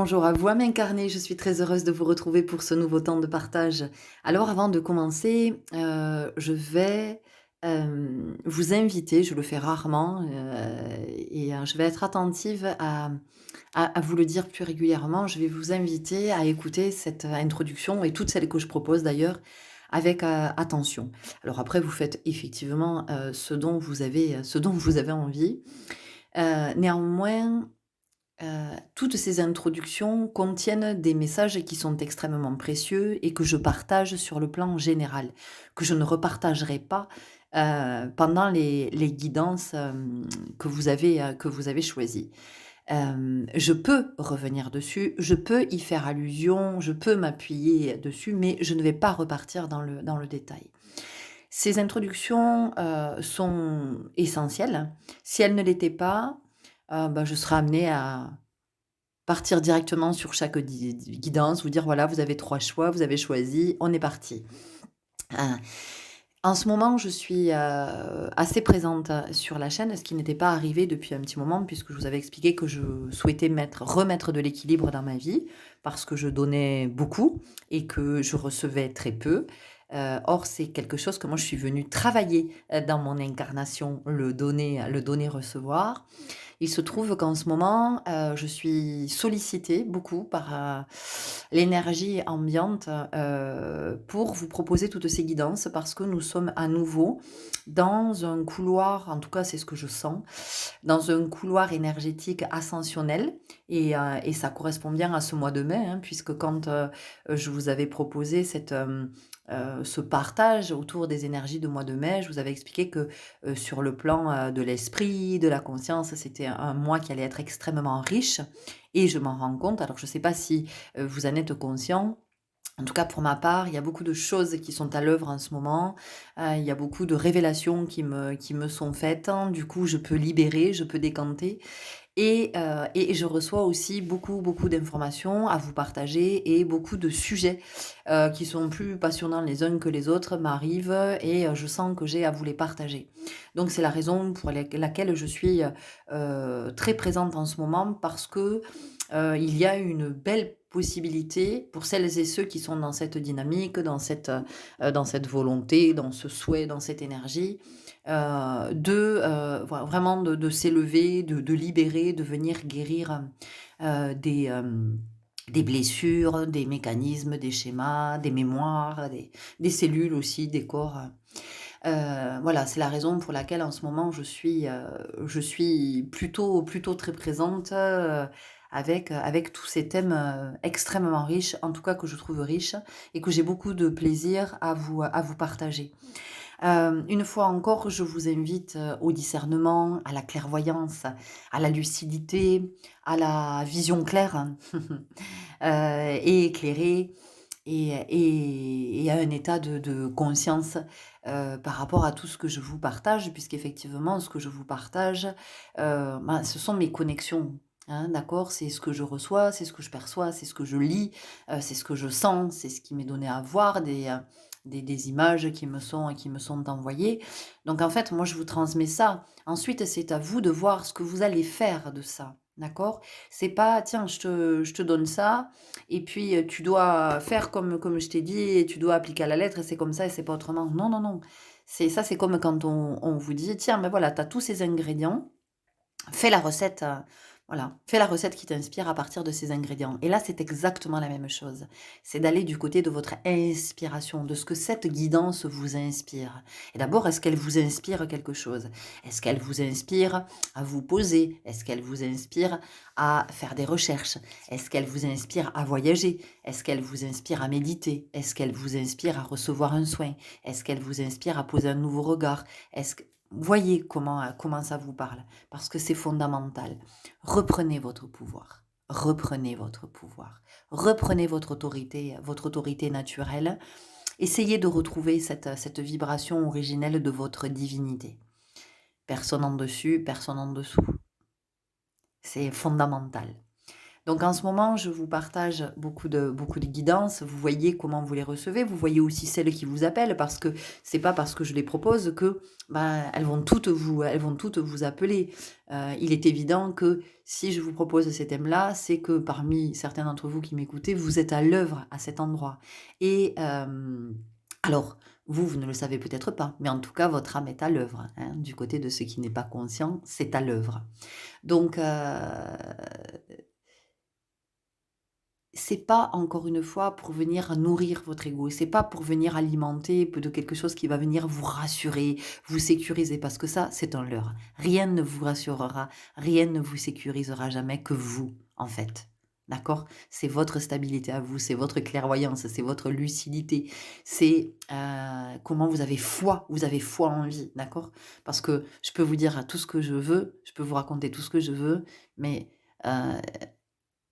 Bonjour à vous, âme incarnée, je suis très heureuse de vous retrouver pour ce nouveau temps de partage. Alors avant de commencer, je vais, vous inviter, je le fais rarement, je vais être attentive à vous le dire plus régulièrement. Je vais vous inviter à écouter cette introduction et toutes celles que je propose d'ailleurs avec, attention. Alors après vous faites effectivement, ce dont vous avez envie. Néanmoins, toutes ces introductions contiennent des messages qui sont extrêmement précieux et que je partage sur le plan général, que je ne repartagerai pas, pendant les guidances, que vous avez choisies. Je peux revenir dessus, je peux y faire allusion, je peux m'appuyer dessus, mais je ne vais pas repartir dans le détail. Ces introductions, sont essentielles. Si elles ne l'étaient pas, je serais amenée à partir directement sur chaque guidance, vous dire: «Voilà, vous avez 3 choix, vous avez choisi, on est parti». Heu, En ce moment, je suis, assez présente, sur la chaîne, ce qui n'était pas arrivé depuis un petit moment puisque je vous avais expliqué que je souhaitais remettre de l'équilibre dans ma vie parce que je donnais beaucoup et que je recevais très peu. Or, c'est quelque chose que moi je suis venue travailler, dans mon incarnation, le donner-recevoir. Il se trouve qu'en ce moment, je suis sollicitée beaucoup par, l'énergie ambiante, pour vous proposer toutes ces guidances parce que nous sommes à nouveau dans un couloir, en tout cas c'est ce que je sens, dans un couloir énergétique ascensionnel et ça correspond bien à ce mois de mai, hein, puisque quand, je vous avais proposé ce partage autour des énergies du mois de mai, je vous avais expliqué que, sur le plan, de l'esprit, de la conscience, c'était un mois qui allait être extrêmement riche et je m'en rends compte. Alors je ne sais pas si, vous en êtes conscient. En tout cas, pour ma part, il y a beaucoup de choses qui sont à l'œuvre en ce moment. Il y a beaucoup de révélations qui me sont faites, hein. Du coup, je peux libérer, je peux décanter et je reçois aussi beaucoup, beaucoup d'informations à vous partager et beaucoup de sujets, qui sont plus passionnants les uns que les autres m'arrivent et je sens que j'ai à vous les partager. Donc c'est la raison pour laquelle je suis, très présente en ce moment parce que, il y a une belle possibilité pour celles et ceux qui sont dans cette dynamique, dans cette volonté, dans ce souhait, dans cette énergie, vraiment de s'élever, de libérer, de venir guérir, des blessures, des mécanismes, des schémas, des mémoires, des cellules aussi, des corps. Voilà, c'est la raison pour laquelle en ce moment je suis plutôt très présente, avec tous ces thèmes, extrêmement riches, en tout cas que je trouve riches et que j'ai beaucoup de plaisir à vous partager. Une fois encore, je vous invite, au discernement, à la clairvoyance, à la lucidité, à la vision claire, et éclairée et à un état de conscience, par rapport à tout ce que je vous partage, puisqu'effectivement ce que je vous partage, ce sont mes connexions, hein, d'accord? C'est ce que je reçois, c'est ce que je perçois, c'est ce que je lis, c'est ce que je sens, c'est ce qui m'est donné à voir, des images qui me sont envoyées. Donc en fait, moi je vous transmets ça. Ensuite, c'est à vous de voir ce que vous allez faire de ça, d'accord? C'est pas: «Tiens, je te donne ça et puis, tu dois faire comme je t'ai dit et tu dois appliquer à la lettre et c'est comme ça et c'est pas autrement». Non, non, non. C'est comme quand on vous dit: «Tiens, ben voilà, tu as tous ces ingrédients, fais la recette, voilà, fais la recette qui t'inspire à partir de ces ingrédients». Et là, c'est exactement la même chose. C'est d'aller du côté de votre inspiration, de ce que cette guidance vous inspire. Et d'abord, est-ce qu'elle vous inspire quelque chose? Est-ce qu'elle vous inspire à vous poser? Est-ce qu'elle vous inspire à faire des recherches? Est-ce qu'elle vous inspire à voyager? Est-ce qu'elle vous inspire à méditer? Est-ce qu'elle vous inspire à recevoir un soin? Est-ce qu'elle vous inspire à poser un nouveau regard? Est-ce que voyez comment ça vous parle, parce que c'est fondamental. Reprenez votre pouvoir. Reprenez votre pouvoir. Reprenez votre autorité naturelle. Essayez de retrouver cette vibration originelle de votre divinité. Personne en dessus, personne en dessous. C'est fondamental. Donc en ce moment, je vous partage beaucoup de guidances. Vous voyez comment vous les recevez. Vous voyez aussi celles qui vous appellent parce que c'est pas parce que je les propose que elles vont toutes vous appeler. Il est évident que si je vous propose ces thèmes-là, c'est que parmi certains d'entre vous qui m'écoutez, vous êtes à l'œuvre à cet endroit. Et alors, vous ne le savez peut-être pas, mais en tout cas, votre âme est à l'œuvre, hein. Du côté de ce qui n'est pas conscient, c'est à l'œuvre. Donc, c'est pas encore une fois pour venir nourrir votre ego, c'est pas pour venir alimenter de quelque chose qui va venir vous rassurer, vous sécuriser, parce que ça, c'est un leurre. Rien ne vous rassurera, rien ne vous sécurisera jamais que vous, en fait. D'accord? C'est votre stabilité à vous, c'est votre clairvoyance, c'est votre lucidité, c'est comment vous avez foi en vie, d'accord? Parce que je peux vous dire tout ce que je veux, je peux vous raconter tout ce que je veux, mais euh,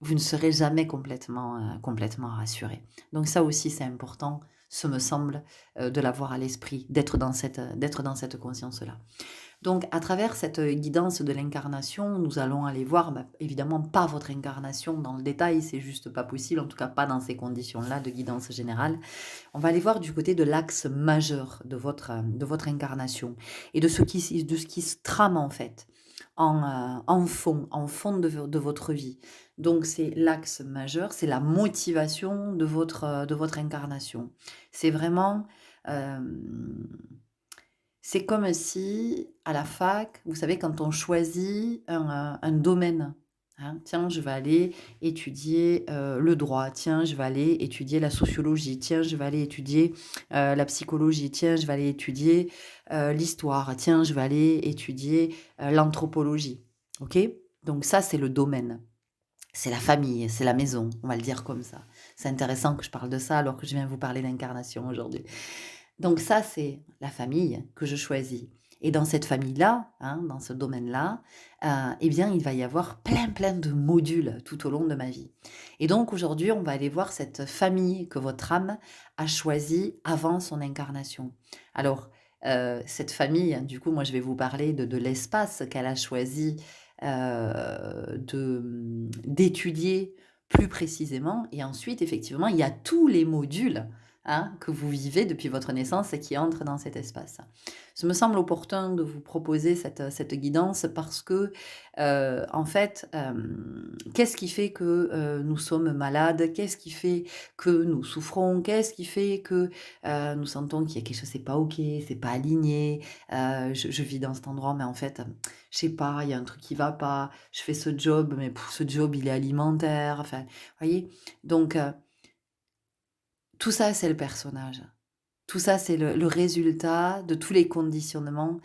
vous ne serez jamais complètement rassuré. Donc ça aussi, c'est important, ce me semble, de l'avoir à l'esprit, d'être dans cette conscience-là. Donc à travers cette, guidance de l'incarnation, nous allons aller voir, évidemment pas votre incarnation dans le détail, c'est juste pas possible, en tout cas pas dans ces conditions-là de guidance générale. On va aller voir du côté de l'axe majeur de votre incarnation et de ce qui se trame en fait en fond de votre vie. Donc c'est l'axe majeur, c'est la motivation de votre incarnation. C'est vraiment, hem, c'est comme si à la fac, vous savez quand on choisit un domaine, hein, tiens je vais aller étudier, le droit, tiens je vais aller étudier la sociologie, tiens je vais aller étudier, la psychologie, tiens je vais aller étudier, l'histoire, tiens je vais aller étudier, l'anthropologie. OK? Donc ça c'est le domaine. C'est la famille, c'est la maison, on va le dire comme ça. C'est intéressant que je parle de ça alors que je viens vous parler d'incarnation aujourd'hui. Donc ça, c'est la famille que je choisis. Et dans cette famille-là, hein, dans ce domaine-là, eh bien, il va y avoir plein de modules tout au long de ma vie. Et donc aujourd'hui, on va aller voir cette famille que votre âme a choisie avant son incarnation. Alors, cette famille, du coup, moi, je vais vous parler de l'espace qu'elle a choisi d'étudier plus précisément. Et ensuite, effectivement, il y a tous les modules, hein, que vous vivez depuis votre naissance et qui entrent dans cet espace. Ce me semble opportun de vous proposer cette guidance parce que, en fait, qu'est-ce qui fait que nous sommes malades? Qu'est-ce qui fait que nous souffrons? Qu'est-ce qui fait que nous sentons qu'il y a quelque chose, c'est pas OK, c'est pas aligné, je vis dans cet endroit, mais en fait, je sais pas, il y a un truc qui va pas, je fais ce job, mais ce job, il est alimentaire, enfin, vous voyez? Donc, tout ça, c'est le personnage. Tout ça, c'est le résultat de tous les conditionnements,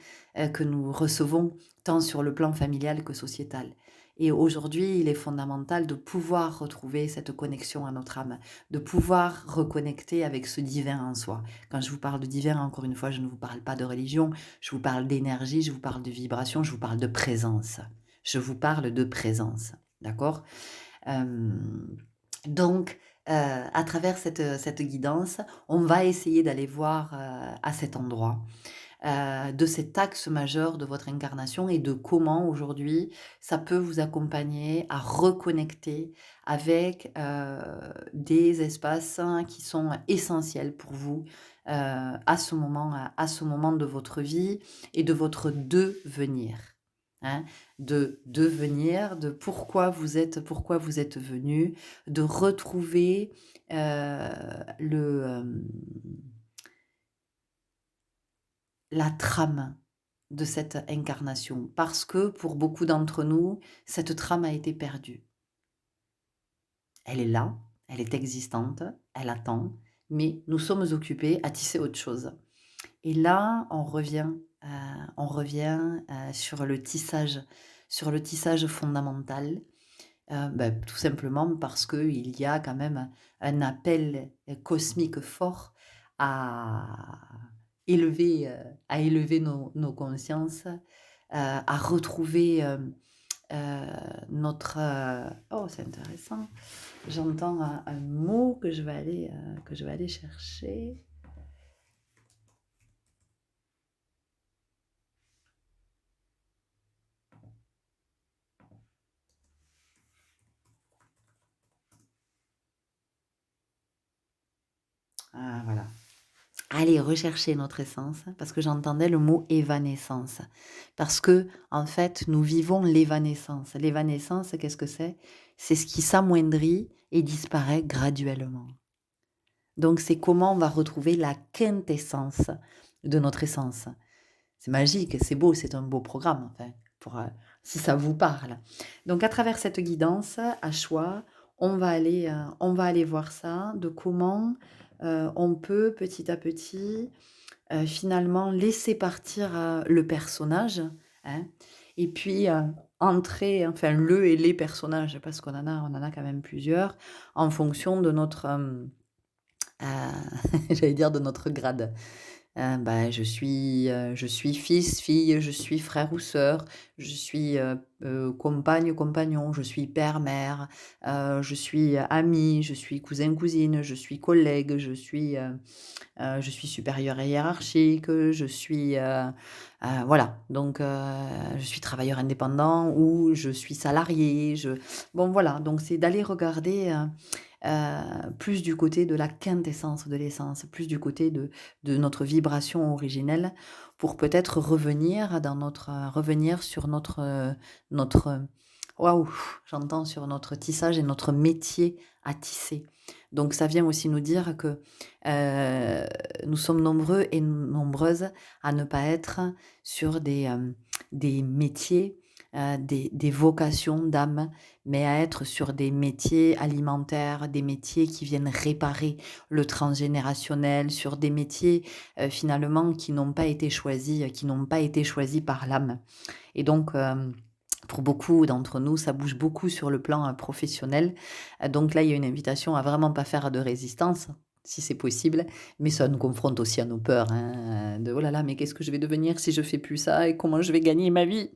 que nous recevons, tant sur le plan familial que sociétal. Et aujourd'hui, il est fondamental de pouvoir retrouver cette connexion à notre âme, de pouvoir reconnecter avec ce divin en soi. Quand je vous parle de divin, encore une fois, je ne vous parle pas de religion, je vous parle d'énergie, je vous parle de vibration, je vous parle de présence. Je vous parle de présence, d'accord? Hem, donc, à travers cette guidance, on va essayer d'aller voir, à cet endroit, de cet axe majeur de votre incarnation et de comment aujourd'hui ça peut vous accompagner à reconnecter avec, des espaces qui sont essentiels pour vous, à ce moment de votre vie et de votre devenir, hein. De devenir, de pourquoi vous êtes venu, de retrouver, le, la trame de cette incarnation. Parce que pour beaucoup d'entre nous, cette trame a été perdue. Elle est là, elle est existante, elle attend, mais nous sommes occupés à tisser autre chose. Et là, heu, on revient, sur le tissage fondamental, tout simplement parce qu'il y a quand même un appel, cosmique fort à à élever nos consciences, à retrouver, notre, oh, c'est intéressant. J'entends un mot que je vais aller chercher. Ah, voilà. Allez rechercher notre essence, parce que j'entendais le mot évanescence. Parce que, en fait, nous vivons l'évanescence. L'évanescence, qu'est-ce que c'est? C'est ce qui s'amoindrit et disparaît graduellement. Donc, c'est comment on va retrouver la quintessence de notre essence. C'est magique, c'est beau, c'est un beau programme, enfin, si ça vous parle. Donc, à travers cette guidance, à choix, on va aller voir ça, de comment on peut petit à petit finalement laisser partir le personnage, hein, et puis entrer, enfin le et les personnages, parce on en a quand même plusieurs, en fonction de notre, j'allais dire de notre grade. Bah, je suis fils, fille, je suis frère ou sœur, je suis, compagne, compagnon, je suis père, mère, je suis ami, je suis cousin, cousine, je suis collègue, je suis supérieur et hiérarchique, voilà, donc je suis travailleur indépendant ou je suis salarié, bon voilà, donc c'est d'aller regarder, plus du côté de la quintessence de l'essence, plus du côté de notre vibration originelle pour peut-être revenir sur notre, waouh, j'entends sur notre tissage et notre métier à tisser. Donc ça vient aussi nous dire que, nous sommes nombreux et nombreuses à ne pas être sur des métiers, des vocations d'âme, mais à être sur des métiers alimentaires, des métiers qui viennent réparer le transgénérationnel, sur des métiers, finalement qui n'ont pas été choisis par l'âme. Et donc, pour beaucoup d'entre nous, ça bouge beaucoup sur le plan, professionnel. Donc là, il y a une invitation à vraiment pas faire de résistance, si c'est possible, mais ça nous confronte aussi à nos peurs, hein, de: «Oh là là, mais qu'est-ce que je vais devenir si je fais plus ça et comment je vais gagner ma vie?»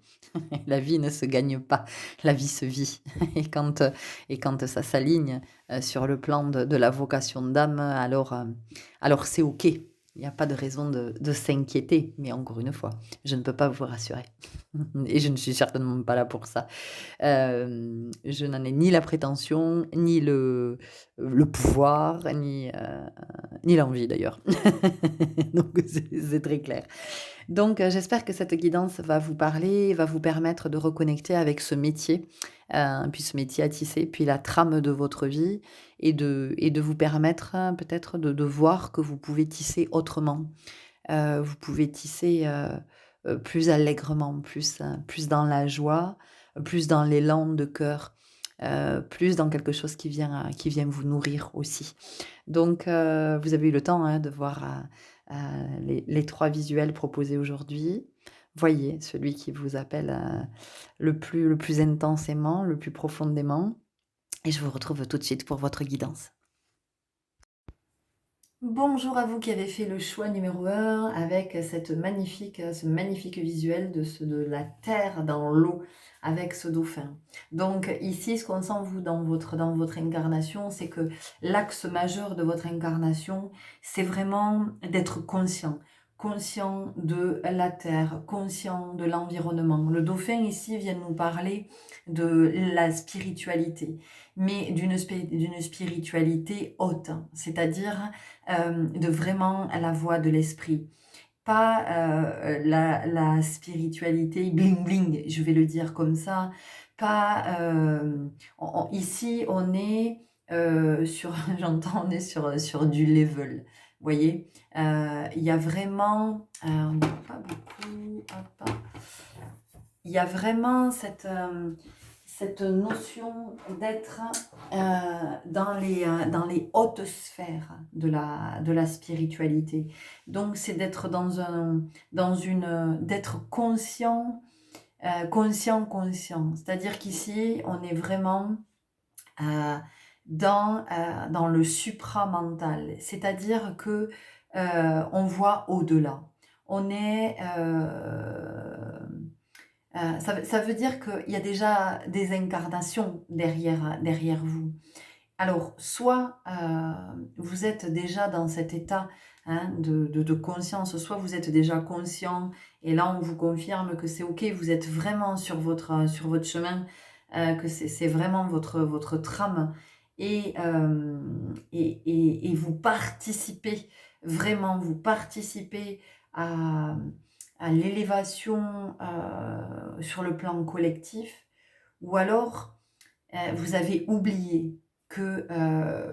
La vie ne se gagne pas, la vie se vit. Et quand ça s'aligne, sur le plan de la vocation d'âme, alors c'est OK. Il n'y a pas de raison de s'inquiéter, mais encore une fois, je ne peux pas vous rassurer et je ne suis certainement pas là pour ça. Je n'en ai ni la prétention, ni le pouvoir, ni l'envie d'ailleurs. Donc c'est très clair. Donc, j'espère que cette guidance va vous parler, va vous permettre de reconnecter avec ce métier, puis ce métier à tisser, puis la trame de votre vie et de vous permettre, peut-être de voir que vous pouvez tisser autrement. Vous pouvez tisser, plus allègrement, plus dans la joie, plus dans l'élan de cœur, plus dans quelque chose qui vient vous nourrir aussi. Donc, vous avez eu le temps, hein, de voir, les 3 visuels proposés aujourd'hui. Voyez celui qui vous appelle, le plus intensément, le plus profondément et je vous retrouve tout de suite pour votre guidance. Bonjour à vous qui avez fait le choix numéro 1 avec ce magnifique visuel de la terre dans l'eau avec ce dauphin. Donc ici, ce qu'on sent vous dans votre incarnation, c'est que l'axe majeur de votre incarnation, c'est vraiment d'être conscient. Conscient de la terre, conscient de l'environnement. Le dauphin ici vient nous parler de la spiritualité, mais d'une spiritualité haute, c'est-à-dire de vraiment la voix de l'esprit. Pas la spiritualité bling bling, je vais le dire comme ça. Pas ici on est sur j'entends on est sur du level. Vous voyez, il y a vraiment on n'est pas beaucoup. Hop, hop. Il y a vraiment cette notion d'être dans les hautes sphères de la spiritualité. Donc, c'est d'être d'être conscient, conscient. C'est-à-dire qu'ici, on est vraiment euh, dans le supramental. C'est-à-dire que on voit au-delà. On est ça veut dire qu'il y a déjà des incarnations derrière vous. Alors, soit vous êtes déjà dans cet état, hein, de conscience, soit vous êtes déjà conscient et là on vous confirme que c'est OK, vous êtes vraiment sur votre chemin, que c'est vraiment votre trame et vous participez, vraiment, vous participez à, à l'élévation sur le plan collectif, ou alors vous avez oublié que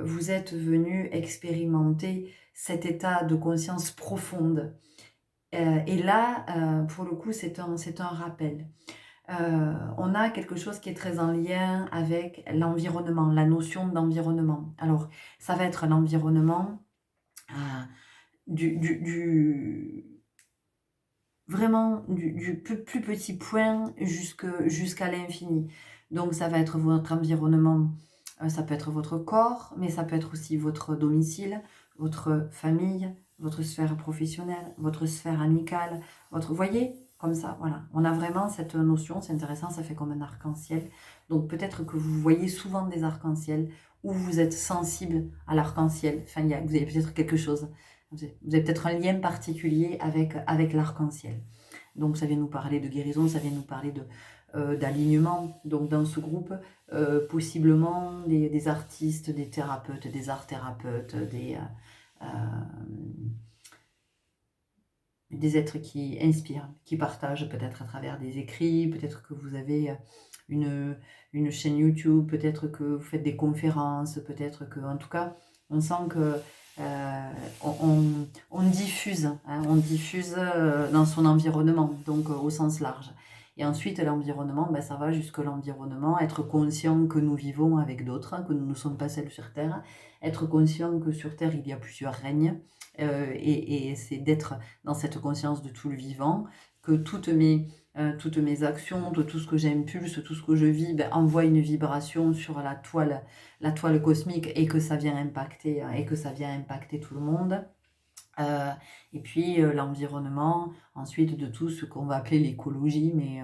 vous êtes venu expérimenter cet état de conscience profonde. Et là, pour le coup, c'est un rappel. On a quelque chose qui est très en lien avec l'environnement, la notion d'environnement. Alors, ça va être l'environnement euh, du vraiment du plus petit point jusqu'à l'infini. Donc ça va être votre environnement, ça peut être votre corps, mais ça peut être aussi votre domicile, votre famille, votre sphère professionnelle, votre sphère amicale, votre... Vous voyez? Comme ça, voilà. On a vraiment cette notion, c'est intéressant, ça fait comme un arc-en-ciel. Donc peut-être que vous voyez souvent des arcs-en-ciel, ou vous êtes sensible à l'arc-en-ciel. Enfin, vous avez peut-être quelque chose. Vous avez peut-être un lien particulier avec l'arc-en-ciel. Donc ça vient nous parler de guérison, ça vient nous parler d'alignement. Donc dans ce groupe, possiblement des artistes, des thérapeutes, des art-thérapeutes, des êtres qui inspirent, qui partagent peut-être à travers des écrits, peut-être que vous avez une chaîne YouTube, peut-être que vous faites des conférences, peut-être que, en tout cas, on sent que on diffuse, hein, on diffuse dans son environnement, donc au sens large. Et ensuite, l'environnement, ben, ça va jusque l'environnement, être conscient que nous vivons avec d'autres, hein, que nous ne sommes pas seuls sur Terre, être conscient que sur Terre, il y a plusieurs règnes, et c'est d'être dans cette conscience de tout le vivant, que toutes mes actions, tout ce que j'impulse, tout ce que je vis, ben, envoie une vibration sur la toile cosmique, et que ça vient impacter tout le monde. Euh, et puis l'environnement, ensuite de tout ce qu'on va appeler l'écologie, mais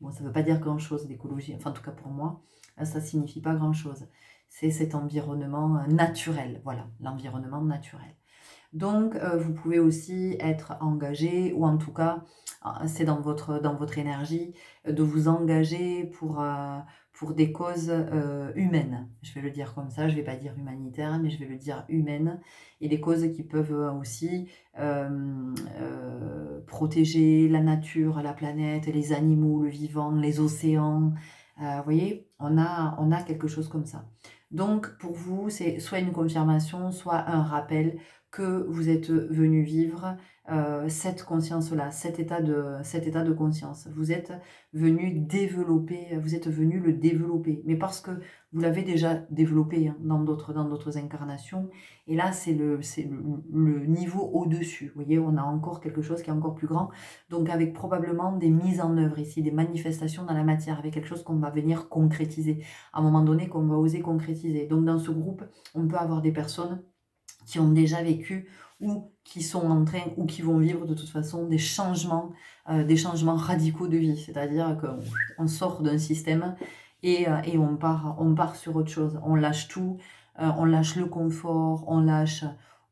bon, ça ne veut pas dire grand-chose l'écologie, enfin en tout cas pour moi, ça ne signifie pas grand-chose. C'est cet environnement naturel, voilà, l'environnement naturel. Donc, vous pouvez aussi être engagé, ou en tout cas, c'est dans votre énergie, de vous engager pour des causes humaines. Je vais le dire comme ça, je ne vais pas dire humanitaire, mais je vais le dire humaine. Et des causes qui peuvent aussi protéger la nature, la planète, les animaux, le vivant, les océans. Vous voyez, on a quelque chose comme ça. Donc, pour vous, c'est soit une confirmation, soit un rappel que vous êtes venu vivre cette conscience-là, cet état de conscience. Vous êtes venu développer, vous êtes venu le développer, mais parce que vous l'avez déjà développé hein, dans d'autres incarnations. Et là, c'est le niveau au-dessus. Vous voyez, on a encore quelque chose qui est encore plus grand. Donc, avec probablement des mises en œuvre ici, des manifestations dans la matière, avec quelque chose qu'on va venir concrétiser, à un moment donné, qu'on va oser concrétiser. Donc, dans ce groupe, on peut avoir des personnes qui ont déjà vécu ou qui sont en train ou qui vont vivre de toute façon des changements radicaux de vie. C'est-à-dire qu'on sort d'un système et on part sur autre chose. On lâche tout, on lâche le confort, on lâche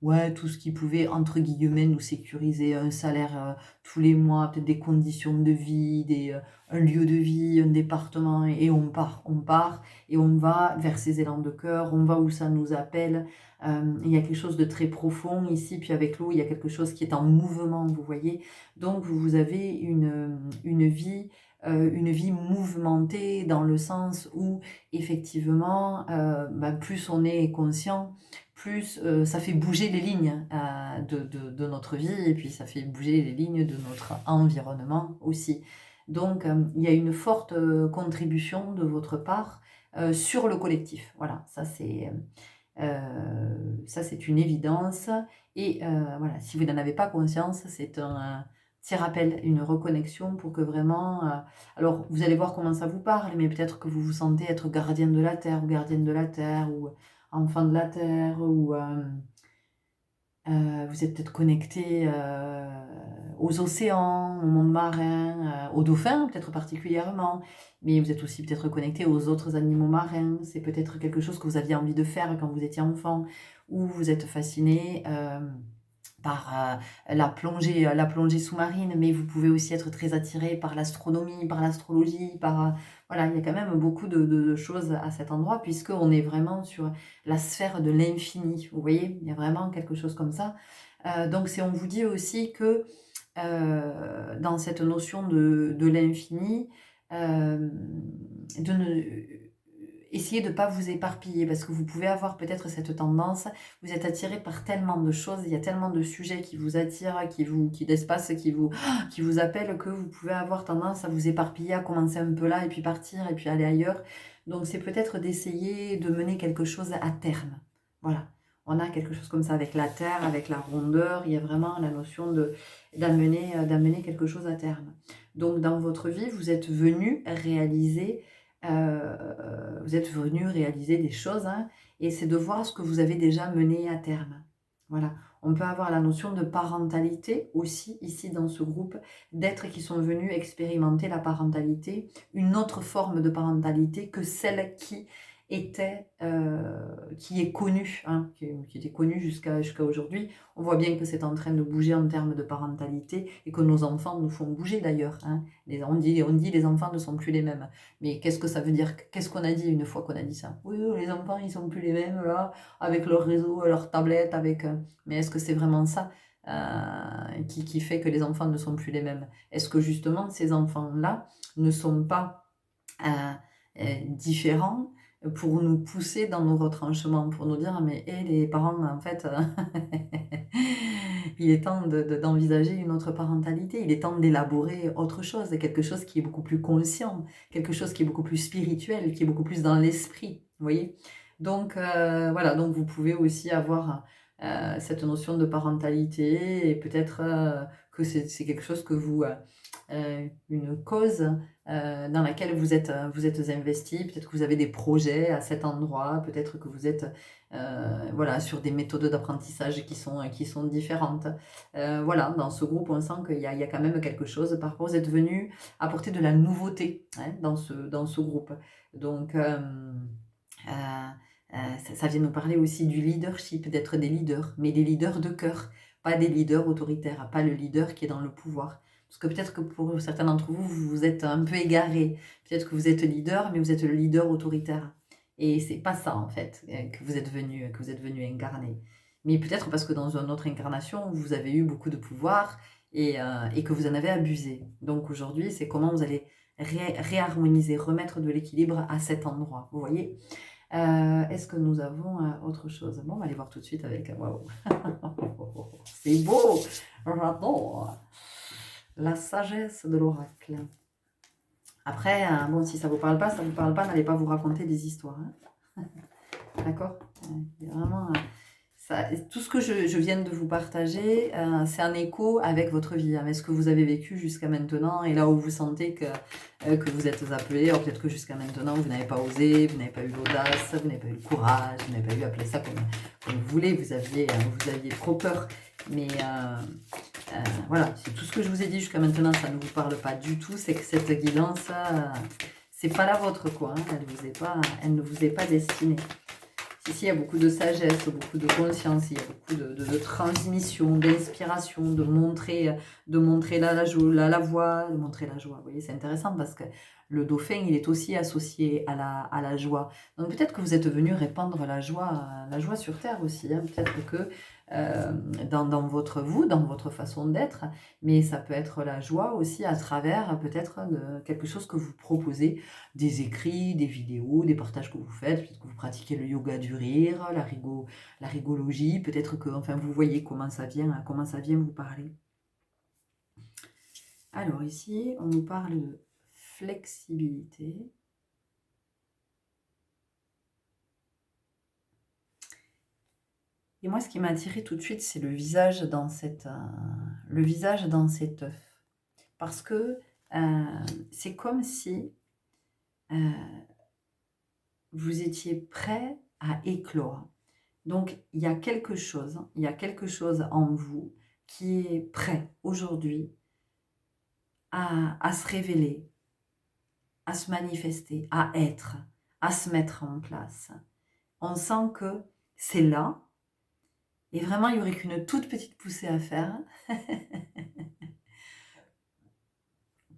ouais, tout ce qui pouvait, entre guillemets, nous sécuriser un salaire tous les mois, peut-être des conditions de vie, un lieu de vie, un département, et on part, et on va vers ces élans de cœur, on va où ça nous appelle. Il y a quelque chose de très profond ici, puis avec l'eau, il y a quelque chose qui est en mouvement, vous voyez. Donc, vous avez une vie mouvementée dans le sens où, effectivement, plus on est conscient, plus ça fait bouger les lignes de notre vie, et puis ça fait bouger les lignes de notre environnement aussi. Donc, il y a une forte contribution de votre part sur le collectif. Voilà, ça, c'est une évidence. Et voilà, si vous n'en avez pas conscience, c'est un petit rappel, une reconnexion pour que vraiment... alors, vous allez voir comment ça vous parle, mais peut-être que vous vous sentez être gardien de la Terre, ou gardienne de la Terre, ou enfant de la Terre, ou vous êtes peut-être connecté aux océans, au monde marin, aux dauphins peut-être particulièrement, mais vous êtes aussi peut-être connecté aux autres animaux marins. C'est peut-être quelque chose que vous aviez envie de faire quand vous étiez enfant, ou vous êtes fasciné par la plongée sous-marine, mais vous pouvez aussi être très attiré par l'astronomie, par l'astrologie, voilà, il y a quand même beaucoup de choses à cet endroit, puisqu'on est vraiment sur la sphère de l'infini, vous voyez? Il y a vraiment quelque chose comme ça. Donc on vous dit aussi que, dans cette notion de l'infini, hem, de ne essayez de ne pas vous éparpiller parce que vous pouvez avoir peut-être cette tendance, vous êtes attiré par tellement de choses, il y a tellement de sujets qui vous attirent, d'espace qui vous appellent que vous pouvez avoir tendance à vous éparpiller, à commencer un peu là et puis partir et puis aller ailleurs. Donc c'est peut-être d'essayer de mener quelque chose à terme. Voilà. On a quelque chose comme ça avec la terre, avec la rondeur, il y a vraiment la notion d'amener quelque chose à terme. Donc dans votre vie, vous êtes venu réaliser des choses, hein, et c'est de voir ce que vous avez déjà mené à terme. Voilà. On peut avoir la notion de parentalité aussi ici dans ce groupe, d'êtres qui sont venus expérimenter la parentalité, une autre forme de parentalité que celle qui est connue, hein, qui était connue jusqu'à aujourd'hui. On voit bien que c'est en train de bouger en termes de parentalité et que nos enfants nous font bouger d'ailleurs, hein. On dit les enfants ne sont plus les mêmes. Mais qu'est-ce que ça veut dire? Qu'est-ce qu'on a dit une fois qu'on a dit ça? Oui, les enfants, ils sont plus les mêmes là, avec leur réseau, leur tablette, mais est-ce que c'est vraiment ça qui fait que les enfants ne sont plus les mêmes? Est-ce que justement ces enfants-là ne sont pas euh, différents pour nous pousser dans nos retranchements, pour nous dire: «Ah, mais les parents, en fait, il est temps d'envisager une autre parentalité, il est temps d'élaborer autre chose, quelque chose qui est beaucoup plus conscient, quelque chose qui est beaucoup plus spirituel, qui est beaucoup plus dans l'esprit», vous voyez? Donc voilà, donc vous pouvez aussi avoir, cette notion de parentalité et peut-être, que c'est quelque chose que une cause, dans laquelle vous êtes investi. Peut-être que vous avez des projets à cet endroit, peut-être que vous êtes, voilà, sur des méthodes d'apprentissage qui sont différentes. Voilà, dans ce groupe, on sent qu'il y a quand même quelque chose. Par contre, vous êtes venu apporter de la nouveauté, hein, dans ce groupe. Donc, heu ça vient nous parler aussi du leadership, d'être des leaders, mais des leaders de cœur, pas des leaders autoritaires, pas le leader qui est dans le pouvoir. Parce que peut-être que pour certains d'entre vous, vous êtes un peu égarés. Peut-être que vous êtes leader, mais vous êtes le leader autoritaire. Et c'est pas ça, en fait, que vous êtes venu incarner. Mais peut-être parce que dans une autre incarnation, vous avez eu beaucoup de pouvoir et que vous en avez abusé. Donc aujourd'hui, c'est comment vous allez réharmoniser, remettre de l'équilibre à cet endroit. Vous voyez? Est-ce que nous avons autre chose? Bon, on va aller voir tout de suite avec. Waouh! C'est beau! J'adore! La sagesse de l'oracle. Après, bon, si ça vous parle pas, ça vous parle pas, n'allez pas vous raconter des histoires, hein. D'accord? Il y a vraiment, tout ce que je viens de vous partager, c'est un écho avec votre vie, avec ce que vous avez vécu jusqu'à maintenant et là où vous sentez que vous êtes appelé. Alors peut-être que jusqu'à maintenant, vous n'avez pas osé, vous n'avez pas eu l'audace, vous n'avez pas eu le courage, vous n'avez pas eu, appelez ça comme vous voulez, vous aviez trop peur. Mais voilà, c'est tout ce que je vous ai dit jusqu'à maintenant, ça ne vous parle pas du tout. C'est que cette guidance, c'est pas la vôtre, quoi, hein, elle ne vous est pas destinée. Ici, il y a beaucoup de sagesse, beaucoup de conscience, il y a beaucoup de transmission, d'inspiration, de montrer la voie, de montrer la joie. Vous voyez, c'est intéressant parce que le dauphin, il est aussi associé à la joie. Donc peut-être que vous êtes venu répandre la joie sur Terre aussi, hein. Peut-être que dans votre façon d'être, mais ça peut être la joie aussi à travers peut-être de quelque chose que vous proposez, des écrits, des vidéos, des partages que vous faites, peut-être que vous pratiquez le yoga du rire, la rigologie, peut-être que, enfin, vous voyez comment ça vient vous parler. Alors ici, on nous parle de flexibilité. Et moi, ce qui m'a attiré tout de suite, c'est le visage dans cet œuf. Parce que c'est comme si vous étiez prêt à éclore. Donc, il y a quelque chose en vous qui est prêt aujourd'hui à se révéler, à se manifester, à être, à se mettre en place. On sent que c'est là, Et vraiment, il y aurait qu'une toute petite poussée à faire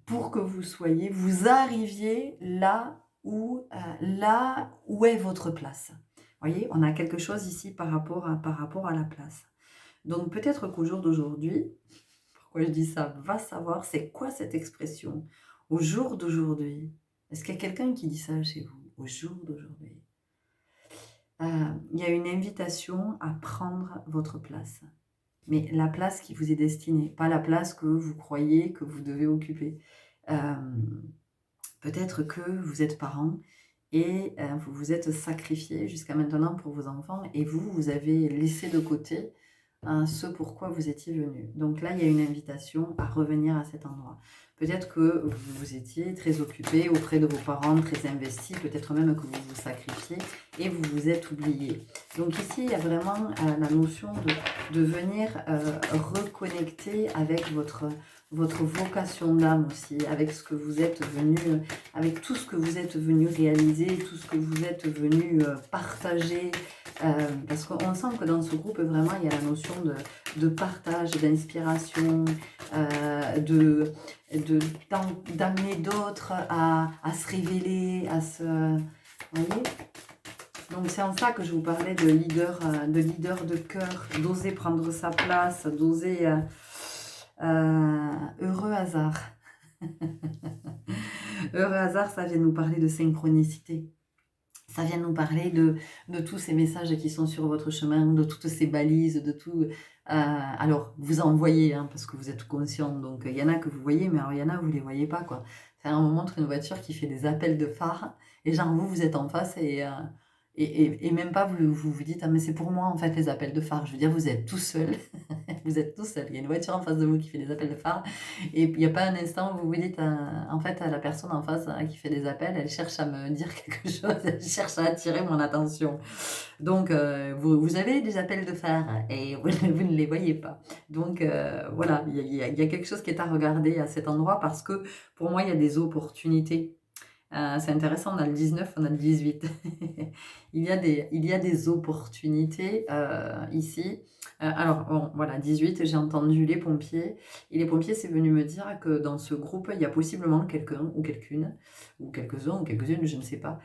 pour que vous arriviez là où est votre place. Vous voyez, on a quelque chose ici par rapport à la place. Donc peut-être qu'au jour d'aujourd'hui, pourquoi je dis ça, va savoir c'est quoi cette expression. Au jour d'aujourd'hui, est-ce qu'il y a quelqu'un qui dit ça chez vous? Au jour d'aujourd'hui. Il y a une invitation à prendre votre place. Mais la place qui vous est destinée, pas la place que vous croyez que vous devez occuper. Peut-être que vous êtes parent et vous vous êtes sacrifié jusqu'à maintenant pour vos enfants et vous avez laissé de côté ce pourquoi vous étiez venu. Donc là, il y a une invitation à revenir à cet endroit. Peut-être que vous étiez très occupé auprès de vos parents, très investi, peut-être même que vous vous sacrifiez et vous vous êtes oublié. Donc ici, il y a vraiment la notion de venir reconnecter avec votre vocation d'âme aussi, avec ce que vous êtes venu, avec tout ce que vous êtes venu réaliser, tout ce que vous êtes venu partager, parce qu'on sent que dans ce groupe, vraiment, il y a la notion de partage, d'inspiration, d'amener d'autres à se révéler, à se... Vous voyez? Donc c'est en ça que je vous parlais de leader de cœur, d'oser prendre sa place, d'oser... heureux hasard. Heureux hasard, ça vient nous parler de synchronicité. Ça vient nous parler de tous ces messages qui sont sur votre chemin, de toutes ces balises, de tout... alors, vous en voyez, hein, parce que vous êtes conscient. Donc, il y en a que vous voyez, mais alors il y en a, vous ne les voyez pas, quoi. C'est un moment entre une voiture qui fait des appels de phare, et genre, vous êtes en face, et même pas, vous dites, ah, mais c'est pour moi, en fait, les appels de phare. Je veux dire, vous êtes tout seul. Vous êtes tout seul. Il y a une voiture en face de vous qui fait des appels de phare. Et il n'y a pas un instant où vous vous dites, en fait, à la personne en face qui fait des appels, elle cherche à me dire quelque chose, elle cherche à attirer mon attention. Donc, vous avez des appels de phare et vous ne les voyez pas. Donc, voilà, il y a quelque chose qui est à regarder à cet endroit parce que pour moi, il y a des opportunités. C'est intéressant, on a le 19, on a le 18. Il y a des opportunités ici. Alors, bon, voilà, 18, j'ai entendu les pompiers. Et les pompiers, c'est venu me dire que dans ce groupe, il y a possiblement quelqu'un ou quelqu'une, ou quelques-uns ou quelques-unes, je ne sais pas,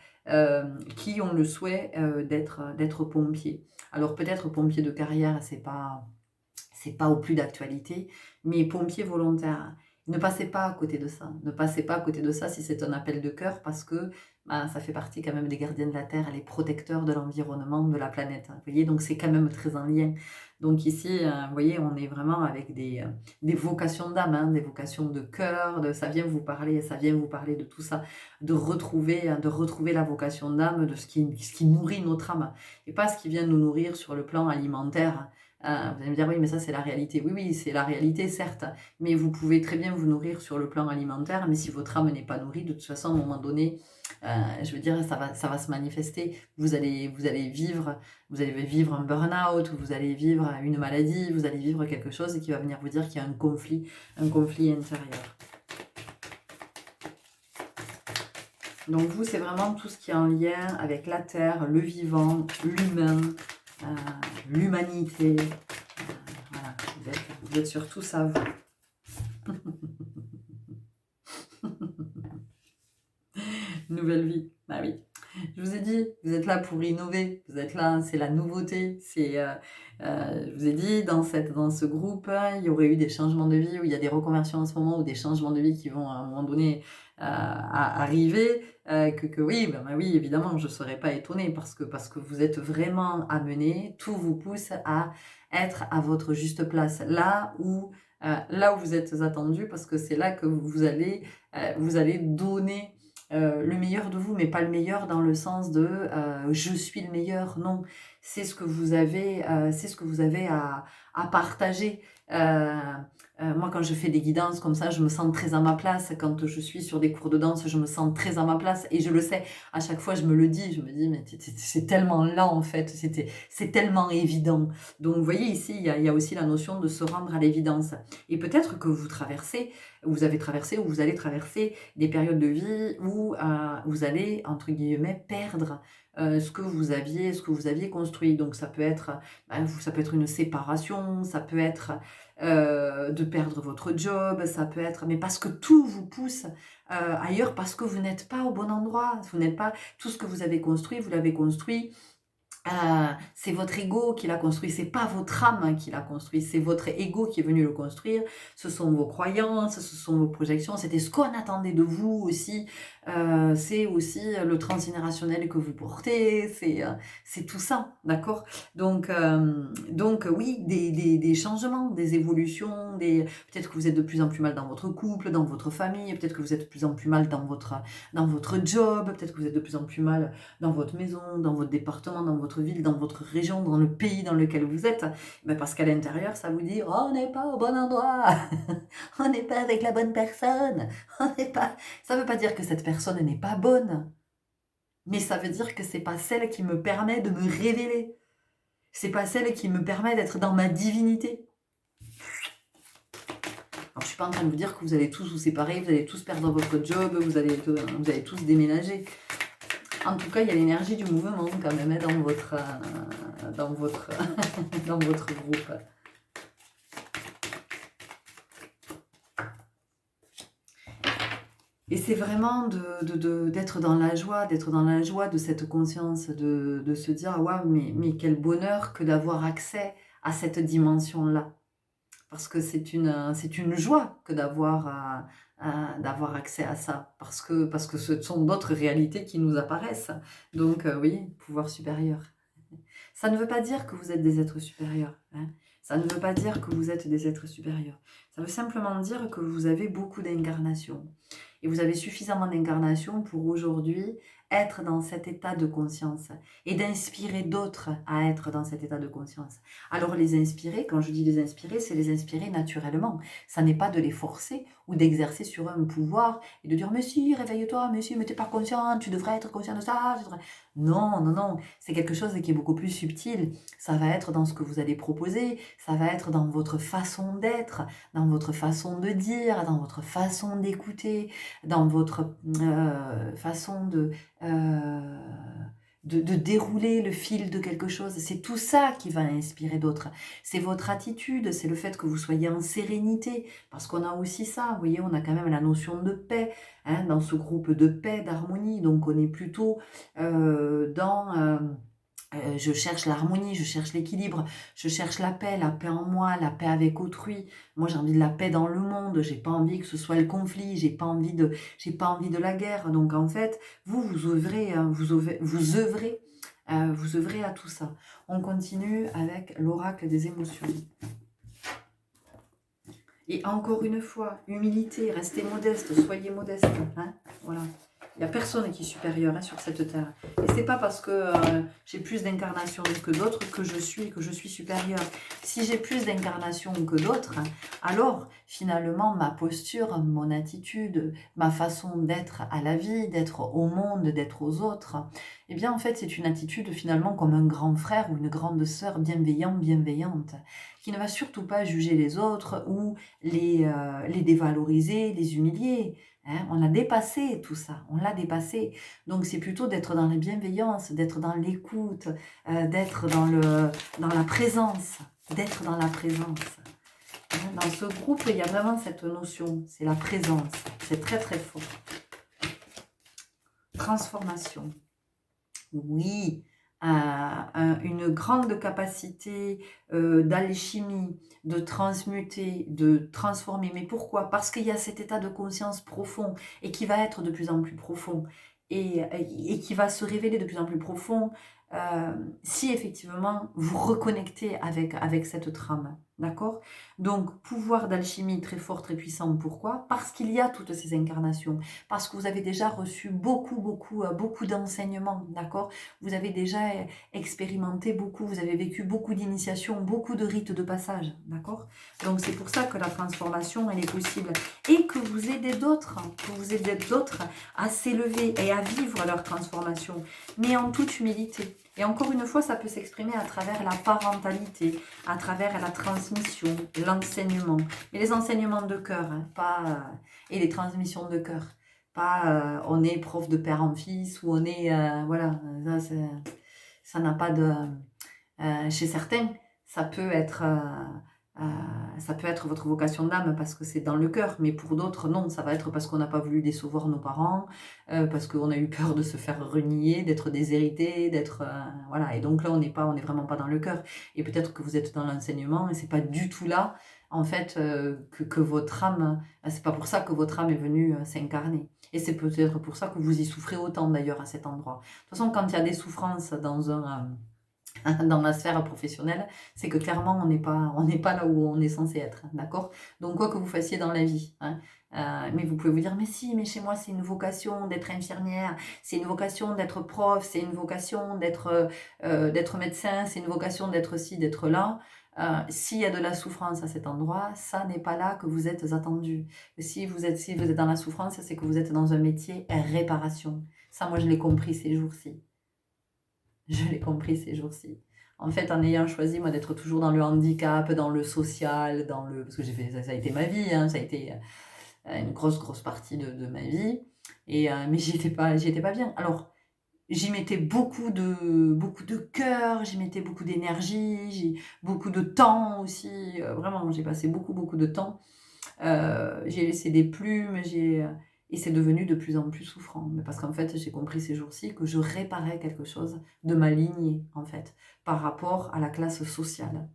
qui ont le souhait d'être pompier. Alors, peut-être pompier de carrière, c'est pas au plus d'actualité, mais pompier volontaire. Ne passez pas à côté de ça. Ne passez pas à côté de ça si c'est un appel de cœur parce que ça fait partie quand même des gardiens de la Terre, les protecteurs de l'environnement, de la planète. Vous voyez, donc c'est quand même très en lien. Donc ici, vous voyez, on est vraiment avec des vocations d'âme, hein, des vocations de cœur, ça vient vous parler de tout ça, de retrouver la vocation d'âme, de ce qui nourrit notre âme, et pas ce qui vient nous nourrir sur le plan alimentaire. Vous allez me dire, oui, mais ça, c'est la réalité. Oui, oui, c'est la réalité, certes. Mais vous pouvez très bien vous nourrir sur le plan alimentaire, mais si votre âme n'est pas nourrie, de toute façon, à un moment donné, je veux dire, ça va se manifester. Vous allez vivre un burn-out, vous allez vivre une maladie, vous allez vivre quelque chose qui va venir vous dire qu'il y a un conflit intérieur. Donc vous, c'est vraiment tout ce qui est en lien avec la terre, le vivant, l'humain, l'humanité. Voilà, vous êtes sur tout ça, vous. Nouvelle vie, bah oui. Je vous ai dit, vous êtes là pour innover, vous êtes là, c'est la nouveauté. Je vous ai dit, dans ce groupe, il y aurait eu des changements de vie, où il y a des reconversions en ce moment, ou des changements de vie qui vont à un moment donné arriver. Oui, bah oui, évidemment, je ne serais pas étonnée parce que vous êtes vraiment amené, tout vous pousse à être à votre juste place, là où vous êtes attendu, parce que c'est là que vous allez donner le meilleur de vous, mais pas le meilleur dans le sens de je suis le meilleur. Non, c'est ce que vous avez, à partager. Moi, quand je fais des guidances comme ça, je me sens très à ma place. Quand je suis sur des cours de danse, je me sens très à ma place et je le sais. À chaque fois, je me le dis. Je me dis, mais c'est tellement là en fait. C'est tellement évident. Donc, vous voyez ici, il y a aussi la notion de se rendre à l'évidence. Et peut-être que vous avez traversé ou vous allez traverser des périodes de vie où vous allez, entre guillemets, perdre ce que vous aviez construit. Donc ça peut être, ça peut être une séparation, ça peut être de perdre votre job, ça peut être, mais parce que tout vous pousse ailleurs, parce que vous n'êtes pas au bon endroit, vous n'êtes pas, tout ce que vous avez construit, vous l'avez construit. C'est votre ego qui l'a construit, c'est pas votre âme hein, qui l'a construit, c'est votre ego qui est venu le construire. Ce sont vos croyances, ce sont vos projections, c'était ce qu'on attendait de vous aussi. C'est aussi le transgénérationnel que vous portez, c'est tout ça, d'accord? Donc oui, des changements, des évolutions, peut-être que vous êtes de plus en plus mal dans votre couple, dans votre famille, peut-être que vous êtes de plus en plus mal dans votre job, peut-être que vous êtes de plus en plus mal dans votre maison, dans votre département, dans votre ville, dans votre région, dans le pays dans lequel vous êtes, ben parce qu'à l'intérieur, ça vous dit « Oh, on n'est pas au bon endroit, on n'est pas avec la bonne personne, on n'est pas... » Ça ne veut pas dire que cette personne n'est pas bonne, mais ça veut dire que c'est pas celle qui me permet de me révéler. C'est pas celle qui me permet d'être dans ma divinité. Alors, je suis pas en train de vous dire que vous allez tous vous séparer, vous allez tous perdre votre job, vous allez tous déménager. En tout cas, il y a l'énergie du mouvement quand même hein, dans votre groupe. Et c'est vraiment d'être dans la joie, de cette conscience, de se dire waouh, mais quel bonheur que d'avoir accès à cette dimension-là. Parce que c'est une joie que d'avoir accès à ça. Parce que ce sont d'autres réalités qui nous apparaissent. Donc oui, pouvoir supérieur. Ça ne veut pas dire que vous êtes des êtres supérieurs. Hein. Ça ne veut pas dire que vous êtes des êtres supérieurs. Ça veut simplement dire que vous avez beaucoup d'incarnations. Et vous avez suffisamment d'incarnations pour aujourd'hui être dans cet état de conscience et d'inspirer d'autres à être dans cet état de conscience. Alors les inspirer, quand je dis les inspirer, c'est les inspirer naturellement. Ça n'est pas de les forcer ou d'exercer sur eux un pouvoir et de dire « Mais si, réveille-toi, mais si, mais t'es pas conscient, tu devrais être conscient de ça. » Non, non, non, c'est quelque chose qui est beaucoup plus subtil. Ça va être dans ce que vous allez proposer, ça va être dans votre façon d'être, dans votre façon de dire, dans votre façon d'écouter, dans votre façon de dérouler le fil de quelque chose. C'est tout ça qui va inspirer d'autres. C'est votre attitude, c'est le fait que vous soyez en sérénité, parce qu'on a aussi ça, vous voyez, on a quand même la notion de paix, hein, dans ce groupe de paix, d'harmonie, donc on est plutôt je cherche l'harmonie, je cherche l'équilibre, je cherche la paix en moi, la paix avec autrui. Moi, j'ai envie de la paix dans le monde. J'ai pas envie que ce soit le conflit. J'ai pas envie de la guerre. Donc, en fait, vous œuvrez, vous œuvrez à tout ça. On continue avec l'oracle des émotions. Et encore une fois, humilité, restez modeste, soyez modeste. Hein, voilà. Il n'y a personne qui est supérieur hein, sur cette terre. Et c'est pas parce que j'ai plus d'incarnations que d'autres que je suis supérieure. Si j'ai plus d'incarnations que d'autres, alors finalement ma posture, mon attitude, ma façon d'être à la vie, d'être au monde, d'être aux autres, eh bien en fait c'est une attitude finalement comme un grand frère ou une grande sœur bienveillante, qui ne va surtout pas juger les autres ou les dévaloriser, les humilier. Hein, on a dépassé tout ça, on l'a dépassé. Donc c'est plutôt d'être dans la bienveillance, d'être dans l'écoute, d'être dans la présence, d'être dans la présence. Hein, dans ce groupe, il y a vraiment cette notion, c'est la présence, c'est très très fort. Transformation. Oui, une grande capacité d'alchimie, de transmuter, de transformer. Mais pourquoi? Parce qu'il y a cet état de conscience profond et qui va être de plus en plus profond et qui va se révéler de plus en plus profond si effectivement vous reconnectez avec cette trame. D'accord? Donc, pouvoir d'alchimie très fort, très puissant. Pourquoi? Parce qu'il y a toutes ces incarnations. Parce que vous avez déjà reçu beaucoup d'enseignements. D'accord? Vous avez déjà expérimenté beaucoup, vous avez vécu beaucoup d'initiations, beaucoup de rites de passage. D'accord? Donc, c'est pour ça que la transformation, elle est possible. Et que vous aidez d'autres, à s'élever et à vivre leur transformation. Mais en toute humilité. Et encore une fois, ça peut s'exprimer à travers la parentalité, à travers la transmission, l'enseignement. Mais les enseignements de cœur, hein, pas, et les transmissions de cœur. Pas on est prof de père en fils ou on est, voilà, ça n'a pas de... chez certains, ça peut être, ça peut être votre vocation d'âme parce que c'est dans le cœur, mais pour d'autres, non, ça va être parce qu'on n'a pas voulu décevoir nos parents, parce qu'on a eu peur de se faire renier, d'être déshérité, d'être, voilà. Et donc là, on est vraiment pas dans le cœur. Et peut-être que vous êtes dans l'enseignement et c'est pas du tout là, en fait, que votre âme, c'est pas pour ça que votre âme est venue s'incarner. Et c'est peut-être pour ça que vous y souffrez autant d'ailleurs à cet endroit. De toute façon, quand il y a des souffrances dans dans la sphère professionnelle, c'est que clairement, on n'est pas là où on est censé être, d'accord? Donc, quoi que vous fassiez dans la vie, hein, mais vous pouvez vous dire, mais si, mais chez moi, c'est une vocation d'être infirmière, c'est une vocation d'être prof, c'est une vocation d'être médecin, c'est une vocation d'être ci, d'être là. S'il y a de la souffrance à cet endroit, ça n'est pas là que vous êtes attendu. Si vous êtes dans la souffrance, c'est que vous êtes dans un métier réparation. Ça, moi, je l'ai compris ces jours-ci. Je l'ai compris ces jours-ci. En fait, en ayant choisi, moi, d'être toujours dans le handicap, dans le social, parce que j'ai fait ça a été ma vie, hein, ça a été une grosse, grosse partie de ma vie. Mais j'y étais pas bien. Alors, j'y mettais beaucoup de cœur, j'y mettais beaucoup d'énergie, beaucoup de temps aussi. Vraiment, j'ai passé beaucoup, beaucoup de temps. J'ai laissé des plumes, et c'est devenu de plus en plus souffrant. Mais parce qu'en fait, j'ai compris ces jours-ci que je réparais quelque chose de ma lignée, en fait, par rapport à la classe sociale.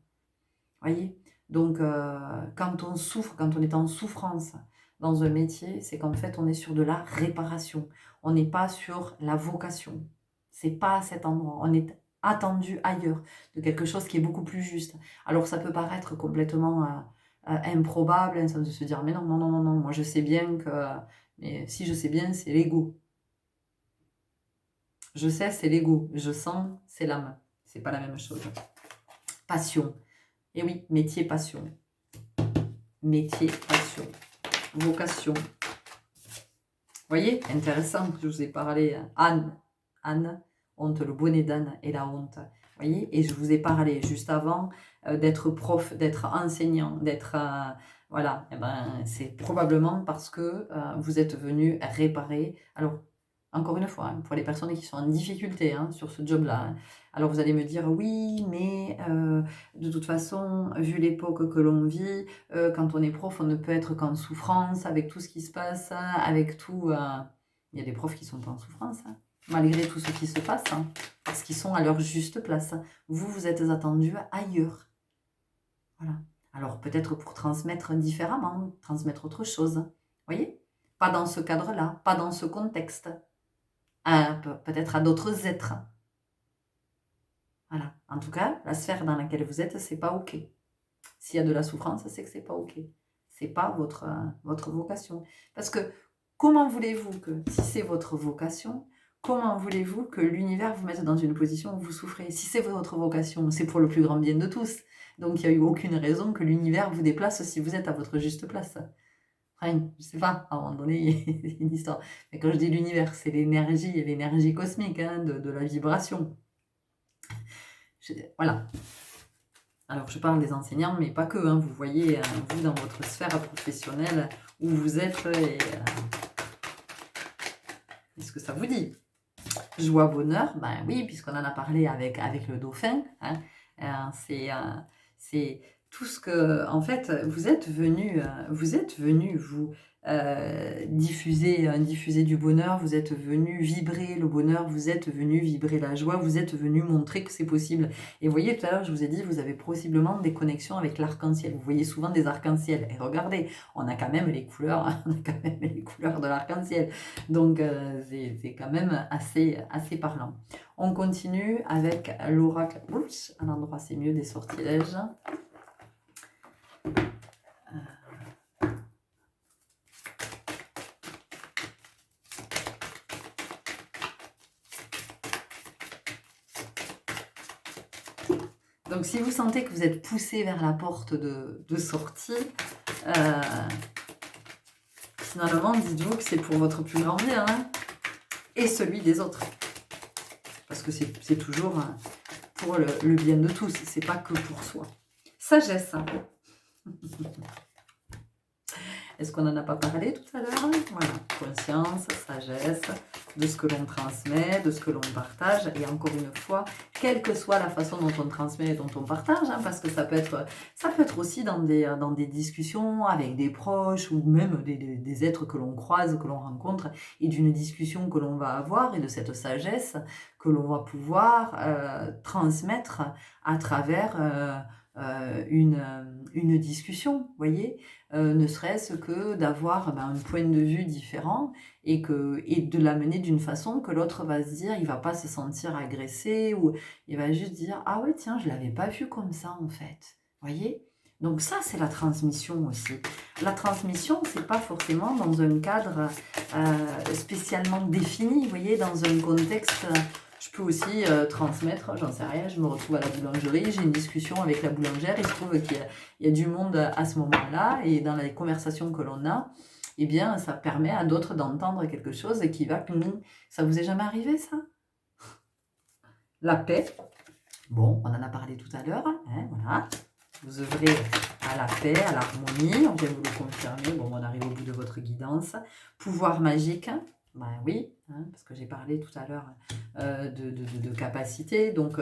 Voyez? Donc, quand on souffre, quand on est en souffrance dans un métier, c'est qu'en fait, on est sur de la réparation. On n'est pas sur la vocation. C'est pas à cet endroit. On est attendu ailleurs, de quelque chose qui est beaucoup plus juste. Alors, ça peut paraître complètement improbable, hein, de se dire, mais non, non, non, non, non, moi je sais bien que... Mais si je sais bien, c'est l'ego. Je sais, c'est l'ego. Je sens, c'est l'âme. C'est pas la même chose. Passion. Et oui, métier, passion. Métier, passion. Vocation. Vous voyez, intéressant, je vous ai parlé. Anne, honte, le bonnet d'âne et la honte. Vous voyez, et je vous ai parlé juste avant d'être prof, d'être enseignant, d'être... voilà, eh ben, c'est probablement parce que vous êtes venu réparer. Alors, encore une fois, hein, pour les personnes qui sont en difficulté hein, sur ce job-là, hein, alors vous allez me dire, oui, mais de toute façon, vu l'époque que l'on vit, quand on est prof, on ne peut être qu'en souffrance avec tout ce qui se passe, hein, avec tout... il y a des profs qui sont pas en souffrance, hein, malgré tout ce qui se passe, hein, parce qu'ils sont à leur juste place. Vous, vous êtes attendus ailleurs. Voilà. Alors peut-être pour transmettre différemment, transmettre autre chose. Vous voyez? Pas dans ce cadre-là, pas dans ce contexte. Peut-être à d'autres êtres. Voilà. En tout cas, la sphère dans laquelle vous êtes, c'est pas OK. S'il y a de la souffrance, c'est que c'est pas OK. C'est pas votre vocation. Parce que comment voulez-vous que, si c'est votre vocation, comment voulez-vous que l'univers vous mette dans une position où vous souffrez? Si c'est votre vocation, c'est pour le plus grand bien de tous. Donc il n'y a eu aucune raison que l'univers vous déplace si vous êtes à votre juste place. Enfin, je sais pas, à un moment donné, il y a une histoire. Mais quand je dis l'univers, c'est l'énergie cosmique, hein, de la vibration. Voilà. Alors, je parle des enseignants, mais pas que. Hein, vous voyez, vous, dans votre sphère professionnelle, où vous êtes, est-ce que ça vous dit? Joie, bonheur, ben oui, puisqu'on en a parlé avec le dauphin. Hein, c'est tout ce que, en fait, vous êtes venu, vous diffuser du bonheur, vous êtes venu vibrer le bonheur, vous êtes venu vibrer la joie, vous êtes venu montrer que c'est possible. Et vous voyez, tout à l'heure, je vous ai dit, vous avez possiblement des connexions avec l'arc-en-ciel. Vous voyez souvent des arcs-en-ciel. Et regardez, on a quand même les couleurs, on a quand même les couleurs de l'arc-en-ciel. Donc, c'est quand même assez parlant. On continue avec l'oracle. Oups, à l'endroit, c'est mieux, des sortilèges. Donc, si vous sentez que vous êtes poussé vers la porte de sortie, finalement, dites-vous que c'est pour votre plus grand bien, hein, et celui des autres. Parce que c'est toujours pour le bien de tous, c'est pas que pour soi. Sagesse. Est-ce qu'on n'en a pas parlé tout à l'heure? Voilà, conscience, sagesse, de ce que l'on transmet, de ce que l'on partage. Et encore une fois, quelle que soit la façon dont on transmet et dont on partage, hein, parce que ça peut être aussi dans des discussions avec des proches ou même des êtres que l'on croise, que l'on rencontre, et d'une discussion que l'on va avoir et de cette sagesse que l'on va pouvoir transmettre à travers une discussion, vous voyez, ne serait-ce que d'avoir un point de vue différent et de l'amener d'une façon que l'autre va se dire, il va pas se sentir agressé ou il va juste dire, ah ouais tiens, je l'avais pas vu comme ça en fait, vous voyez. Donc ça, c'est la transmission aussi. La transmission, c'est pas forcément dans un cadre spécialement défini, vous voyez, dans un contexte. Je peux aussi transmettre, j'en sais rien, je me retrouve à la boulangerie, j'ai une discussion avec la boulangère, il se trouve qu'il y a du monde à ce moment-là, et dans les conversations que l'on a, eh bien, ça permet à d'autres d'entendre quelque chose qui va... Ça vous est jamais arrivé, ça? La paix. Bon, on en a parlé tout à l'heure, hein, voilà. Vous œuvrez à la paix, à l'harmonie, on vient vous le confirmer, bon, on arrive au bout de votre guidance. Pouvoir magique, ben oui, hein, parce que j'ai parlé tout à l'heure de capacité. Donc,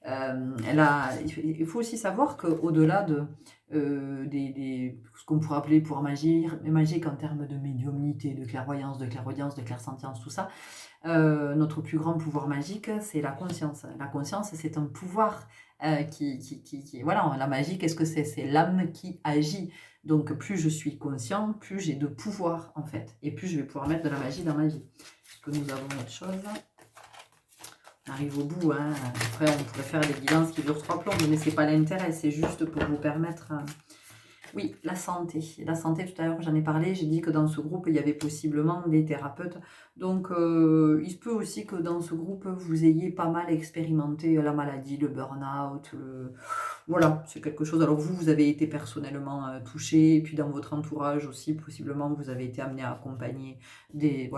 il faut aussi savoir qu'au-delà ce qu'on pourrait appeler pouvoir magique en termes de médiumnité, de clairvoyance, de clairsentience, tout ça, notre plus grand pouvoir magique, c'est la conscience. La conscience, c'est un pouvoir voilà, la magie, qu'est-ce que c'est? C'est l'âme qui agit. Donc, plus je suis conscient, plus j'ai de pouvoir, en fait. Et plus je vais pouvoir mettre de la magie dans ma vie. Est-ce que nous avons autre chose? On arrive au bout, hein. Après, on pourrait faire des guidances qui durent 3 plombes, mais c'est pas l'intérêt, c'est juste pour vous permettre... Oui, la santé. La santé, tout à l'heure, j'en ai parlé. J'ai dit que dans ce groupe, il y avait possiblement des thérapeutes. Donc, il se peut aussi que dans ce groupe, vous ayez pas mal expérimenté la maladie, le burn-out, Voilà, c'est quelque chose. Alors vous avez été personnellement touché, et puis dans votre entourage aussi, possiblement, vous avez été amené à accompagner des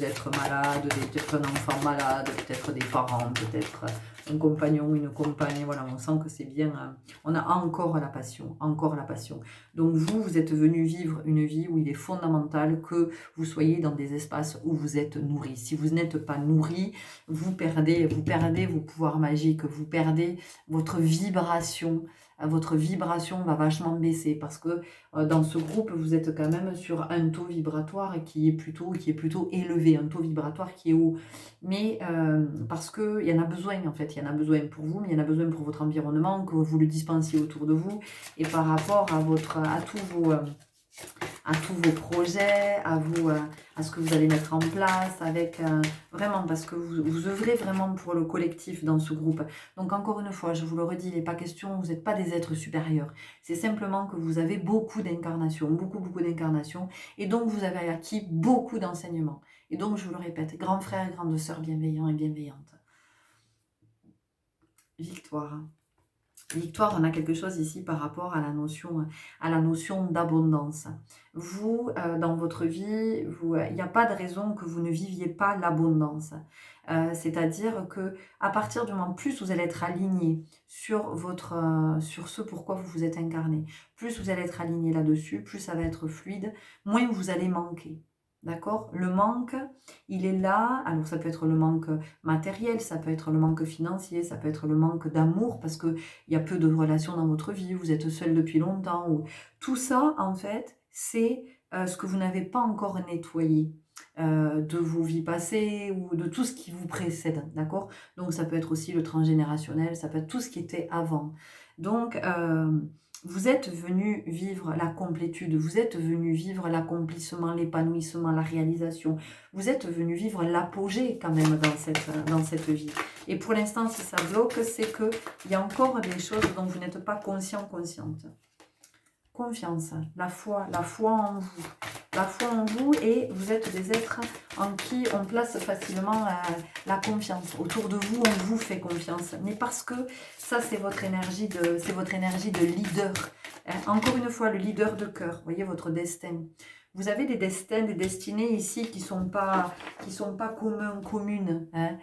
êtres malades, peut-être un enfant malade, peut-être des parents, peut-être un compagnon, une compagne. Voilà, on sent que c'est bien. On a encore la passion, encore la passion. Donc vous êtes venu vivre une vie où il est fondamental que vous soyez dans des espaces où vous êtes nourri. Si vous n'êtes pas nourri, vous perdez vos pouvoirs magiques, vous perdez votre vibration va vachement baisser parce que dans ce groupe, vous êtes quand même sur un taux vibratoire qui est plutôt élevé, un taux vibratoire qui est haut. Mais parce qu'il y en a besoin en fait, il y en a besoin pour vous, mais il y en a besoin pour votre environnement, que vous le dispensiez autour de vous et par rapport à tous vos projets, à ce que vous allez mettre en place, avec vraiment, parce que vous œuvrez vraiment pour le collectif dans ce groupe. Donc encore une fois, je vous le redis, il n'est pas question, vous n'êtes pas des êtres supérieurs. C'est simplement que vous avez beaucoup d'incarnations, beaucoup d'incarnations, et donc vous avez acquis beaucoup d'enseignements. Et donc, je vous le répète, grands frères et grandes sœurs bienveillants et bienveillantes. Victoire. Victoire, on a quelque chose ici par rapport à la notion d'abondance. Vous, dans votre vie, il n'y a pas de raison que vous ne viviez pas l'abondance. C'est-à-dire que à partir du moment plus vous allez être aligné sur sur ce pourquoi vous vous êtes incarné, plus vous allez être aligné là-dessus, plus ça va être fluide, moins vous allez manquer. D'accord? Le manque, il est là. Alors, ça peut être le manque matériel, ça peut être le manque financier, ça peut être le manque d'amour parce qu'il y a peu de relations dans votre vie, vous êtes seul depuis longtemps. Tout ça, en fait, c'est ce que vous n'avez pas encore nettoyé de vos vies passées ou de tout ce qui vous précède. D'accord? Donc, ça peut être aussi le transgénérationnel, ça peut être tout ce qui était avant. Donc, vous êtes venu vivre la complétude, vous êtes venu vivre l'accomplissement, l'épanouissement, la réalisation. Vous êtes venu vivre l'apogée quand même dans cette vie. Et pour l'instant, si ça bloque, c'est qu'il y a encore des choses dont vous n'êtes pas conscient, consciente. Confiance, la foi en vous. La foi en vous et vous êtes des êtres en qui on place facilement la confiance. Autour de vous, on vous fait confiance. Mais parce que ça, c'est votre énergie de leader. Encore une fois, le leader de cœur. Vous voyez, votre destin. Vous avez des destins, des destinées ici qui sont pas communes. Hein.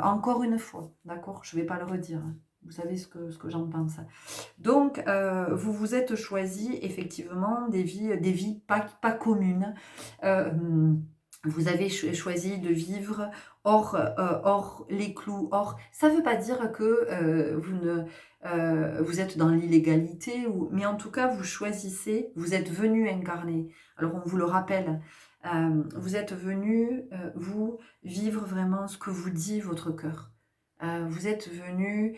Encore une fois, d'accord? Je ne vais pas le redire. Vous savez ce que j'en pense. Donc, vous vous êtes choisi effectivement des vies pas communes. Vous avez choisi de vivre hors les clous, hors ça ne veut pas dire que, vous êtes dans l'illégalité ou mais en tout cas, vous choisissez, vous êtes venu incarner. Alors on vous le rappelle, vous êtes venu vous, vivre vraiment ce que vous dit votre cœur. Vous êtes venu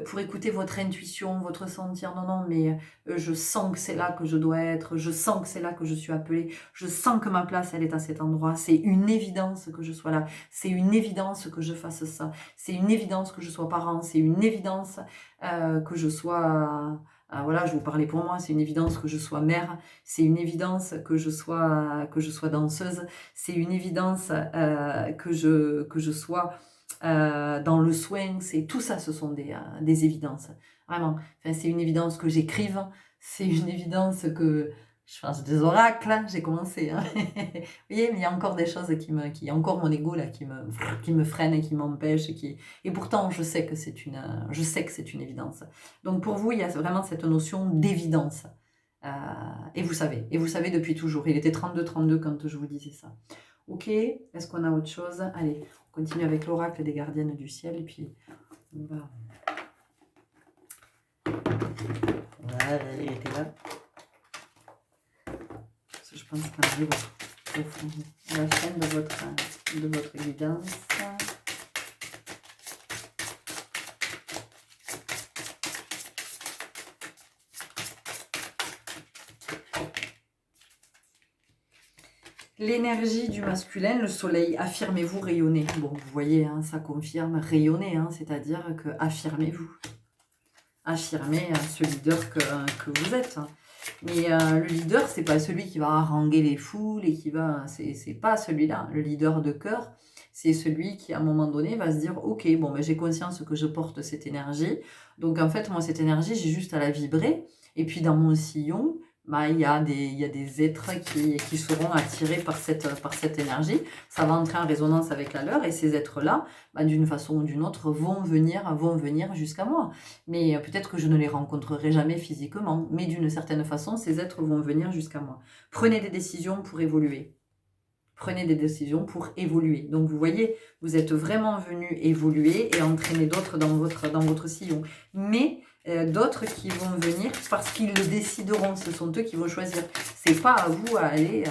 pour écouter votre intuition, votre sentir. Non, non, mais je sens que c'est là que je dois être, je sens que c'est là que je suis appelée, je sens que ma place, elle est à cet endroit. C'est une évidence que je sois là, c'est une évidence que je fasse ça, c'est une évidence que je sois parent, c'est une évidence que je sois... voilà, je vous parlais pour moi, c'est une évidence que je sois mère, c'est une évidence que je sois danseuse, c'est une évidence que je sois dans le soin, c'est tout ça, ce sont des évidences. Vraiment. Enfin, c'est une évidence que j'écrive, c'est une évidence que je fasse des oracles, hein, j'ai commencé. Hein. Vous voyez, mais il y a encore des choses il y a encore mon ego là qui me freine et qui m'empêche. Et pourtant, je sais que c'est une évidence. Donc pour vous, il y a vraiment cette notion d'évidence. Et vous savez depuis toujours. Il était 32-32 quand je vous disais ça. Ok, est-ce qu'on a autre chose? Allez, on continue avec l'oracle des gardiennes du ciel et puis on va... Voilà, il était là. Je pense qu'on arrive à la fin de votre guidance. L'énergie du masculin, le soleil, affirmez-vous, rayonnez. Bon, vous voyez, hein, ça confirme, rayonnez, hein, c'est-à-dire que affirmez-vous. Affirmez ce leader que vous êtes. Mais le leader, c'est pas celui qui va haranguer les foules et qui va... C'est pas celui-là. Le leader de cœur, c'est celui qui, à un moment donné, va se dire « Ok, bon, ben, j'ai conscience que je porte cette énergie. Donc, en fait, moi, cette énergie, j'ai juste à la vibrer. Et puis, dans mon sillon, bah, il y a des êtres qui seront attirés par cette énergie. Ça va entrer en résonance avec la leur. Et ces êtres-là, bah, d'une façon ou d'une autre, vont venir jusqu'à moi. Mais peut-être que je ne les rencontrerai jamais physiquement. Mais d'une certaine façon, ces êtres vont venir jusqu'à moi. Prenez des décisions pour évoluer. Prenez des décisions pour évoluer. Donc vous voyez, vous êtes vraiment venu évoluer et entraîner d'autres dans votre sillon. Mais d'autres qui vont venir parce qu'ils le décideront, ce sont eux qui vont choisir. C'est pas à vous à aller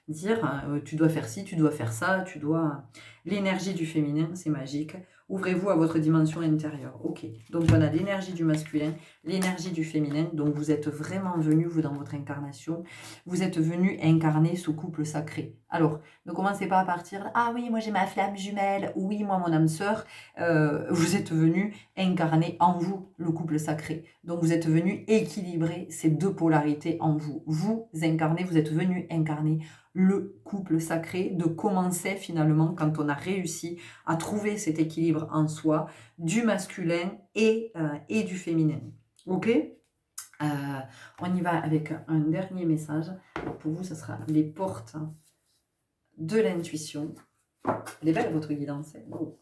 dire tu dois faire ci, tu dois faire ça, tu dois... L'énergie du féminin, c'est magique. Ouvrez-vous à votre dimension intérieure. Ok, donc on a l'énergie du masculin, l'énergie du féminin. Donc vous êtes vraiment venu, vous, dans votre incarnation, vous êtes venu incarner ce couple sacré. Alors, ne commencez pas à partir, ah oui, moi j'ai ma flamme jumelle, oui, moi mon âme sœur. Vous êtes venu incarner en vous le couple sacré. Donc vous êtes venu équilibrer ces deux polarités en vous. Vous incarnez, vous êtes venu incarner le couple sacré, de commencer finalement quand on a réussi à trouver cet équilibre en soi, du masculin et du féminin. Ok ? On y va avec un dernier message. Alors pour vous, ce sera les portes de l'intuition. Elle est belle votre guidance. Oh.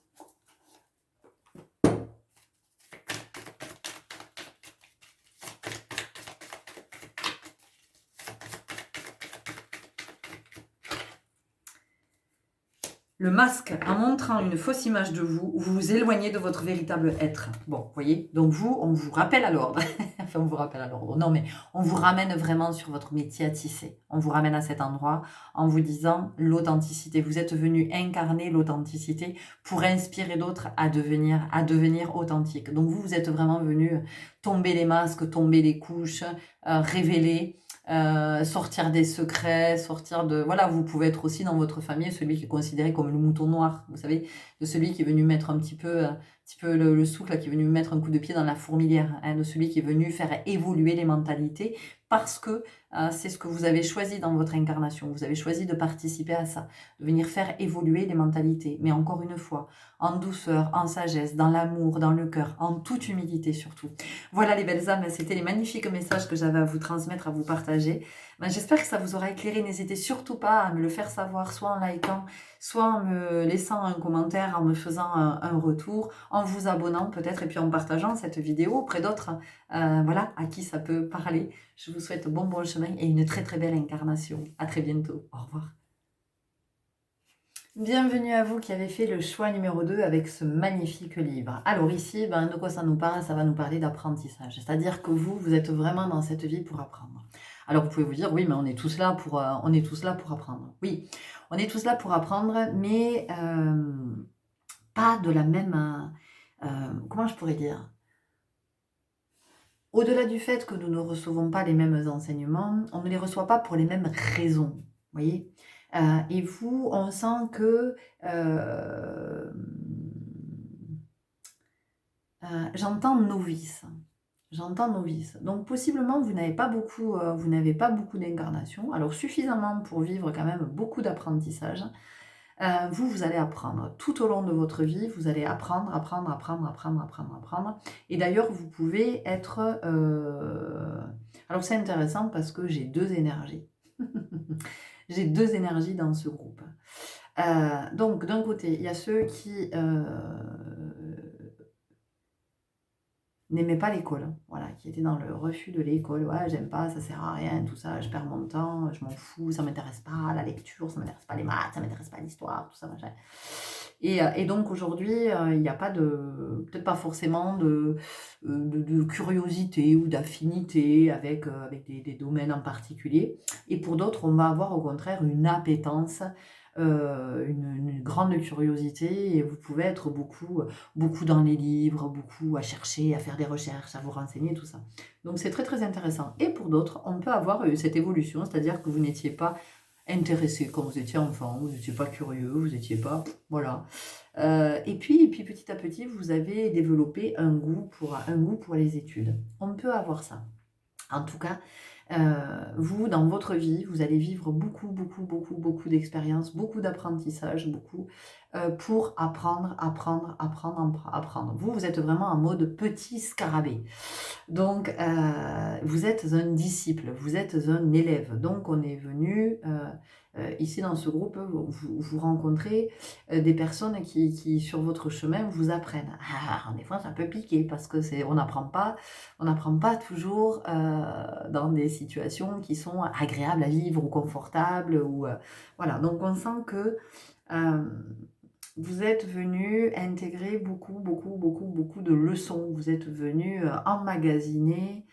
Le masque, en montrant une fausse image de vous, vous vous éloignez de votre véritable être. Bon, vous voyez, donc vous, on vous rappelle à l'ordre. Enfin, on vous rappelle à l'ordre. Non, mais on vous ramène vraiment sur votre métier à tisser. On vous ramène à cet endroit en vous disant l'authenticité. Vous êtes venu incarner l'authenticité pour inspirer d'autres à devenir authentiques. Donc vous êtes vraiment venu tomber les masques, tomber les couches, révéler... sortir des secrets, sortir de... Voilà, vous pouvez être aussi dans votre famille celui qui est considéré comme le mouton noir, vous savez, de celui qui est venu mettre un petit peu le souk, là, qui est venu mettre un coup de pied dans la fourmilière, hein, de celui qui est venu faire évoluer les mentalités, parce que c'est ce que vous avez choisi dans votre incarnation. Vous avez choisi de participer à ça, de venir faire évoluer les mentalités. Mais encore une fois, en douceur, en sagesse, dans l'amour, dans le cœur, en toute humilité surtout. Voilà les belles âmes, c'était les magnifiques messages que j'avais à vous transmettre, à vous partager. Ben, j'espère que ça vous aura éclairé. N'hésitez surtout pas à me le faire savoir, soit en likant, soit en me laissant un commentaire, en me faisant un retour, en vous abonnant peut-être et puis en partageant cette vidéo auprès d'autres, voilà, à qui ça peut parler. Je vous souhaite bon chemin et une très très belle incarnation. À très bientôt. Au revoir. Bienvenue à vous qui avez fait le choix numéro 2 avec ce magnifique livre. Alors ici, ben, de quoi ça nous parle? Ça va nous parler d'apprentissage. C'est-à-dire que vous êtes vraiment dans cette vie pour apprendre. Alors vous pouvez vous dire, oui, mais on est tous là on est tous là pour apprendre. Oui, on est tous là pour apprendre, mais pas de la même... comment je pourrais dire? Au-delà du fait que nous ne recevons pas les mêmes enseignements, on ne les reçoit pas pour les mêmes raisons, vous voyez? Et vous, on sent que, j'entends novice. J'entends novice. Donc possiblement, vous n'avez pas beaucoup d'incarnation, alors suffisamment pour vivre quand même beaucoup d'apprentissage. Vous allez apprendre. Tout au long de votre vie, vous allez apprendre, apprendre, apprendre, apprendre, apprendre, apprendre. Et d'ailleurs, vous pouvez être... Alors c'est intéressant parce que j'ai 2 énergies. J'ai 2 énergies dans ce groupe. Donc d'un côté, il y a ceux qui n'aimaient pas l'école, voilà, qui étaient dans le refus de l'école. Ouais, j'aime pas, ça sert à rien, tout ça, je perds mon temps, je m'en fous, ça m'intéresse pas, la lecture, ça m'intéresse pas les maths, ça m'intéresse pas l'histoire, tout ça, machin. Et donc aujourd'hui, il n'y a pas de, peut-être pas forcément de curiosité ou d'affinité avec des domaines en particulier. Et pour d'autres, on va avoir au contraire une appétence, une grande curiosité, et vous pouvez être beaucoup dans les livres, beaucoup à chercher, à faire des recherches, à vous renseigner, tout ça. Donc c'est très très intéressant. Et pour d'autres, on peut avoir cette évolution, c'est-à-dire que vous n'étiez pas intéressé quand vous étiez enfant, vous n'étiez pas curieux, vous n'étiez pas... Voilà. Et puis petit à petit, vous avez développé un goût pour les études. On peut avoir ça. En tout cas, vous, dans votre vie, vous allez vivre beaucoup, beaucoup, beaucoup, beaucoup d'expériences, beaucoup d'apprentissage, beaucoup pour apprendre, apprendre, apprendre, apprendre. Vous êtes vraiment en mode petit scarabée. Donc, vous êtes un disciple, vous êtes un élève. Donc, on est venu, ici dans ce groupe, vous rencontrez des personnes qui, sur votre chemin, vous apprennent. Des fois, c'est un peu piqué parce que on n'apprend pas toujours dans des situations qui sont agréables à vivre ou confortables. Voilà. Donc, on sent que vous êtes venu intégrer beaucoup, beaucoup, beaucoup, beaucoup de leçons. Vous êtes venu emmagasiner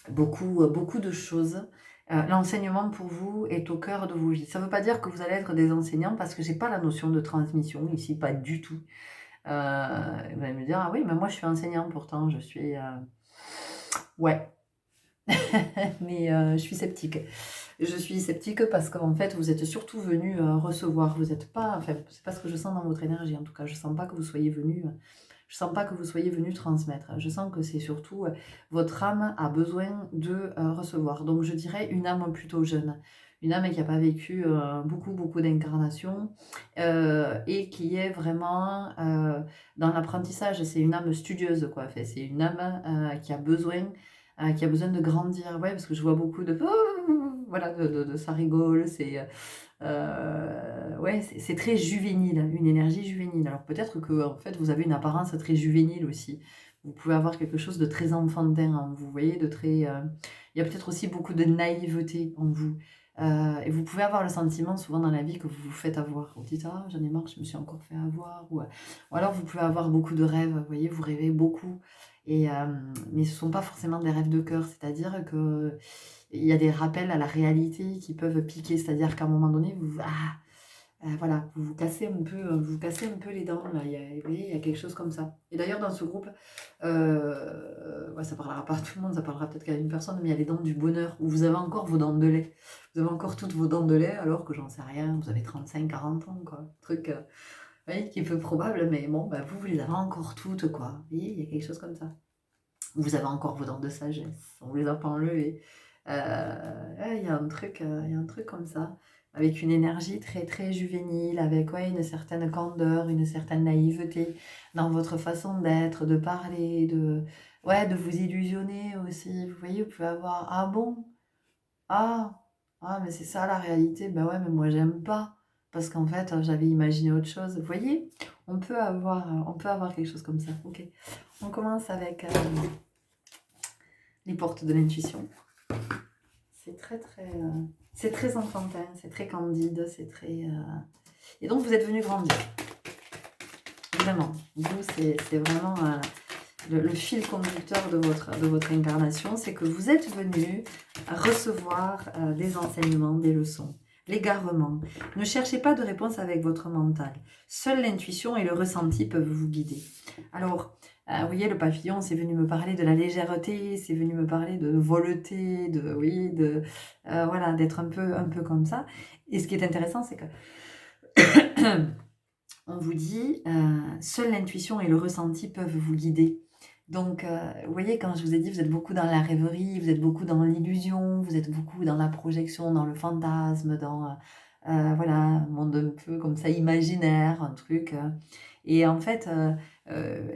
beaucoup de choses. L'enseignement pour vous est au cœur de vos vies. Ça ne veut pas dire que vous allez être des enseignants parce que j'ai pas la notion de transmission ici, pas du tout. Vous allez me dire, ah oui, mais moi je suis enseignant pourtant, je suis... Ouais, mais je suis sceptique. Je suis sceptique parce qu'en fait, vous êtes surtout venu recevoir. Vous n'êtes pas, enfin, c'est pas ce que je sens dans votre énergie. En tout cas, je sens pas que vous soyez venu. Je sens pas que vous soyez venu transmettre. Je sens que c'est surtout votre âme a besoin de recevoir. Donc, je dirais une âme plutôt jeune, une âme qui n'a pas vécu beaucoup d'incarnations et qui est vraiment dans l'apprentissage. C'est une âme studieuse, quoi. Enfin, c'est une âme qui a besoin de grandir. Ouais, parce que je vois beaucoup de voilà, de ça rigole, ouais, c'est très juvénile, une énergie juvénile. Alors peut-être que en fait vous avez une apparence très juvénile aussi. Vous pouvez avoir quelque chose de très enfantin en vous, voyez, de très. Il y a peut-être aussi beaucoup de naïveté en vous. Et vous pouvez avoir le sentiment souvent dans la vie que vous vous faites avoir. Vous dites ah j'en ai marre, je me suis encore fait avoir. Ou alors vous pouvez avoir beaucoup de rêves. Vous voyez, vous rêvez beaucoup. Mais ce ne sont pas forcément des rêves de cœur, c'est-à-dire que il y a des rappels à la réalité qui peuvent piquer, c'est-à-dire qu'à un moment donné, voilà, vous vous cassez un peu les dents, là, vous voyez, il y a quelque chose comme ça. Et d'ailleurs, dans ce groupe, ouais, ça parlera pas à tout le monde, ça parlera peut-être qu'à une personne, mais il y a les dents du bonheur, où vous avez encore vos dents de lait. Vous avez encore toutes vos dents de lait, alors que j'en sais rien, vous avez 35, 40 ans, quoi. Truc, oui, qui est peu probable, mais bon, bah, vous les avez encore toutes, quoi. Vous voyez, il y a quelque chose comme ça. Vous avez encore vos dents de sagesse, on vous les a pas enlevées. Ouais, il y a un truc comme ça, avec une énergie très très juvénile, avec ouais, une certaine candeur, une certaine naïveté dans votre façon d'être, de parler, ouais, de vous illusionner aussi. Vous voyez, vous pouvez avoir ah bon, ah, ah mais c'est ça la réalité, ben ouais, mais moi j'aime pas. parce qu'en fait, j'avais imaginé autre chose. Vous voyez, on peut avoir quelque chose comme ça. Ok, on commence avec les portes de l'intuition. C'est très enfantin, c'est très candide, c'est très... Et donc, vous êtes venu grandir. Vraiment. Vous, c'est vraiment le fil conducteur de votre incarnation. C'est que vous êtes venu recevoir des enseignements, des leçons, l'égarement. Ne cherchez pas de réponse avec votre mental. Seule l'intuition et le ressenti peuvent vous guider. Alors, vous voyez, le papillon, c'est venu me parler de la légèreté, c'est venu me parler de voleté, voilà, d'être un peu comme ça. Et ce qui est intéressant, c'est que on vous dit, seule l'intuition et le ressenti peuvent vous guider. Donc, vous voyez, quand je vous ai dit, vous êtes beaucoup dans la rêverie, vous êtes beaucoup dans l'illusion, vous êtes beaucoup dans la projection, dans le fantasme, dans, voilà, un monde un peu comme ça imaginaire, un truc. Et en fait,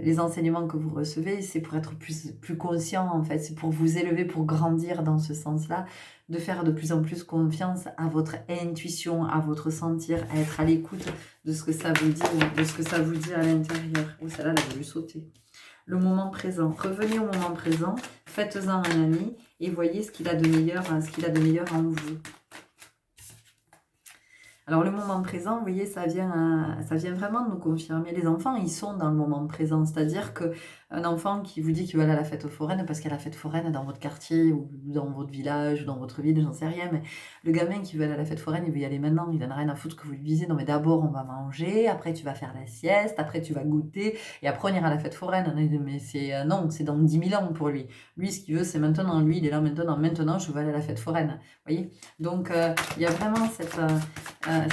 les enseignements que vous recevez, c'est pour être plus conscient, en fait, c'est pour vous élever, pour grandir dans ce sens-là, de faire de plus en plus confiance à votre intuition, à votre sentir, à être à l'écoute de ce que ça vous dit, de ce que ça vous dit à l'intérieur. Oh, celle-là, elle a voulu sauter. Le moment présent. Revenez au moment présent, faites-en un ami et voyez ce qu'il a de meilleur en vous. Alors le moment présent, vous voyez, ça vient vraiment de nous confirmer. Les enfants, ils sont dans le moment présent. C'est-à-dire qu'un enfant qui vous dit qu'il va aller à la fête foraine, parce qu'il y a la fête foraine dans votre quartier, ou dans votre village, ou dans votre ville, j'en sais rien, mais le gamin qui veut aller à la fête foraine, il veut y aller maintenant, il n'en a rien à foutre que vous lui disiez, non mais d'abord on va manger, après tu vas faire la sieste, après tu vas goûter, et après on ira à la fête foraine. Mais c'est non, c'est dans 10 000 ans pour lui. Lui, ce qu'il veut, c'est maintenant. Lui, il est là maintenant, je veux aller à la fête foraine. Vous voyez? Donc, il y a vraiment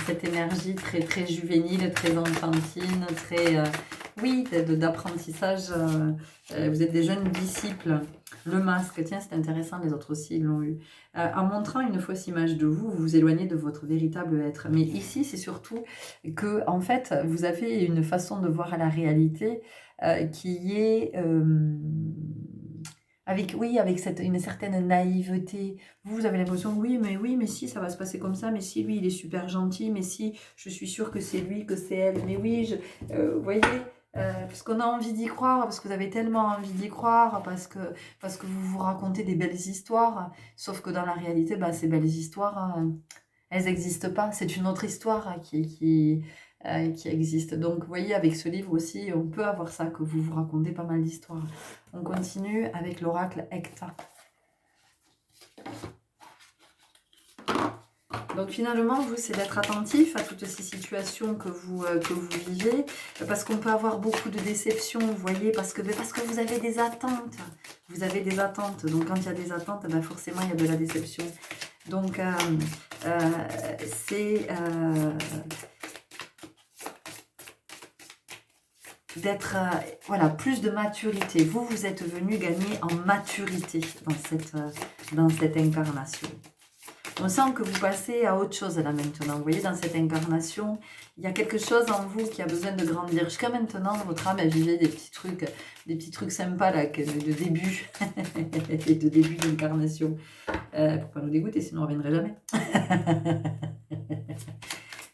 cette énergie très, très juvénile, très enfantine, très, oui, d'apprentissage. Vous êtes des jeunes disciples. Le masque, tiens, c'est intéressant, les autres aussi, ils l'ont eu. En montrant une fausse image de vous, vous vous éloignez de votre véritable être. Mais ici, c'est surtout que, en fait, vous avez une façon de voir la réalité qui est... avec une certaine naïveté. Vous avez l'impression, oui, mais si, ça va se passer comme ça, mais si, lui, il est super gentil, mais si, je suis sûre que c'est lui, que c'est elle, mais oui, vous voyez, parce qu'on a envie d'y croire, parce que vous avez tellement envie d'y croire, parce que vous vous racontez des belles histoires, sauf que dans la réalité, bah, ces belles histoires, elles n'existent pas. C'est une autre histoire qui existe. Donc, vous voyez, avec ce livre aussi, on peut avoir ça, que vous vous racontez pas mal d'histoires. On continue avec l'oracle Hecta. Donc finalement, vous, c'est d'être attentif à toutes ces situations que vous vivez, parce qu'on peut avoir beaucoup de déceptions, vous voyez, parce que vous avez des attentes. Vous avez des attentes. Donc quand il y a des attentes, ben forcément, il y a de la déception. Donc, c'est d'être, voilà, plus de maturité. Vous êtes venu gagner en maturité dans cette incarnation. On sent que vous passez à autre chose là maintenant. Vous voyez, dans cette incarnation, il y a quelque chose en vous qui a besoin de grandir. Jusqu'à maintenant, votre âme, elle vivait des petits trucs sympas là, de début, et de début d'incarnation. Pour pas nous dégoûter, sinon on ne reviendrait jamais.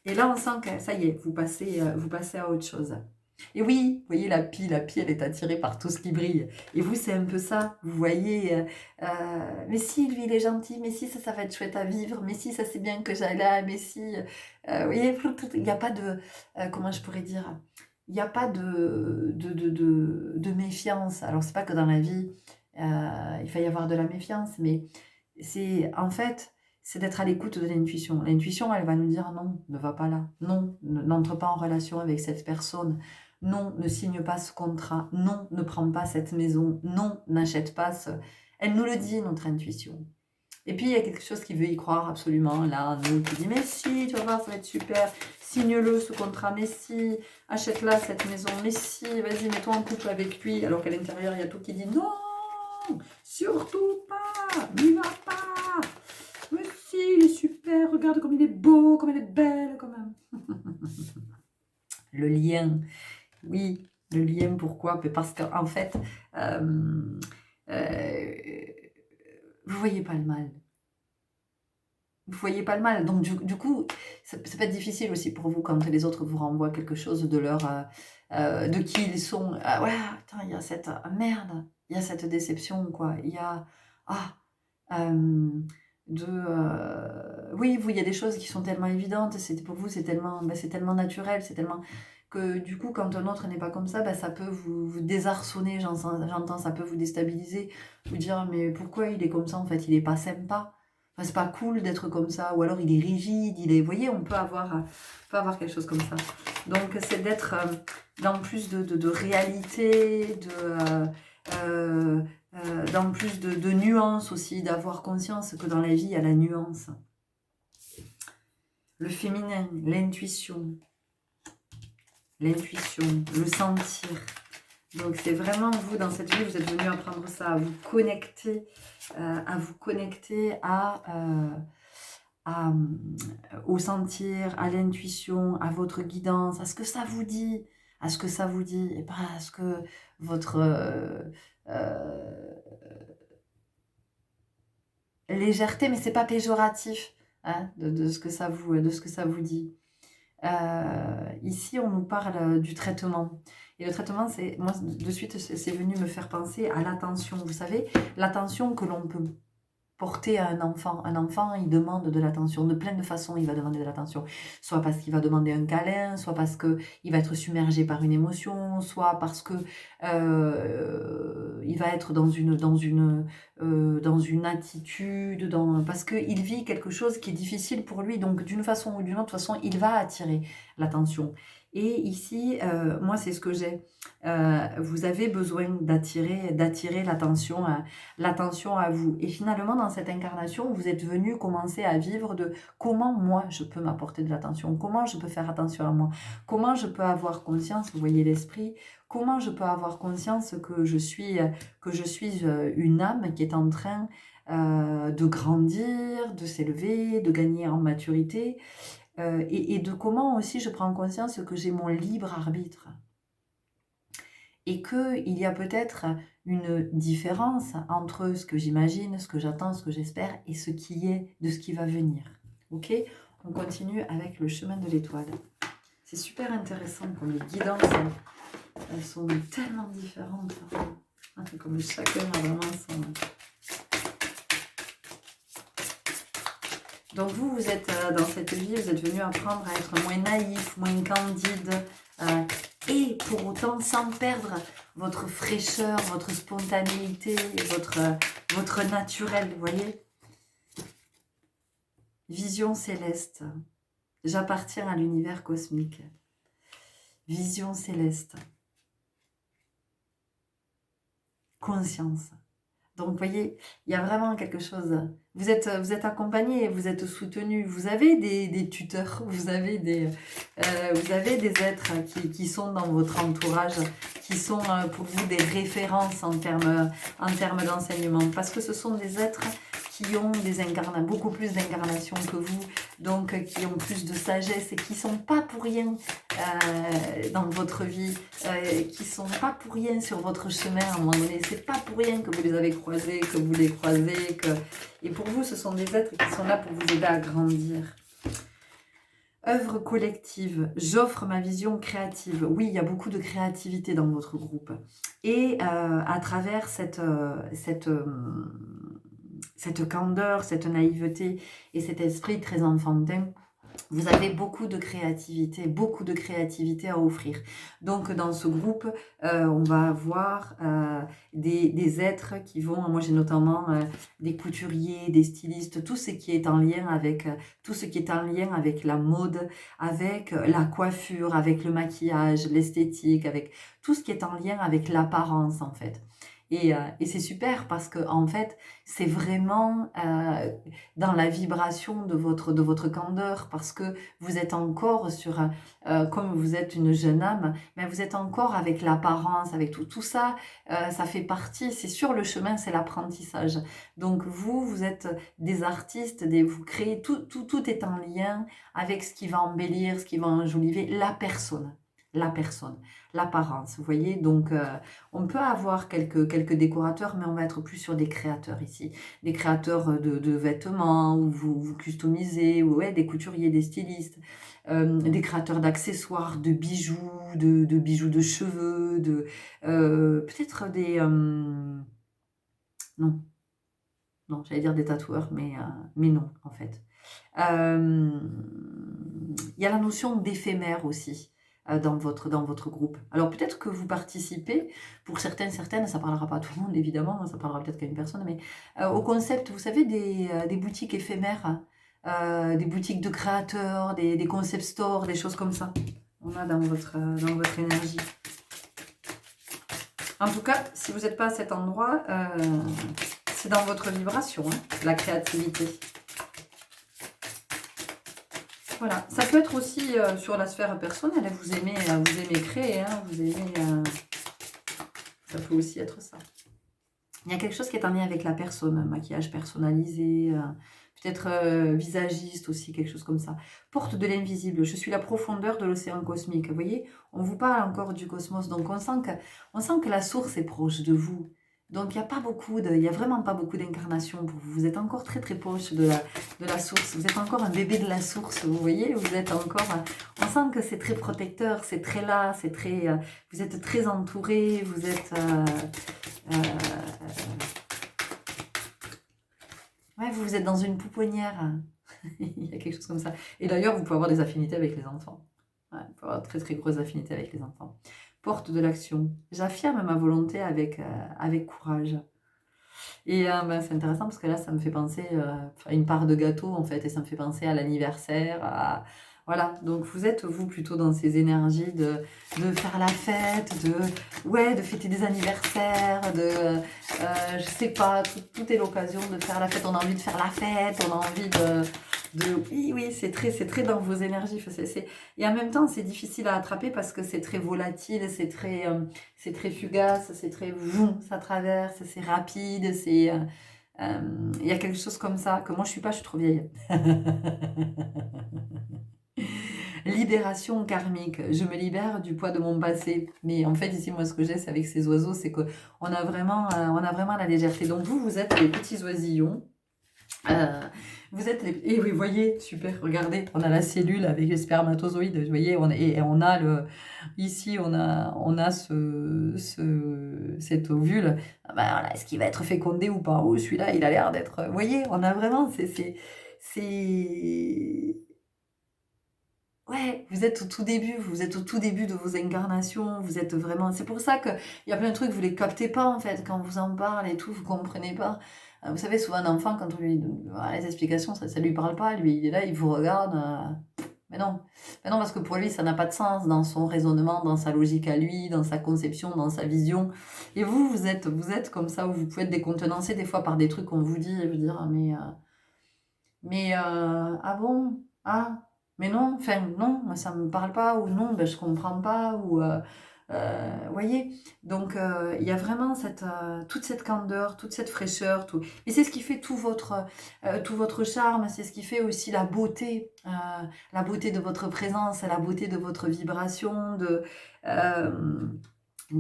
Et là, on sent que ça y est, vous passez à autre chose. Et oui, vous voyez, la pie, elle est attirée par tout ce qui brille. Et vous, c'est un peu ça. Vous voyez, mais si, lui, il est gentil, mais si, ça va être chouette à vivre, mais si, ça c'est bien que j'aille là, mais si... vous voyez, il n'y a pas de... comment je pourrais dire? Il n'y a pas de méfiance. Alors, c'est pas que dans la vie, il va y avoir de la méfiance, mais c'est, en fait, c'est d'être à l'écoute de l'intuition. L'intuition, elle va nous dire non, ne va pas là. Non, n'entre pas en relation avec cette personne. Non, ne signe pas ce contrat. Non, ne prends pas cette maison. Non, n'achète pas ce... Elle nous le dit, notre intuition. Et puis, il y a quelque chose qui veut y croire absolument, là, nous, qui dit, mais si, tu vas voir, ça va être super, signe-le, ce contrat, mais si, achète-la, cette maison, mais si, vas-y, mets-toi en couple avec lui, alors qu'à l'intérieur, il y a tout qui dit, non, surtout pas, n'y va pas, mais si, il est super, regarde comme il est beau, comme elle est belle, quand même. Le lien, oui, le lien, pourquoi? Parce qu'en fait, vous voyez pas le mal. Vous voyez pas le mal. Donc du coup, ça peut être difficile aussi pour vous quand les autres vous renvoient quelque chose de leur, de qui ils sont. Ah ouais, attends, il y a cette ah merde, il y a cette déception quoi. Il y a ah, oui, vous, il y a des choses qui sont tellement évidentes, c'est pour vous, c'est tellement, c'est tellement naturel, c'est tellement que du coup, quand un autre n'est pas comme ça, ça peut vous désarçonner, j'entends, ça peut vous déstabiliser, vous dire: «Mais pourquoi il est comme ça en fait? Il est pas sympa». Enfin, c'est pas cool d'être comme ça, ou alors il est rigide, il est... Vous voyez, on peut avoir quelque chose comme ça. Donc, c'est d'être dans plus de réalité, dans plus de nuances aussi, d'avoir conscience que dans la vie, il y a la nuance. Le féminin, l'intuition, le sentir. Donc, c'est vraiment vous, dans cette vie, vous êtes venu apprendre ça, à vous connecter, au sentir, à l'intuition, à votre guidance, à ce que ça vous dit, et pas à ce que votre légèreté, mais c'est pas péjoratif, hein, de ce que ça vous dit. Ici, on nous parle du traitement. Et le traitement, moi, de suite, c'est venu me faire penser à l'attention. Vous savez, l'attention que l'on peut porter à un enfant. Un enfant, il demande de l'attention. De plein de façons, il va demander de l'attention. Soit parce qu'il va demander un câlin, soit parce qu'il va être submergé par une émotion, soit parce que il va être dans une attitude, parce qu'il vit quelque chose qui est difficile pour lui. Donc, d'une façon ou d'une autre façon, il va attirer l'attention. Et ici, moi, c'est ce que j'ai. Vous avez besoin d'attirer l'attention à vous. Et finalement, dans cette incarnation, vous êtes venu commencer à vivre de comment moi, je peux m'apporter de l'attention, comment je peux faire attention à moi, comment je peux avoir conscience, vous voyez l'esprit, comment je peux avoir conscience que je suis une âme qui est en train de grandir, de s'élever, de gagner en maturité, et de comment aussi je prends conscience que j'ai mon libre arbitre. Et qu'il y a peut-être une différence entre ce que j'imagine, ce que j'attends, ce que j'espère, et ce qui est de ce qui va venir. Ok? On continue avec le chemin de l'étoile. C'est super intéressant comme les guidances, elles sont tellement différentes. Comme chacun a vraiment son... Donc vous êtes dans cette vie, vous êtes venu apprendre à être moins naïf, moins candide, et pour autant sans perdre votre fraîcheur, votre spontanéité, votre naturel, vous voyez. Vision céleste. J'appartiens à l'univers cosmique. Vision céleste. Conscience. Donc, vous voyez, il y a vraiment quelque chose. Vous êtes accompagné, vous êtes soutenu. Vous avez des tuteurs, vous avez des êtres qui sont dans votre entourage, qui sont pour vous des références en termes d'enseignement. Parce que ce sont des êtres qui ont beaucoup plus d'incarnation que vous, donc qui ont plus de sagesse et qui ne sont pas pour rien dans votre vie, qui ne sont pas pour rien sur votre chemin à un moment donné. C'est pas pour rien que vous les avez croisés, que vous les croisez. Et pour vous, ce sont des êtres qui sont là pour vous aider à grandir. Œuvre collective, j'offre ma vision créative. Oui, il y a beaucoup de créativité dans votre groupe. Et à travers cette candeur, cette naïveté et cet esprit très enfantin, vous avez beaucoup de créativité à offrir. Donc dans ce groupe, on va avoir des êtres qui vont, moi j'ai notamment des couturiers, des stylistes, tout ce qui est en lien avec la mode, avec la coiffure, avec le maquillage, l'esthétique, avec tout ce qui est en lien avec l'apparence en fait. Et c'est super parce que en fait, c'est vraiment dans la vibration de votre candeur, parce que vous êtes encore comme vous êtes une jeune âme, mais vous êtes encore avec l'apparence, avec tout ça, ça fait partie, c'est sur le chemin, c'est l'apprentissage. Donc vous êtes des artistes, vous créez, tout est en lien avec ce qui va embellir, ce qui va enjoliver la personne. la personne, l'apparence, vous voyez? Donc, on peut avoir quelques décorateurs, mais on va être plus sur des créateurs ici. Des créateurs, de vêtements où vous customisez, ou ouais, des couturiers, des stylistes, des créateurs d'accessoires, de bijoux, de bijoux de cheveux, peut-être des, non, non, j'allais dire des tatoueurs, mais non, en fait. Il y a la notion d'éphémère aussi, dans votre groupe. Alors peut-être que vous participez, pour certaines, ça parlera pas à tout le monde évidemment, hein, ça parlera peut-être qu'à une personne, mais au concept, vous savez, des boutiques éphémères, des boutiques de créateurs, des concept stores, des choses comme ça. On a dans votre énergie. En tout cas, si vous n'êtes pas à cet endroit, c'est dans votre vibration, hein, la créativité. Voilà, ça peut être aussi sur la sphère personnelle. Vous aimez créer, hein, ça peut aussi être ça. Il y a quelque chose qui est en lien avec la personne, maquillage personnalisé, peut-être visagiste aussi, quelque chose comme ça. Porte de l'invisible, je suis la profondeur de l'océan cosmique. Vous voyez, on vous parle encore du cosmos, donc on sent que la source est proche de vous. Donc il n'y a vraiment pas beaucoup d'incarnation pour vous. Vous êtes encore très très proche de la source. Vous êtes encore un bébé de la source, vous voyez. Vous êtes encore. On sent que c'est très protecteur, c'est très là, c'est très. Vous êtes très entouré, vous êtes. Euh, ouais, vous êtes dans une pouponnière. Il y a quelque chose comme ça. Et d'ailleurs, vous pouvez avoir des affinités avec les enfants. Ouais, vous pouvez avoir de très très grosses affinités avec les enfants. Porte de l'action. J'affirme ma volonté avec courage. Et c'est intéressant parce que là, ça me fait penser à une part de gâteau, en fait, et ça me fait penser à l'anniversaire, voilà, donc vous êtes, vous, plutôt dans ces énergies de faire la fête, ouais, de fêter des anniversaires, je sais pas, tout est l'occasion de faire la fête, on a envie de faire la fête, on a envie oui, oui, c'est très dans vos énergies, enfin, et en même temps, c'est difficile à attraper parce que c'est très volatile, c'est très fugace, c'est très vroom, ça traverse, c'est rapide, il y a quelque chose comme ça que moi je suis trop vieille. Libération karmique, je me libère du poids de mon passé. Mais en fait ici moi ce que j'ai c'est avec ces oiseaux, c'est que on a vraiment la légèreté. Donc vous êtes les petits oisillons. Et oui, vous voyez, super, regardez, on a la cellule avec les spermatozoïdes, vous voyez, et on a ici, on a cet ovule. Ah ben voilà, est-ce qu'il va être fécondé ou pas? Oh, celui-là, il a l'air d'être, vous voyez, on a vraiment, c'est, ouais, vous êtes au tout début de vos incarnations, vous êtes vraiment, c'est pour ça qu'il y a plein de trucs, vous les captez pas, en fait, quand on vous en parle et tout, vous comprenez pas. Vous savez, souvent un enfant, quand on lui donne voilà, les explications, ça lui parle pas, lui, il est là, il vous regarde, mais non. Mais non, parce que pour lui, ça n'a pas de sens dans son raisonnement, dans sa logique à lui, dans sa conception, dans sa vision. Et vous êtes comme ça, où vous pouvez être décontenancé des fois par des trucs qu'on vous dit, et vous dire, ah, ah bon? Ah, mais non, enfin, non, moi, ça me parle pas, ou non, ben, je comprends pas, voyez? Donc, il y a vraiment toute cette candeur, toute cette fraîcheur, tout. Et c'est ce qui fait tout votre charme, c'est ce qui fait aussi la beauté de votre présence, la beauté de votre vibration, de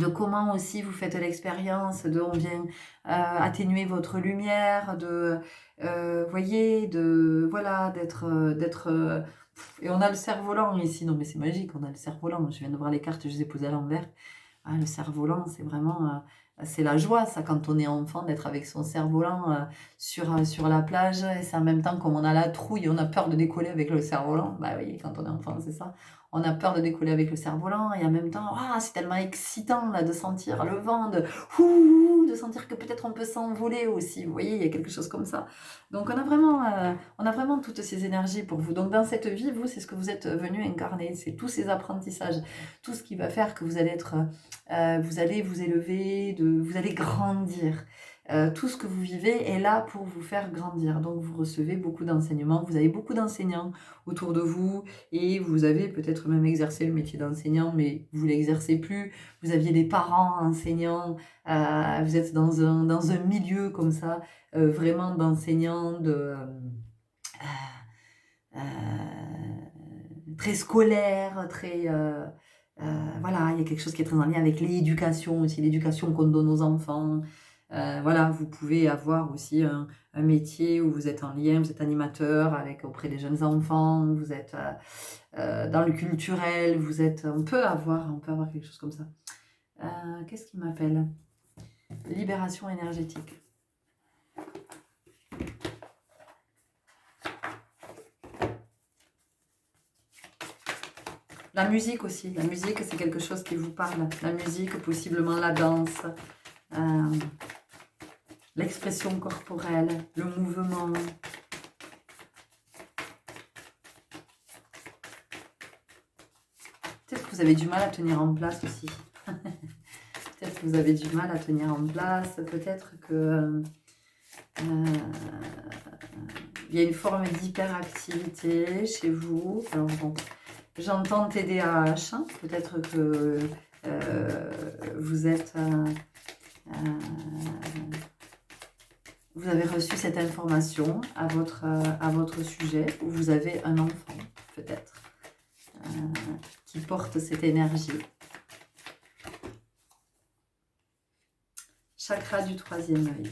comment aussi vous faites l'expérience, on vient atténuer votre lumière, voyez, voilà, et on a le cerf-volant ici, non mais c'est magique, on a le cerf-volant, je viens de voir les cartes, je les ai posées à l'envers. Ah, le cerf-volant, c'est vraiment, c'est la joie, ça, quand on est enfant, d'être avec son cerf-volant sur la plage, et c'est en même temps comme on a la trouille, on a peur de décoller avec le cerf-volant, bah oui, quand on est enfant, c'est ça. On a peur de décoller avec le cerf-volant, et en même temps, ah, c'est tellement excitant là, de sentir le vent, de sentir que peut-être on peut s'envoler aussi, vous voyez, il y a quelque chose comme ça. Donc on a vraiment toutes ces énergies pour vous. Donc dans cette vie, vous, c'est ce que vous êtes venu incarner, c'est tous ces apprentissages, tout ce qui va faire que vous allez vous allez vous élever, vous allez grandir. Tout ce que vous vivez est là pour vous faire grandir. Donc vous recevez beaucoup d'enseignements, vous avez beaucoup d'enseignants autour de vous, et vous avez peut-être même exercé le métier d'enseignant, mais vous ne l'exercez plus. Vous aviez des parents enseignants, vous êtes dans un milieu comme ça, vraiment d'enseignants, très scolaire, très Voilà, il y a quelque chose qui est très en lien avec l'éducation aussi, l'éducation qu'on donne aux enfants. Voilà, vous pouvez avoir aussi un métier où vous êtes en lien, vous êtes animateur auprès des jeunes enfants, vous êtes dans le culturel, on peut avoir quelque chose comme ça. Qu'est-ce qui m'appelle? Libération énergétique. La musique aussi. La musique, c'est quelque chose qui vous parle. La musique, possiblement la danse, l'expression corporelle, le mouvement. Peut-être que vous avez du mal à tenir en place aussi. Peut-être que vous avez du mal à tenir en place. Peut-être que il y a une forme d'hyperactivité chez vous. Alors bon, j'entends TDAH. Hein. Peut-être que vous êtes... vous avez reçu cette information à votre sujet, ou vous avez un enfant, peut-être, qui porte cette énergie. Chakra du 3e œil.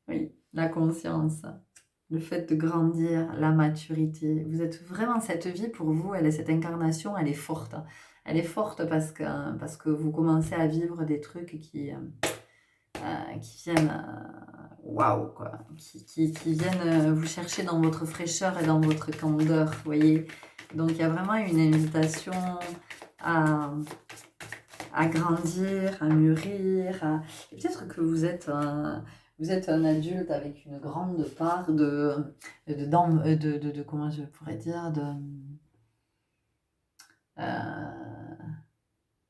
Oui, la conscience, le fait de grandir, la maturité. Vous êtes vraiment, cette vie pour vous, cette incarnation, elle est forte. Elle est forte parce que vous commencez à vivre des trucs qui viennent, waouh, quoi, qui viennent vous chercher dans votre fraîcheur et dans votre candeur, vous voyez. Donc il y a vraiment une invitation à grandir, à mûrir. Et peut-être que vous êtes un adulte avec une grande part de comment je pourrais dire,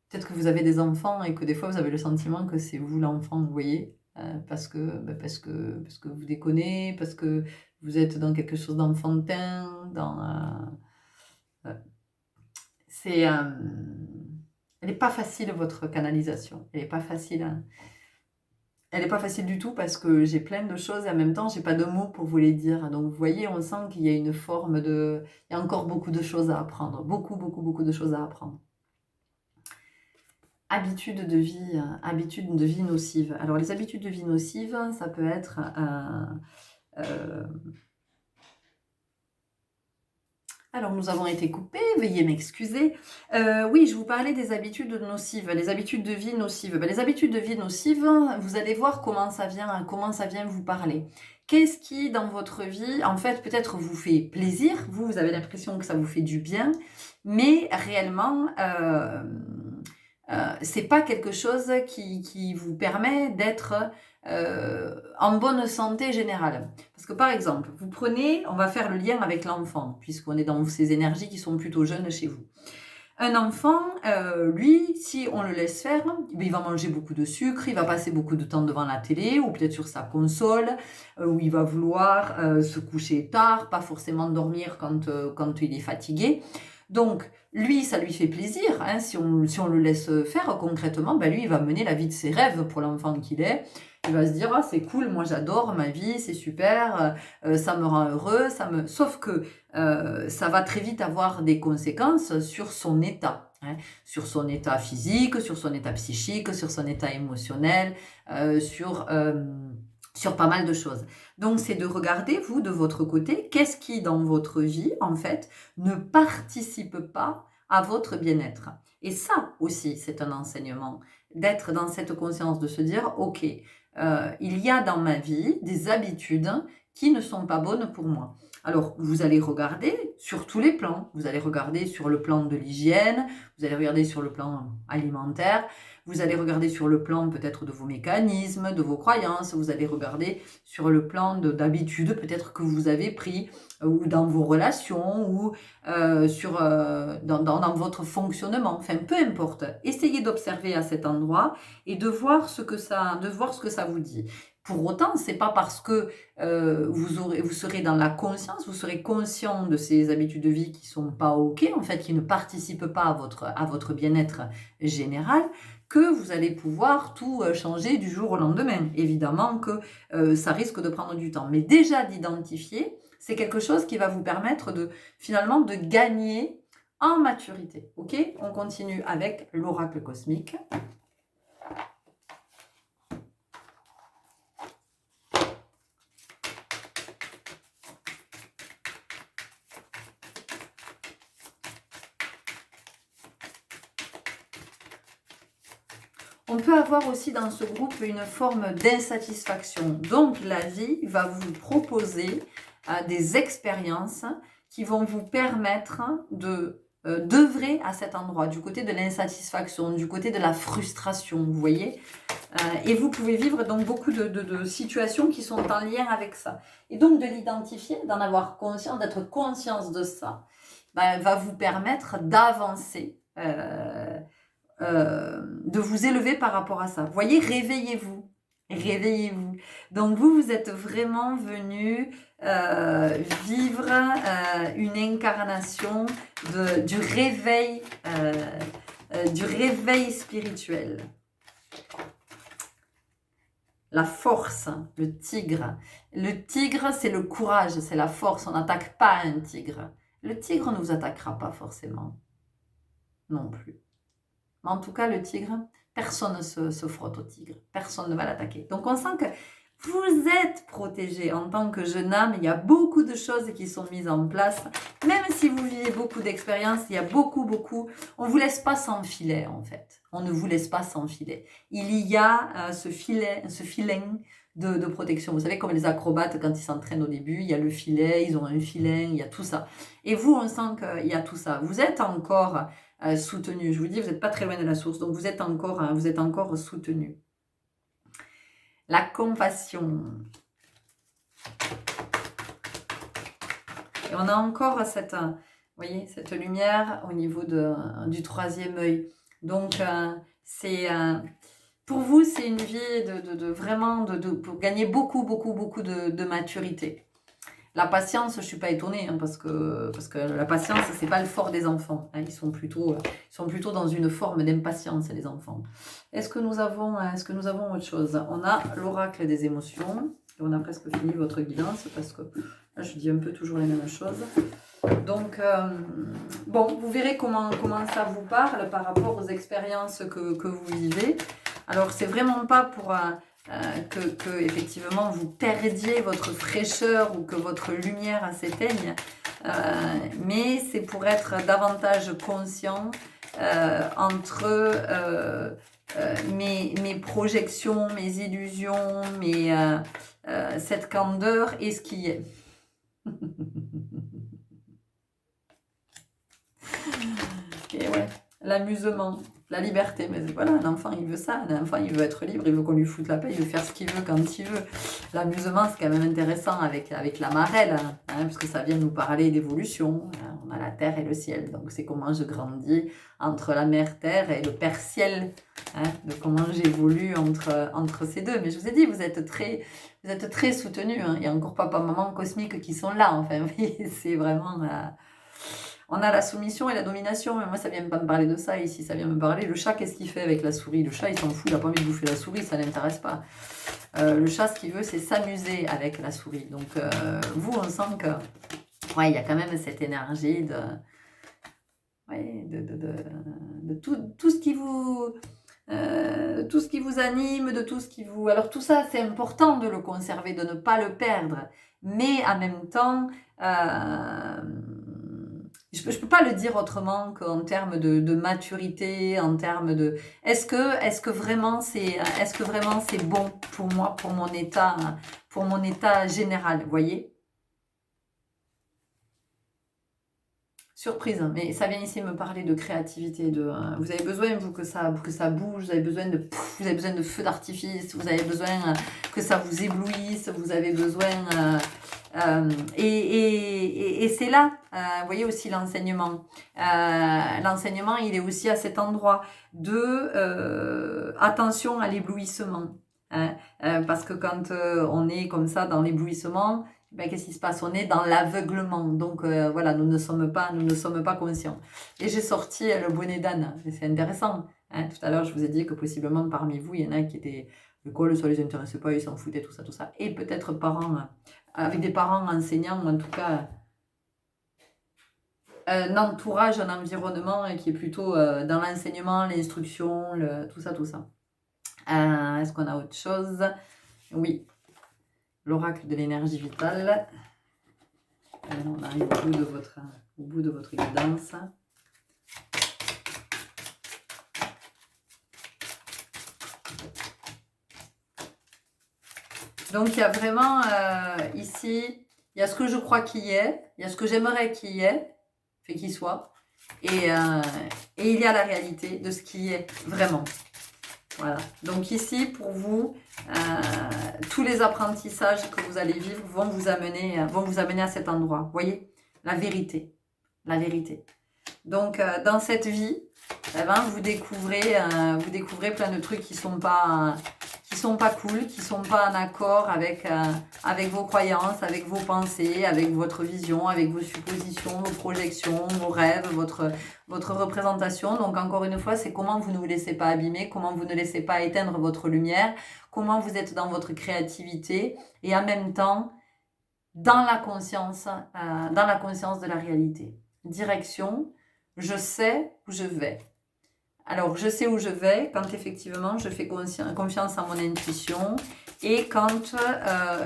peut-être que vous avez des enfants et que des fois vous avez le sentiment que c'est vous l'enfant, vous voyez, parce que vous déconnez, parce que vous êtes dans quelque chose d'enfantin, elle n'est pas facile votre canalisation, elle n'est pas facile. Hein. Elle n'est pas facile du tout parce que j'ai plein de choses et en même temps, j'ai pas de mots pour vous les dire. Donc, vous voyez, on sent qu'il y a une forme de... Il y a encore beaucoup de choses à apprendre. Beaucoup, beaucoup, beaucoup de choses à apprendre. Habitudes de vie nocives. Alors, les habitudes de vie nocives, ça peut être... Alors, nous avons été coupés, veuillez m'excuser. Oui, je vous parlais des habitudes nocives, les habitudes de vie nocives. Les habitudes de vie nocives, vous allez voir comment ça vient vous parler. Qu'est-ce qui, dans votre vie, en fait, peut-être vous fait plaisir, vous avez l'impression que ça vous fait du bien, mais réellement, c'est pas quelque chose qui vous permet d'être en bonne santé générale. Parce que par exemple, on va faire le lien avec l'enfant, puisqu'on est dans ces énergies qui sont plutôt jeunes chez vous. Un enfant, lui, si on le laisse faire, il va manger beaucoup de sucre, il va passer beaucoup de temps devant la télé ou peut-être sur sa console, où il va vouloir se coucher tard, pas forcément dormir quand il est fatigué. Donc, lui, ça lui fait plaisir, hein, si on le laisse faire concrètement, lui, il va mener la vie de ses rêves pour l'enfant qu'il est. Il va se dire, ah, c'est cool, moi j'adore ma vie, c'est super, ça me rend heureux, sauf que ça va très vite avoir des conséquences sur son état, hein, sur son état physique, sur son état psychique, sur son état émotionnel, sur pas mal de choses. Donc, c'est de regarder, vous, de votre côté, qu'est-ce qui, dans votre vie, en fait, ne participe pas à votre bien-être. Et ça aussi, c'est un enseignement, d'être dans cette conscience, de se dire, ok, il y a dans ma vie des habitudes qui ne sont pas bonnes pour moi. Alors, vous allez regarder sur tous les plans. Vous allez regarder sur le plan de l'hygiène, vous allez regarder sur le plan alimentaire, vous allez regarder sur le plan peut-être de vos mécanismes, de vos croyances, vous allez regarder sur le plan d'habitudes peut-être que vous avez pris, ou dans vos relations, ou dans votre fonctionnement, enfin peu importe. Essayez d'observer à cet endroit et de voir ce que ça vous dit. Pour autant, c'est pas parce que vous serez dans la conscience, vous serez conscient de ces habitudes de vie qui sont pas ok, en fait, qui ne participent pas à votre bien-être général, que vous allez pouvoir tout changer du jour au lendemain. Évidemment que ça risque de prendre du temps. Mais déjà d'identifier, c'est quelque chose qui va vous permettre finalement de gagner en maturité. Ok? On continue avec l'oracle cosmique. On peut avoir aussi dans ce groupe une forme d'insatisfaction. Donc la vie va vous proposer des expériences qui vont vous permettre d'œuvrer à cet endroit, du côté de l'insatisfaction, du côté de la frustration, vous voyez. Et vous pouvez vivre donc beaucoup de situations qui sont en lien avec ça. Et donc de l'identifier, d'en avoir conscience, d'être conscience de ça, va vous permettre d'avancer, de vous élever par rapport à ça. Vous voyez, réveillez-vous. Réveillez-vous. Donc vous êtes vraiment venu vivre une incarnation du réveil spirituel. La force, le tigre. Le tigre, c'est le courage, c'est la force. On n'attaque pas un tigre. Le tigre ne vous attaquera pas forcément. Non plus. Mais en tout cas, le tigre, personne ne se frotte au tigre. Personne ne va l'attaquer. Donc, on sent que vous êtes protégé en tant que jeune âme. Il y a beaucoup de choses qui sont mises en place. Même si vous vivez beaucoup d'expériences, il y a beaucoup. On ne vous laisse pas sans filet, en fait. On ne vous laisse pas sans filet. Il y a ce filet de protection. Vous savez, comme les acrobates, quand ils s'entraînent au début, il y a le filet, ils ont un filet, il y a tout ça. Et vous, on sent qu'il y a tout ça. Vous êtes encore soutenu. Je vous dis, vous n'êtes pas très loin de la source. Donc, vous êtes encore soutenu. La compassion. Et on a encore cette, vous voyez, cette lumière au niveau du troisième œil. Donc, pour vous, c'est une vie vraiment pour gagner beaucoup de maturité. La patience, je ne suis pas étonnée, hein, parce que la patience, ce n'est pas le fort des enfants. Hein, ils sont plutôt dans une forme d'impatience, les enfants. Est-ce que nous avons autre chose? On a l'oracle des émotions. Et on a presque fini votre guidance, parce que là, je dis un peu toujours les mêmes choses. Donc, bon, vous verrez comment ça vous parle par rapport aux expériences que vous vivez. Alors, c'est vraiment pas pour... que effectivement vous perdiez votre fraîcheur ou que votre lumière s'éteigne, mais c'est pour être davantage conscient entre mes projections, mes illusions, cette candeur et ce qui est. Et ouais, l'amusement. La liberté, mais voilà, un enfant il veut ça, un enfant il veut être libre, il veut qu'on lui foute la paix, il veut faire ce qu'il veut quand il veut. L'amusement c'est quand même intéressant avec la marelle, hein, parce que ça vient nous parler d'évolution, hein, on a la terre et le ciel, donc c'est comment je grandis entre la mère terre et le père ciel, hein, de comment j'évolue entre ces deux. Mais je vous ai dit, vous êtes très soutenus, hein, il y a encore papa, maman cosmique qui sont là, enfin, c'est vraiment... On a la soumission et la domination, mais moi, ça vient pas me parler de ça ici, ça vient me parler. Le chat, qu'est-ce qu'il fait avec la souris? Le chat, il s'en fout, il n'a pas envie de bouffer la souris, ça ne l'intéresse pas. Le chat, ce qu'il veut, c'est s'amuser avec la souris. Donc, vous, on sent que, ouais, il y a quand même cette énergie de tout ce qui vous... tout ce qui vous anime, de tout ce qui vous... Alors tout ça, c'est important de le conserver, de ne pas le perdre. Mais en même temps... je ne peux pas le dire autrement qu'en termes de maturité, en termes de... Est-ce que vraiment c'est bon pour moi, pour mon état général, vous voyez? Surprise, mais ça vient ici me parler de créativité, vous avez besoin, vous, que ça bouge, vous avez besoin de feux d'artifice, vous avez besoin que ça vous éblouisse, vous avez besoin... et c'est là, vous voyez aussi l'enseignement. L'enseignement, il est aussi à cet endroit de attention à l'éblouissement. Hein, parce que quand on est comme ça dans l'éblouissement, ben, qu'est-ce qui se passe? On est dans l'aveuglement. Donc voilà, nous ne sommes pas conscients. Et j'ai sorti le bonnet d'âne. C'est intéressant. Hein, tout à l'heure, je vous ai dit que possiblement parmi vous, il y en a qui étaient l'école, ça les intéressait pas, ils s'en foutaient, tout ça, tout ça. Et peut-être parents, avec des parents enseignants, ou en tout cas un entourage, un environnement qui est plutôt dans l'enseignement, l'instruction, tout ça, tout ça. Est-ce qu'on a autre chose? Oui, l'oracle de l'énergie vitale. On arrive au bout de votre guidance. Donc il y a vraiment ici, il y a ce que je crois qu'il y ait, il y a ce que j'aimerais qu'il y ait, fait qu'il soit, et il y a la réalité de ce qui est vraiment. Voilà. Donc ici, pour vous, tous les apprentissages que vous allez vivre vont vous amener à cet endroit. Vous voyez, la vérité. La vérité. Donc, dans cette vie, eh ben, vous découvrez plein de trucs qui sont pas cool, qui sont pas en accord avec vos croyances, avec vos pensées, avec votre vision, avec vos suppositions, vos projections, vos rêves, votre représentation. Donc encore une fois, c'est comment vous ne vous laissez pas abîmer, comment vous ne laissez pas éteindre votre lumière, comment vous êtes dans votre créativité et en même temps dans la conscience de la réalité. Direction, je sais où je vais. Alors, je sais où je vais quand effectivement je fais confiance à mon intuition et quand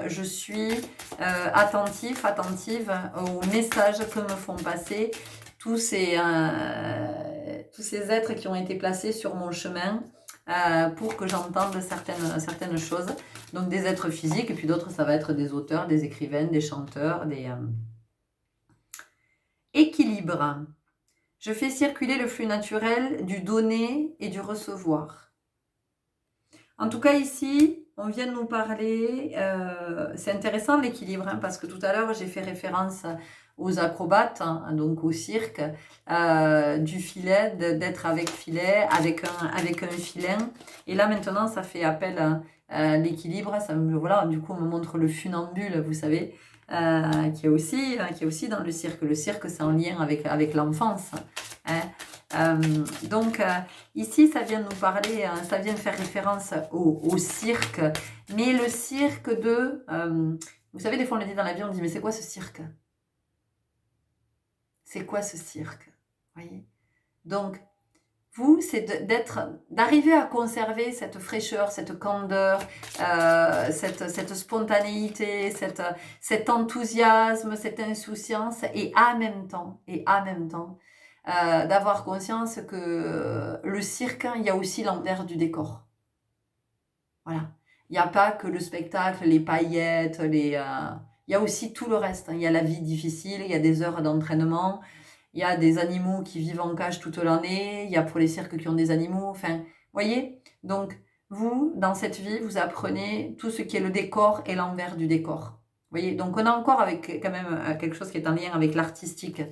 je suis attentive aux messages que me font passer tous ces êtres qui ont été placés sur mon chemin pour que j'entende certaines choses. Donc des êtres physiques et puis d'autres, ça va être des auteurs, des écrivaines, des chanteurs, des... Équilibre. Je fais circuler le flux naturel du donner et du recevoir. En tout cas, ici, on vient de nous parler, c'est intéressant l'équilibre, hein, parce que tout à l'heure, j'ai fait référence aux acrobates, hein, donc au cirque, du filet, d'être avec filet, avec un filin. Et là, maintenant, ça fait appel à l'équilibre. Voilà, du coup, on me montre le funambule, vous savez, qui est aussi dans le cirque. Le cirque, c'est en lien avec l'enfance. Hein. Donc, ici, ça vient nous parler, ça vient faire référence au cirque. Mais le cirque vous savez, des fois, on le dit dans la vie, on dit, mais c'est quoi ce cirque? C'est quoi ce cirque? Voyez? Donc, vous, c'est d'arriver à conserver cette fraîcheur, cette candeur, cette spontanéité, cet enthousiasme, cette insouciance, et en même temps, d'avoir conscience que le cirque, il y a aussi l'envers du décor. Voilà. Il n'y a pas que le spectacle, les paillettes, il y a aussi tout le reste. Il y a la vie difficile, il y a des heures d'entraînement, il y a des animaux qui vivent en cage toute l'année, il y a pour les cirques qui ont des animaux, enfin, voyez? Donc, vous, dans cette vie, vous apprenez tout ce qui est le décor et l'envers du décor. Voyez? Donc, on a encore avec quand même quelque chose qui est en lien avec l'artistique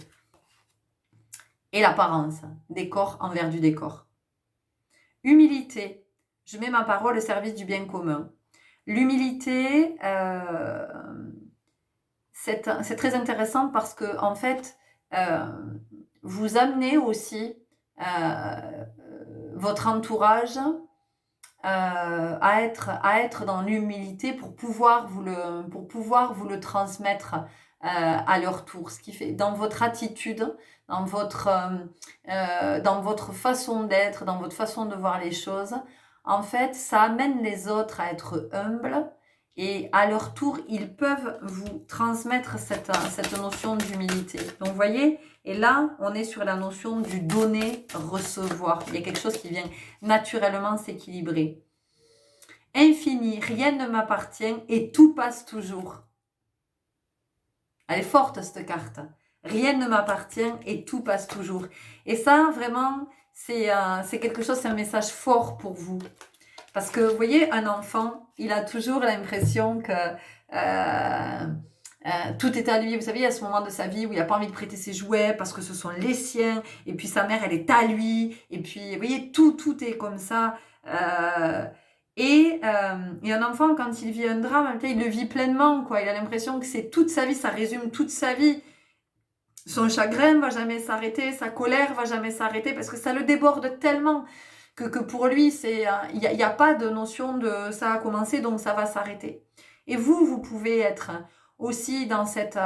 et l'apparence. Décor, envers du décor. Humilité. Je mets ma parole au service du bien commun. L'humilité, c'est très intéressant parce que, en fait, vous amenez aussi votre entourage à être dans l'humilité pour pouvoir vous le transmettre à leur tour. Ce qui fait, dans votre attitude, dans votre façon d'être, dans votre façon de voir les choses, en fait, ça amène les autres à être humbles et à leur tour, ils peuvent vous transmettre cette notion d'humilité. Donc, vous voyez, et là, on est sur la notion du donner-recevoir. Il y a quelque chose qui vient naturellement s'équilibrer. Infini, rien ne m'appartient et tout passe toujours. Elle est forte, cette carte. Rien ne m'appartient et tout passe toujours. Et ça, vraiment, c'est quelque chose, c'est un message fort pour vous. Parce que, vous voyez, un enfant, il a toujours l'impression que tout est à lui. Vous savez, il y a ce moment de sa vie où il n'a pas envie de prêter ses jouets parce que ce sont les siens. Et puis, sa mère, elle est à lui. Et puis, vous voyez, tout est comme ça. Et un enfant, quand il vit un drame, il le vit pleinement, quoi. Il a l'impression que c'est toute sa vie, ça résume toute sa vie. Son chagrin va jamais s'arrêter, sa colère va jamais s'arrêter parce que ça le déborde tellement que pour lui, il y a pas de notion de ça a commencé, donc ça va s'arrêter. Et vous pouvez être aussi dans cette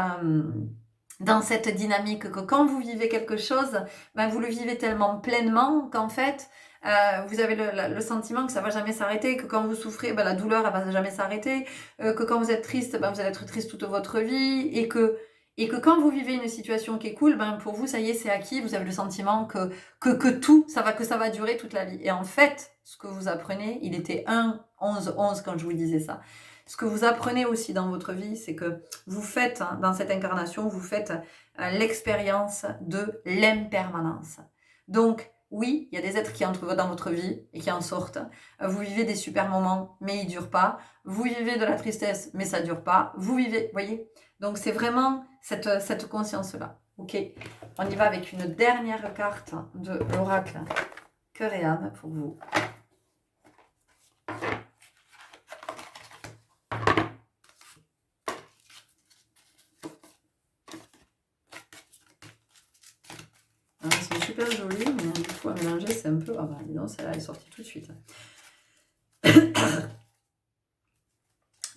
dynamique que quand vous vivez quelque chose, ben vous le vivez tellement pleinement qu'en fait, vous avez le sentiment que ça va jamais s'arrêter, que quand vous souffrez, ben la douleur elle va jamais s'arrêter, que quand vous êtes triste, ben vous allez être triste toute votre vie, et que quand vous vivez une situation qui est cool, ben pour vous ça y est c'est acquis, vous avez le sentiment que tout que ça va durer toute la vie. Et en fait, ce que vous apprenez, il était 1-11-11 quand je vous disais ça. Ce que vous apprenez aussi dans votre vie, c'est que vous faites, dans cette incarnation, vous faites l'expérience de l'impermanence. Donc, oui, il y a des êtres qui entrent dans votre vie et qui en sortent. Vous vivez des super moments, mais ils ne durent pas. Vous vivez de la tristesse, mais ça ne dure pas. Vous vivez, voyez. Donc, c'est vraiment cette conscience-là. Ok, on y va avec une dernière carte de l'oracle Cœur et âme pour vous. Elles sont super jolies, mais du coup à mélanger c'est un peu... Ah bah dis donc, celle-là est sortie tout de suite.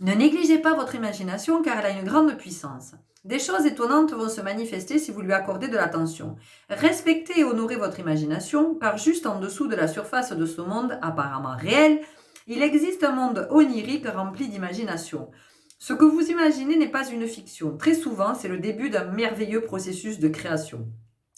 Ne négligez pas votre imagination car elle a une grande puissance. Des choses étonnantes vont se manifester si vous lui accordez de l'attention. Respectez et honorez votre imagination car juste en dessous de la surface de ce monde apparemment réel, il existe un monde onirique rempli d'imagination. Ce que vous imaginez n'est pas une fiction. Très souvent, c'est le début d'un merveilleux processus de création.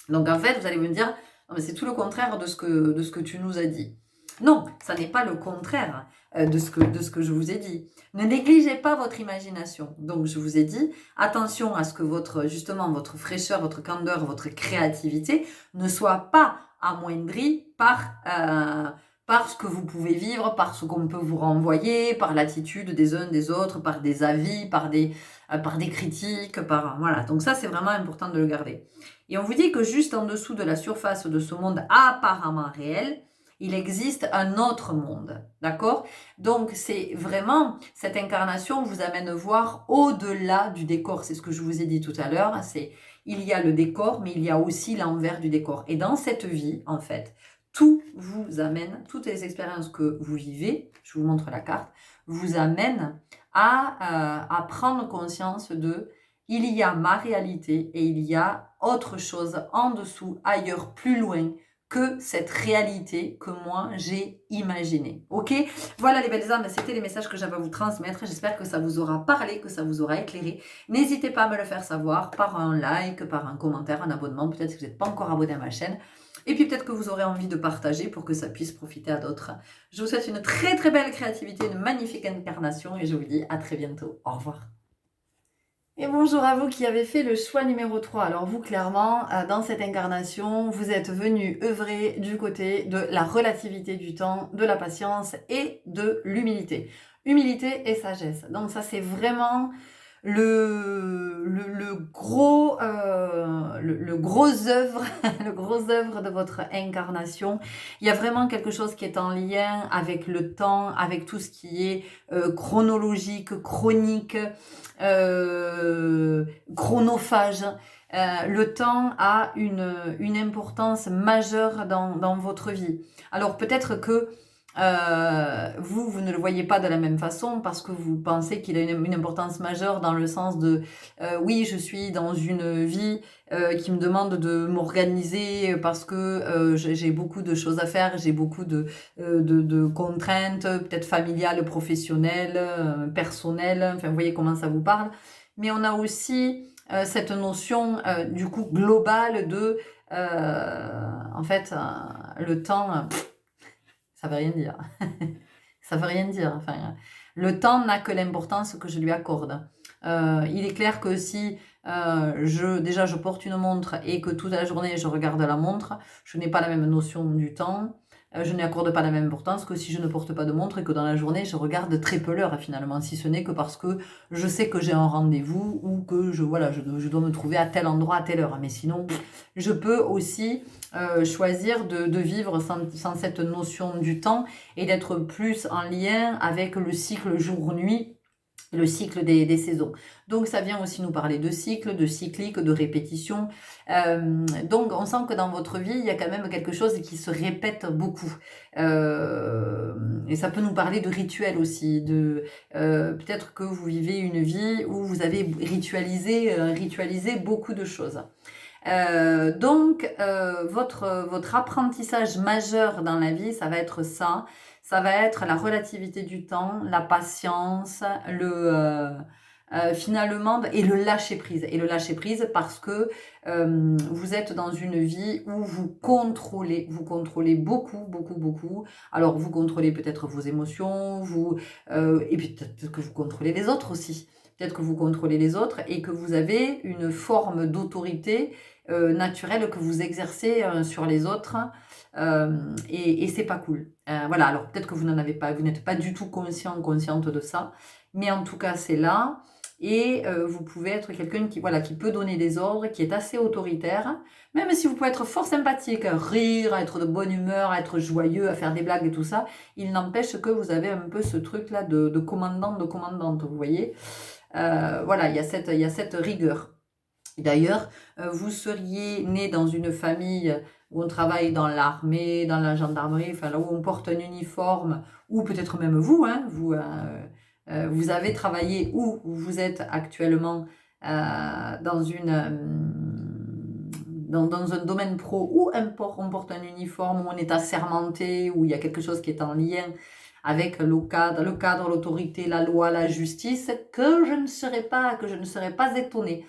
Donc en fait, vous allez me dire, c'est tout le contraire de ce que tu nous as dit. Non, ça n'est pas le contraire de ce que je vous ai dit. Ne négligez pas votre imagination. Donc je vous ai dit, attention à ce que justement votre fraîcheur, votre candeur, votre créativité ne soit pas amoindrie par ce que vous pouvez vivre, par ce qu'on peut vous renvoyer, par l'attitude des uns des autres, par des avis, par des critiques, voilà. Donc ça, c'est vraiment important de le garder. Et on vous dit que juste en dessous de la surface de ce monde apparemment réel, il existe un autre monde, d'accord? Donc, c'est vraiment, cette incarnation vous amène voir au-delà du décor. C'est ce que je vous ai dit tout à l'heure. Il y a le décor, mais il y a aussi l'envers du décor. Et dans cette vie, en fait, tout vous amène, toutes les expériences que vous vivez, je vous montre la carte, vous amènent à prendre conscience il y a ma réalité et il y a autre chose en dessous, ailleurs, plus loin, que cette réalité que moi j'ai imaginée. Ok? Voilà les belles âmes, c'était les messages que j'avais à vous transmettre. J'espère que ça vous aura parlé, que ça vous aura éclairé. N'hésitez pas à me le faire savoir par un like, par un commentaire, un abonnement. Peut-être que vous n'êtes pas encore abonné à ma chaîne. Et puis peut-être que vous aurez envie de partager pour que ça puisse profiter à d'autres. Je vous souhaite une très très belle créativité, une magnifique incarnation et je vous dis à très bientôt. Au revoir. Et bonjour à vous qui avez fait le choix numéro 3. Alors vous, clairement, dans cette incarnation, vous êtes venu œuvrer du côté de la relativité du temps, de la patience et de l'humilité. Humilité et sagesse. Donc ça, c'est vraiment le gros œuvre le gros œuvre de votre incarnation. Il y a vraiment quelque chose qui est en lien avec le temps, avec tout ce qui est chronologique, chronique, chronophage. Le temps a une importance majeure dans votre vie. Alors peut-être que vous ne le voyez pas de la même façon parce que vous pensez qu'il a une importance majeure dans le sens de oui, je suis dans une vie qui me demande de m'organiser parce que j'ai beaucoup de choses à faire, j'ai beaucoup de contraintes, peut-être familiales, professionnelles, personnelles, enfin vous voyez comment ça vous parle. Mais on a aussi cette notion du coup globale de en fait le temps... ça veut rien dire. Ça veut rien dire. Enfin, le temps n'a que l'importance que je lui accorde. Il est clair que si je porte une montre et que toute la journée je regarde la montre, je n'ai pas la même notion du temps. Je n'y accorde pas la même importance que si je ne porte pas de montre et que dans la journée je regarde très peu l'heure finalement, si ce n'est que parce que je sais que j'ai un rendez-vous ou que je dois me trouver à tel endroit à telle heure. Mais sinon, je peux aussi choisir de vivre sans cette notion du temps et d'être plus en lien avec le cycle jour-nuit le cycle des saisons. Donc ça vient aussi nous parler de cycle, de cyclique, de répétition. Donc on sent que dans votre vie, il y a quand même quelque chose qui se répète beaucoup. Et ça peut nous parler de rituels aussi, peut-être que vous vivez une vie où vous avez ritualisé beaucoup de choses. Votre apprentissage majeur dans la vie, ça va être ça. Ça va être la relativité du temps, la patience, finalement, et le lâcher prise. Et le lâcher prise parce que vous êtes dans une vie où vous contrôlez beaucoup, beaucoup, beaucoup. Alors, vous contrôlez peut-être vos émotions, et puis peut-être que vous contrôlez les autres aussi. Peut-être que vous contrôlez les autres et que vous avez une forme d'autorité naturelle que vous exercez sur les autres. Et c'est pas cool. Voilà, alors peut-être que vous n'en avez pas, vous n'êtes pas du tout consciente de ça, mais en tout cas c'est là. Et vous pouvez être quelqu'un qui peut donner des ordres, qui est assez autoritaire, même si vous pouvez être fort sympathique, rire, être de bonne humeur, être joyeux, à faire des blagues et tout ça, il n'empêche que vous avez un peu ce truc-là de commandant, de commandante, vous voyez. Voilà, il y a cette rigueur. D'ailleurs, vous seriez né dans une famille où on travaille dans l'armée, dans la gendarmerie, enfin là où on porte un uniforme, ou peut-être même vous, hein, vous avez travaillé ou vous êtes actuellement dans dans un domaine pro où on porte un uniforme, où on est assermenté, où il y a quelque chose qui est en lien avec le cadre, l'autorité, la loi, la justice, que je ne serais pas étonnée.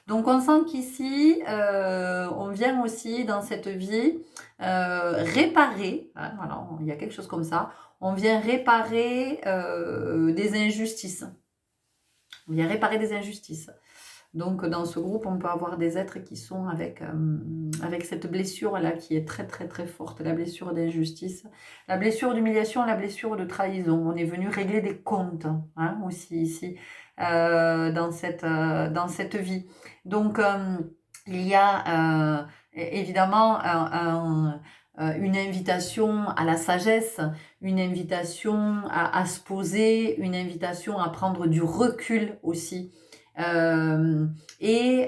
Donc on sent qu'ici, on vient aussi dans cette vie réparer, hein, voilà, il y a quelque chose comme ça, on vient réparer des injustices. On vient réparer des injustices. Donc dans ce groupe, on peut avoir des êtres qui sont avec cette blessure-là qui est très très très forte, la blessure d'injustice, la blessure d'humiliation, la blessure de trahison. On est venu régler des comptes hein, aussi ici dans cette vie. Donc il y a évidemment une invitation à la sagesse, une invitation à se poser, une invitation à prendre du recul aussi. Et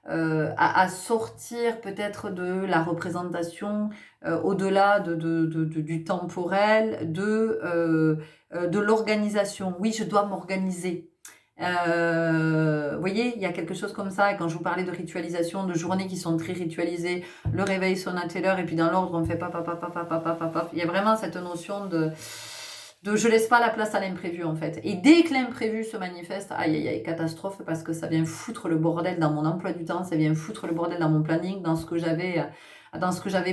à sortir peut-être de la représentation au-delà du temporel, de l'organisation. Oui, je dois m'organiser. Vous voyez, il y a quelque chose comme ça. Et quand je vous parlais de ritualisation, de journées qui sont très ritualisées, le réveil sonne à telle heure et puis dans l'ordre, on fait papa, papa, papa, papa, papa. Il y a vraiment cette notion de je laisse pas la place à l'imprévu en fait. Et dès que l'imprévu se manifeste, aïe aïe aïe, catastrophe parce que ça vient foutre le bordel dans mon emploi du temps, ça vient foutre le bordel dans mon planning, dans ce que j'avais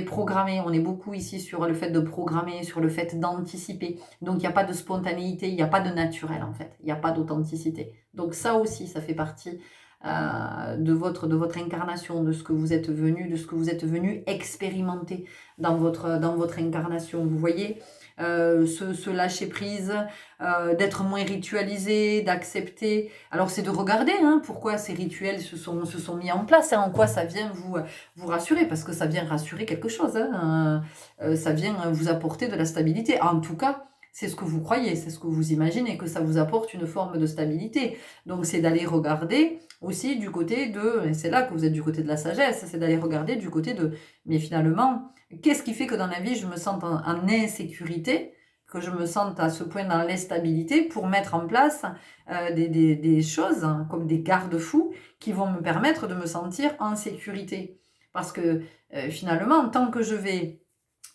programmé. On est beaucoup ici sur le fait de programmer, sur le fait d'anticiper. Donc il n'y a pas de spontanéité, il n'y a pas de naturel en fait, il n'y a pas d'authenticité. Donc ça aussi, ça fait partie de votre incarnation, de ce que vous êtes venu expérimenter dans votre incarnation. Vous voyez ce lâcher prise, d'être moins ritualisé, d'accepter. Alors c'est de regarder hein, pourquoi ces rituels se sont mis en place, hein, en quoi ça vient vous rassurer, parce que ça vient rassurer quelque chose, hein, ça vient vous apporter de la stabilité. En tout cas, c'est ce que vous croyez, c'est ce que vous imaginez, que ça vous apporte une forme de stabilité. Donc c'est d'aller regarder aussi du côté et c'est là que vous êtes du côté de la sagesse, c'est d'aller regarder du côté mais finalement, qu'est-ce qui fait que dans la vie, je me sente en insécurité, que je me sente à ce point dans l'instabilité pour mettre en place des choses hein, comme des garde-fous qui vont me permettre de me sentir en sécurité. Parce que finalement, tant que je vais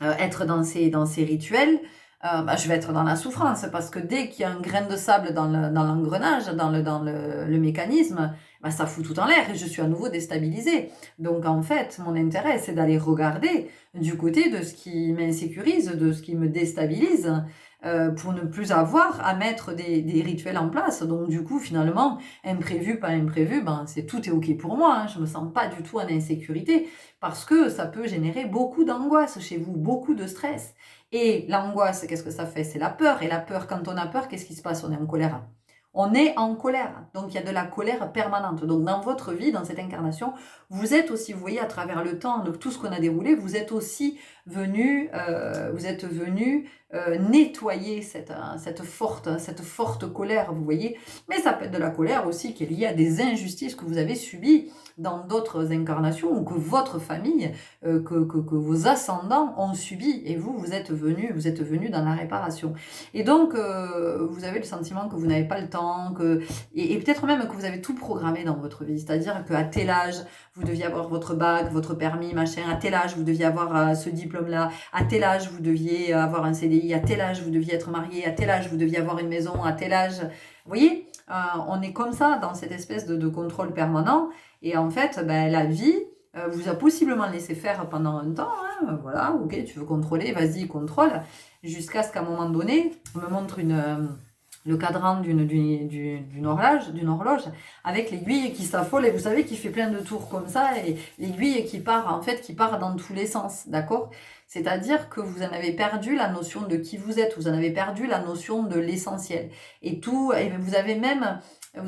être dans ces rituels, je vais être dans la souffrance parce que dès qu'il y a un grain de sable dans l'engrenage, dans le mécanisme, ça fout tout en l'air et je suis à nouveau déstabilisée. Donc en fait, mon intérêt, c'est d'aller regarder du côté de ce qui m'insécurise, de ce qui me déstabilise, pour ne plus avoir à mettre des rituels en place. Donc du coup, finalement, imprévu, pas imprévu, tout est ok pour moi. Hein. Je me sens pas du tout en insécurité parce que ça peut générer beaucoup d'angoisse chez vous, beaucoup de stress. Et l'angoisse, qu'est-ce que ça fait? C'est la peur. Et la peur, quand on a peur, qu'est-ce qui se passe? On est en colère. On est en colère. Donc, il y a de la colère permanente. Donc, dans votre vie, dans cette incarnation, vous êtes aussi, vous voyez, à travers le temps, de tout ce qu'on a déroulé, vous êtes aussi venu nettoyer cette forte colère, vous voyez. Mais ça peut être de la colère aussi qui est liée à des injustices que vous avez subies dans d'autres incarnations ou que votre famille, que vos ascendants ont subi et vous êtes venu dans la réparation. Et donc, vous avez le sentiment que vous n'avez pas le temps, et peut-être même que vous avez tout programmé dans votre vie. C'est-à-dire qu'à tel âge, vous deviez avoir votre bac, votre permis, machin. À tel âge, vous deviez avoir ce diplôme-là. À tel âge, vous deviez avoir un CDI. À tel âge, vous deviez être marié. À tel âge, vous deviez avoir une maison. À tel âge... Vous voyez, on est comme ça, dans cette espèce de contrôle permanent. Et en fait, ben, la vie vous a possiblement laissé faire pendant un temps. Hein, voilà, ok, tu veux contrôler, vas-y, contrôle. Jusqu'à ce qu'à un moment donné, on me montre le cadran d'une horloge avec l'aiguille qui s'affole et vous savez qui fait plein de tours comme ça et l'aiguille qui part dans tous les sens, d'accord? C'est-à-dire que vous en avez perdu la notion de qui vous êtes, vous en avez perdu la notion de l'essentiel et vous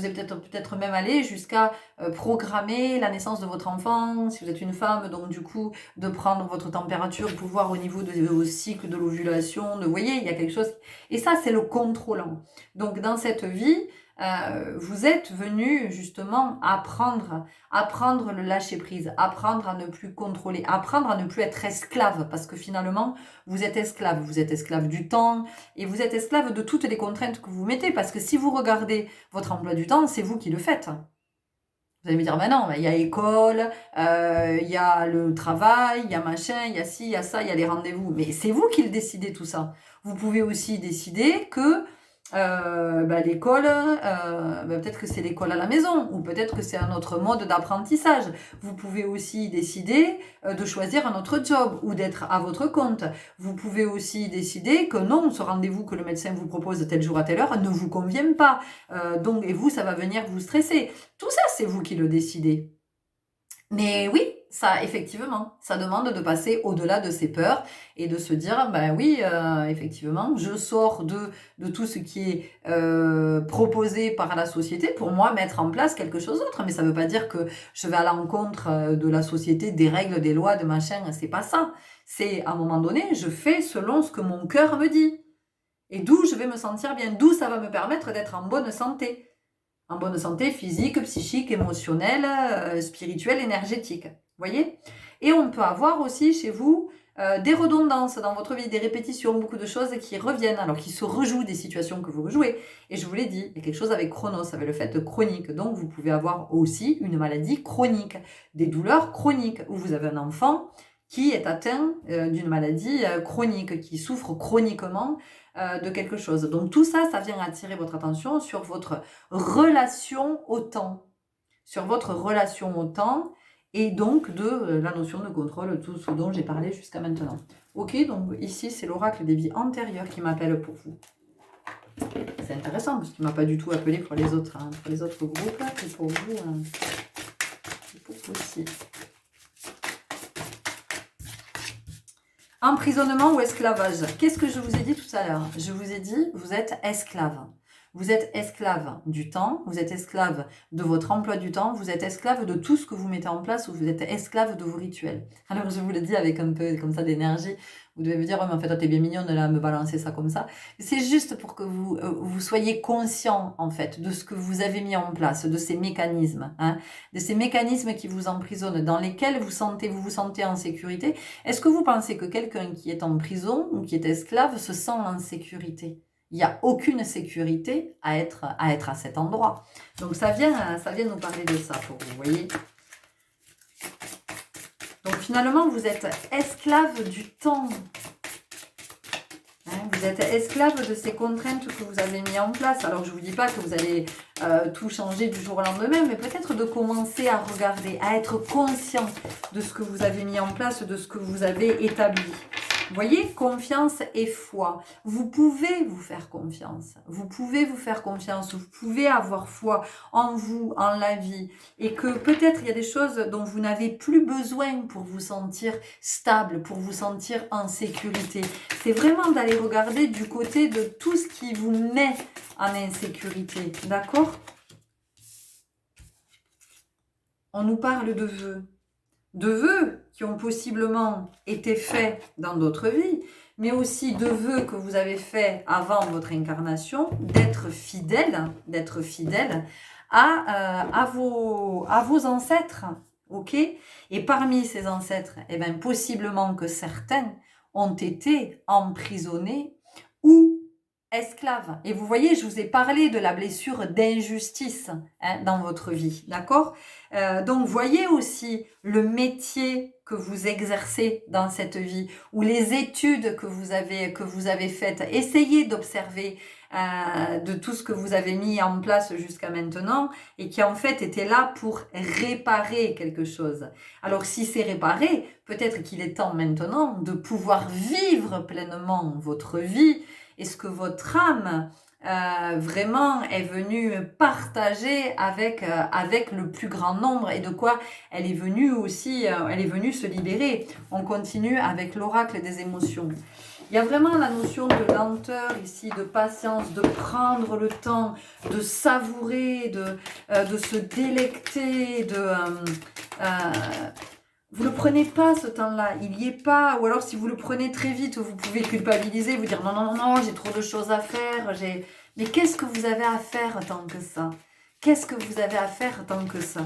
êtes peut-être même allé jusqu'à programmer la naissance de votre enfant, si vous êtes une femme, donc du coup de prendre votre température pour voir au niveau au cycle de l'ovulation, vous voyez, il y a quelque chose, et ça c'est le contrôlant. Donc dans cette vie, vous êtes venu justement apprendre le lâcher prise, apprendre à ne plus contrôler, apprendre à ne plus être esclave, parce que finalement vous êtes esclave du temps et vous êtes esclave de toutes les contraintes que vous mettez, parce que si vous regardez votre emploi du temps, c'est vous qui le faites. Vous allez me dire, ben non, il y a école, il y a le travail, il y a machin, il y a ci, il y a ça, il y a les rendez-vous. Mais c'est vous qui le décidez tout ça. Vous pouvez aussi décider que l'école, peut-être que c'est l'école à la maison, ou peut-être que c'est un autre mode d'apprentissage. Vous pouvez aussi décider de choisir un autre job, ou d'être à votre compte. Vous pouvez aussi décider que non, ce rendez-vous que le médecin vous propose tel jour à telle heure ne vous convient pas. Et vous, ça va venir vous stresser. Tout ça, c'est vous qui le décidez. Mais oui, ça, effectivement, ça demande de passer au-delà de ses peurs et de se dire, ben oui, effectivement, je sors de tout ce qui est proposé par la société pour moi mettre en place quelque chose d'autre. Mais ça ne veut pas dire que je vais à l'encontre de la société, des règles, des lois, de machin. C'est pas ça. C'est, à un moment donné, je fais selon ce que mon cœur me dit. Et d'où je vais me sentir bien, d'où ça va me permettre d'être en bonne santé. En bonne santé physique, psychique, émotionnelle, spirituelle, énergétique. Vous voyez? Et on peut avoir aussi chez vous des redondances dans votre vie, des répétitions, beaucoup de choses qui reviennent, alors qui se rejouent des situations que vous rejouez. Et je vous l'ai dit, il y a quelque chose avec chronos, avec le fait chronique. Donc vous pouvez avoir aussi une maladie chronique, des douleurs chroniques, où vous avez un enfant qui est atteint d'une maladie chronique, qui souffre chroniquement de quelque chose. Donc tout ça, ça vient attirer votre attention sur votre relation au temps. Sur votre relation au temps et donc de la notion de contrôle, tout ce dont j'ai parlé jusqu'à maintenant. Ok, donc ici c'est l'oracle des vies antérieures qui m'appelle pour vous. C'est intéressant parce qu'il ne m'a pas du tout appelé pour les autres, pour les autres groupes, et pour vous, c'est pour vous aussi. Emprisonnement ou esclavage. Qu'est-ce que je vous ai dit tout à l'heure? Je vous ai dit, vous êtes esclave. Vous êtes esclave du temps, vous êtes esclave de votre emploi du temps, vous êtes esclave de tout ce que vous mettez en place, ou vous êtes esclave de vos rituels. Alors je vous le dis avec un peu comme ça d'énergie, vous devez me dire, oh, mais en fait, toi, t'es bien mignonne de là, me balancer ça comme ça. C'est juste pour que vous soyez conscient, en fait, de ce que vous avez mis en place, de ces mécanismes, de ces mécanismes qui vous emprisonnent, dans lesquels vous vous sentez en sécurité. Est-ce que vous pensez que quelqu'un qui est en prison ou qui est esclave se sent en sécurité? Il n'y a aucune sécurité à être à cet endroit. Donc ça vient nous parler de ça, pour vous voyez. Donc finalement, vous êtes esclave du temps. Vous êtes esclave de ces contraintes que vous avez mis en place. Alors je ne vous dis pas que vous allez tout changer du jour au lendemain, mais peut-être de commencer à regarder, à être conscient de ce que vous avez mis en place, de ce que vous avez établi. Vous voyez, confiance et foi. Vous pouvez vous faire confiance. Vous pouvez vous faire confiance. Vous pouvez avoir foi en vous, en la vie. Et que peut-être il y a des choses dont vous n'avez plus besoin pour vous sentir stable, pour vous sentir en sécurité. C'est vraiment d'aller regarder du côté de tout ce qui vous met en insécurité. D'accord? On nous parle de vœux. de vœux qui ont possiblement été faits dans d'autres vies, mais aussi de vœux que vous avez faits avant votre incarnation, d'être fidèle à vos ancêtres, ok? Et parmi ces ancêtres, eh bien, possiblement que certains ont été emprisonnés ou esclaves. Et vous voyez, je vous ai parlé de la blessure d'injustice dans votre vie, d'accord? Donc, voyez aussi le métier que vous exercez dans cette vie ou les études que vous avez faites. Essayez d'observer de tout ce que vous avez mis en place jusqu'à maintenant et qui en fait était là pour réparer quelque chose. Alors si c'est réparé, peut-être qu'il est temps maintenant de pouvoir vivre pleinement votre vie et ce que votre âme vraiment est venue partager avec le plus grand nombre et de quoi elle est venue aussi, elle est venue se libérer. On continue avec l'oracle des émotions. Il y a vraiment la notion de lenteur ici, de patience, de prendre le temps, de savourer, de se délecter, vous ne le prenez pas ce temps-là, il n'y est pas, ou alors si vous le prenez très vite, vous pouvez culpabiliser, vous dire non, non, non, non, j'ai trop de choses à faire, mais qu'est-ce que vous avez à faire tant que ça? Qu'est-ce que vous avez à faire tant que ça?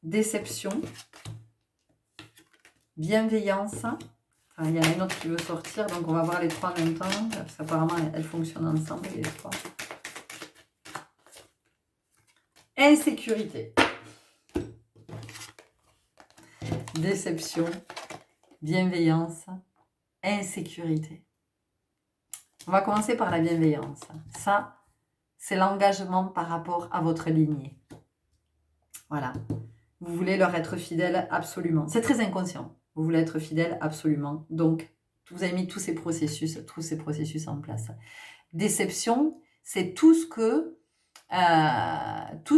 Déception, bienveillance, il y en a une autre qui veut sortir, donc on va voir les trois en même temps, parce qu'apparemment elles fonctionnent ensemble, les trois. Insécurité. Déception, bienveillance, insécurité. On va commencer par la bienveillance. Ça, c'est l'engagement par rapport à votre lignée. Voilà. Vous voulez leur être fidèle absolument. C'est très inconscient. Vous voulez être fidèle absolument. Donc, vous avez mis tous ces processus en place. Déception, c'est tout ce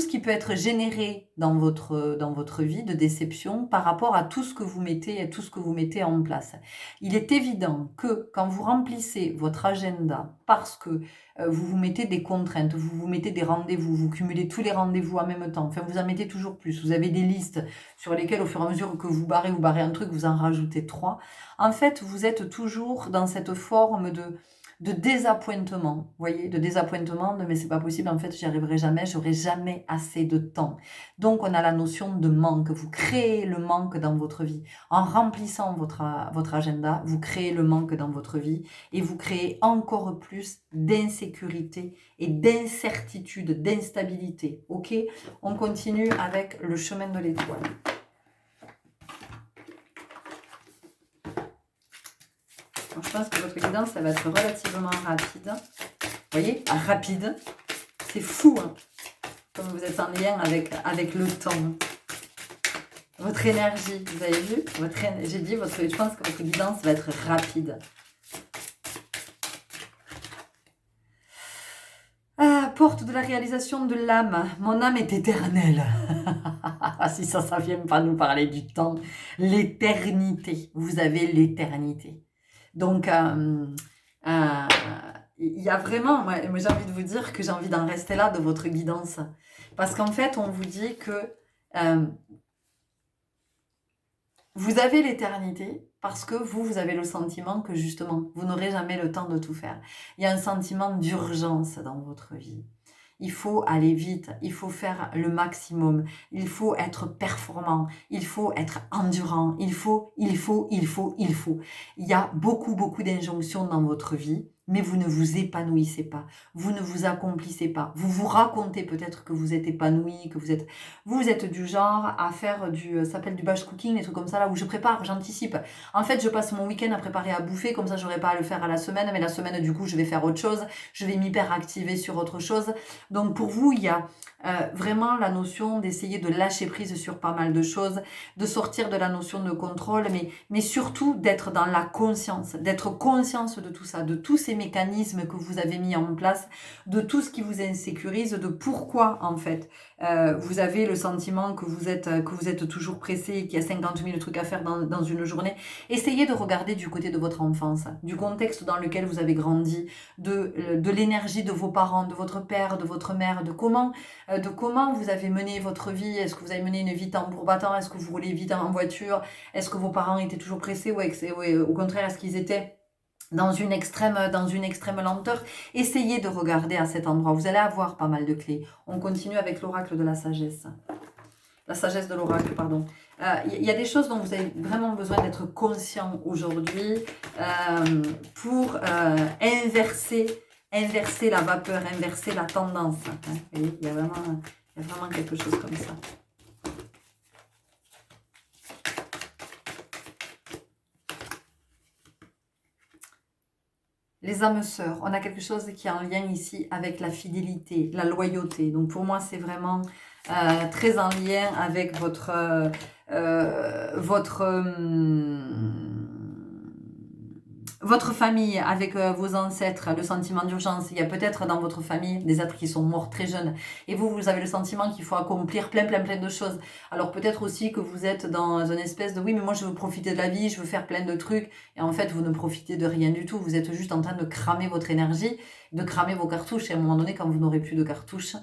qui peut être généré dans votre vie de déception par rapport à tout ce que vous mettez en place. Il est évident que quand vous remplissez votre agenda parce que vous vous mettez des contraintes, vous vous mettez des rendez-vous, vous cumulez tous les rendez-vous en même temps, enfin vous en mettez toujours plus, vous avez des listes sur lesquelles au fur et à mesure que vous barrez un truc, vous en rajoutez 3. En fait, vous êtes toujours dans cette forme de désappointement, vous voyez, de désappointement, de mais c'est pas possible, en fait, j'y arriverai jamais, j'aurai jamais assez de temps. Donc, on a la notion de manque. Vous créez le manque dans votre vie. En remplissant votre agenda, vous créez le manque dans votre vie et vous créez encore plus d'insécurité et d'incertitude, d'instabilité. Ok? On continue avec le chemin de l'étoile. Je pense que votre guidance, ça va être relativement rapide. Vous voyez, rapide. C'est fou, hein, comme vous êtes en lien avec le temps. Votre énergie, vous avez vu? J'ai dit, je pense que votre guidance va être rapide. Porte de la réalisation de l'âme. Mon âme est éternelle. Si ça vient pas nous parler du temps. L'éternité. Vous avez l'éternité. Donc, il y a vraiment, moi j'ai envie de vous dire que j'ai envie d'en rester là de votre guidance. Parce qu'en fait, on vous dit que vous avez l'éternité parce que vous avez le sentiment que justement, vous n'aurez jamais le temps de tout faire. Il y a un sentiment d'urgence dans votre vie. Il faut aller vite, il faut faire le maximum, il faut être performant, il faut être endurant, il faut. Il y a beaucoup d'injonctions dans votre vie, mais vous ne vous épanouissez pas, vous ne vous accomplissez pas. Vous vous racontez peut-être que vous êtes épanoui, que vous êtes du genre à faire ça s'appelle du batch cooking, des trucs comme ça là où je prépare, j'anticipe. En fait, je passe mon week-end à préparer à bouffer, comme ça j'aurai pas à le faire à la semaine, mais la semaine du coup je vais faire autre chose, je vais m'hyperactiver sur autre chose. Donc pour vous, il y a vraiment la notion d'essayer de lâcher prise sur pas mal de choses, de sortir de la notion de contrôle, mais surtout d'être dans la conscience, d'être conscience de tout ça, de tous ces ces mécanismes que vous avez mis en place, de tout ce qui vous insécurise, de pourquoi en fait vous avez le sentiment que vous êtes toujours pressé et qu'il y a 50 000 trucs à faire dans une journée. Essayez de regarder du côté de votre enfance, du contexte dans lequel vous avez grandi, de l'énergie de vos parents, de votre père, de votre mère, de comment vous avez mené votre vie. Est-ce que vous avez mené une vie tambour battant? Est-ce que vous roulez vite en voiture? Est-ce que vos parents étaient toujours pressés ou au contraire, est-ce qu'ils étaient dans une extrême lenteur? Essayez de regarder à cet endroit. Vous allez avoir pas mal de clés. On continue avec l'oracle de la sagesse. La sagesse de l'oracle, pardon. Il y a des choses dont vous avez vraiment besoin d'être conscient aujourd'hui pour inverser la vapeur, inverser la tendance. Hein. Vous voyez, il y a vraiment quelque chose comme ça. Les âmes sœurs, on a quelque chose qui est en lien ici avec la fidélité, la loyauté. Donc pour moi, c'est vraiment très en lien avec votre famille, avec vos ancêtres, le sentiment d'urgence. Il y a peut-être dans votre famille des êtres qui sont morts très jeunes. Et vous avez le sentiment qu'il faut accomplir plein de choses. Alors peut-être aussi que vous êtes dans une espèce de oui, mais moi je veux profiter de la vie, je veux faire plein de trucs. Et en fait, vous ne profitez de rien du tout. Vous êtes juste en train de cramer votre énergie, de cramer vos cartouches. Et à un moment donné, quand vous n'aurez plus de cartouches,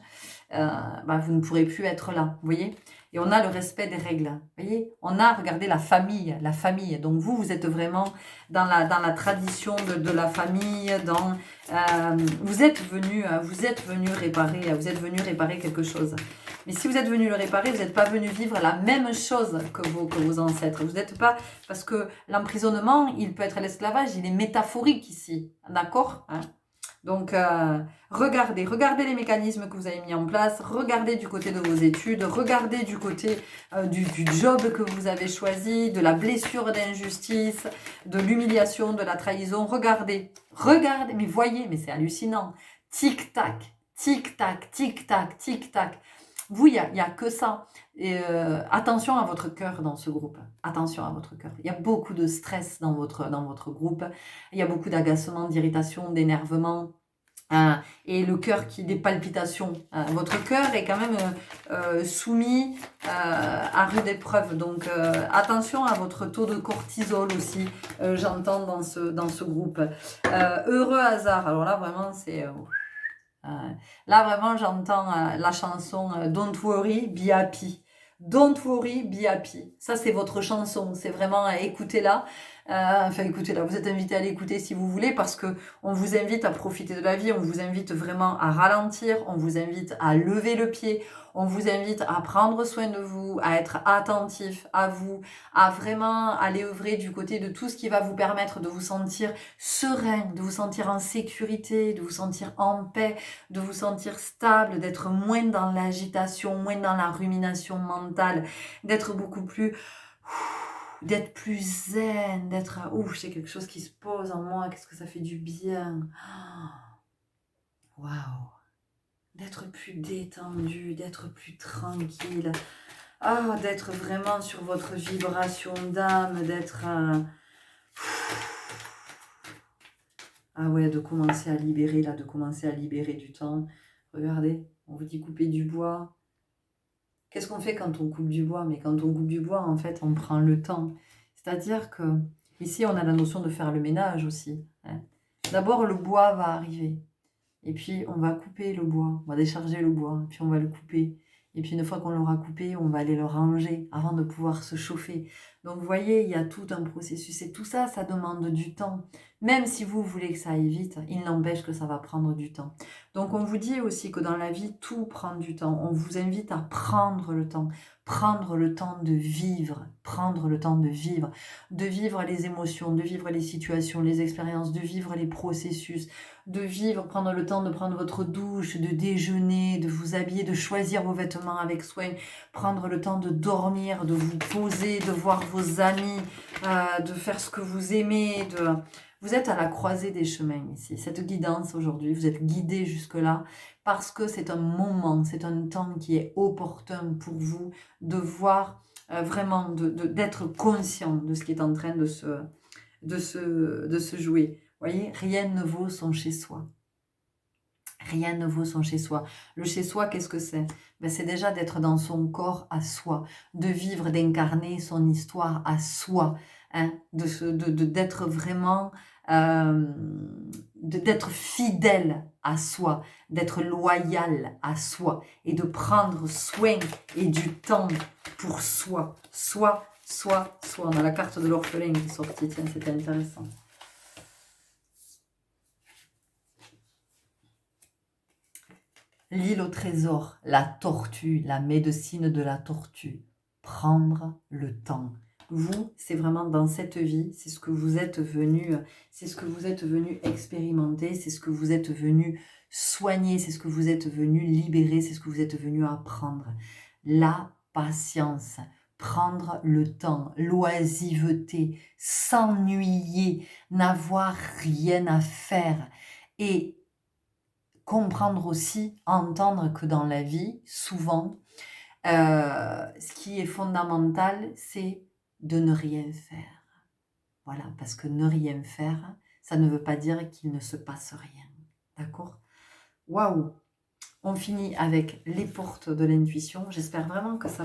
vous ne pourrez plus être là. Vous voyez ? Et on a le respect des règles. Vous voyez ? On a regardé la famille. Donc vous êtes vraiment dans la tradition de la famille. Vous êtes venu réparer quelque chose. Mais si vous êtes venu le réparer, vous n'êtes pas venu vivre la même chose que vos ancêtres. Vous n'êtes pas, parce que l'emprisonnement, il peut être l'esclavage, il est métaphorique ici. D'accord ? Donc, regardez les mécanismes que vous avez mis en place, regardez du côté de vos études, regardez du côté du job que vous avez choisi, de la blessure d'injustice, de l'humiliation, de la trahison. Regardez, mais voyez, mais c'est hallucinant. Tic-tac, tic-tac, tic-tac, tic-tac. Vous, il y a que ça. Et attention à votre cœur dans ce groupe. Attention à votre cœur. Il y a beaucoup de stress dans votre groupe. Il y a beaucoup d'agacement, d'irritation, d'énervement. Et le cœur des palpitations. Votre cœur est quand même soumis à rude épreuve. Donc attention à votre taux de cortisol aussi, j'entends dans ce groupe. Heureux hasard. Alors là, vraiment, c'est... là, vraiment, j'entends la chanson Don't Worry, Be Happy. Don't Worry, Be Happy. Ça, c'est votre chanson. C'est vraiment, écoutez-la. Écoutez-la. Vous êtes invité à l'écouter si vous voulez parce que on vous invite à profiter de la vie. On vous invite vraiment à ralentir. On vous invite à lever le pied. On vous invite à prendre soin de vous, à être attentif à vous, à vraiment aller œuvrer du côté de tout ce qui va vous permettre de vous sentir serein, de vous sentir en sécurité, de vous sentir en paix, de vous sentir stable, d'être moins dans l'agitation, moins dans la rumination mentale, d'être beaucoup plus... d'être plus zen, d'être... c'est quelque chose qui se pose en moi, qu'est-ce que ça fait du bien. Waouh. D'être plus détendu, d'être plus tranquille, d'être vraiment sur votre vibration d'âme, d'être... de commencer à libérer, là, de commencer à libérer du temps. Regardez, on vous dit couper du bois. Qu'est-ce qu'on fait quand on coupe du bois? Mais quand on coupe du bois, en fait, on prend le temps. C'est-à-dire que ici, on a la notion de faire le ménage aussi. Hein. D'abord, le bois va arriver. Et puis, on va couper le bois. On va décharger le bois. Puis, on va le couper. Et puis, une fois qu'on l'aura coupé, on va aller le ranger avant de pouvoir se chauffer. Donc, vous voyez, il y a tout un processus. Et tout ça, ça demande du temps. Même si vous voulez que ça aille vite, il n'empêche que ça va prendre du temps. Donc, on vous dit aussi que dans la vie, tout prend du temps. On vous invite à prendre le temps de vivre, de vivre les émotions, de vivre les situations, les expériences, de vivre les processus, de vivre, prendre le temps de prendre votre douche, de déjeuner, de vous habiller, de choisir vos vêtements avec soin, prendre le temps de dormir, de vous poser, de voir vos amis, de faire ce que vous aimez, Vous êtes à la croisée des chemins ici. Cette guidance aujourd'hui, vous êtes guidé jusque-là parce que c'est un moment, c'est un temps qui est opportun pour vous de voir vraiment, d'être conscient de ce qui est en train de se jouer. voyez, rien ne vaut son chez-soi. Rien ne vaut son chez-soi. Le chez-soi, qu'est-ce que c'est? Ben, c'est déjà d'être dans son corps à soi, de vivre, d'incarner son histoire à soi, hein, d'être vraiment, euh, d'être fidèle à soi, d'être loyal à soi et de prendre soin et du temps pour soi. Soi, soi, soi. On a la carte de l'orphelin qui est sortie, tiens, c'était intéressant. L'île au trésor, la tortue, la médecine de la tortue. Prendre le temps. Vous, c'est vraiment dans cette vie, c'est ce que vous êtes venu, c'est ce que vous êtes venu expérimenter, c'est ce que vous êtes venu soigner, c'est ce que vous êtes venu libérer, c'est ce que vous êtes venu apprendre. La patience, prendre le temps, l'oisiveté, s'ennuyer, n'avoir rien à faire et comprendre aussi, entendre que dans la vie, souvent, ce qui est fondamental, c'est de ne rien faire. Voilà, parce que ne rien faire, ça ne veut pas dire qu'il ne se passe rien. D'accord? Waouh! On finit avec les portes de l'intuition. J'espère vraiment que ça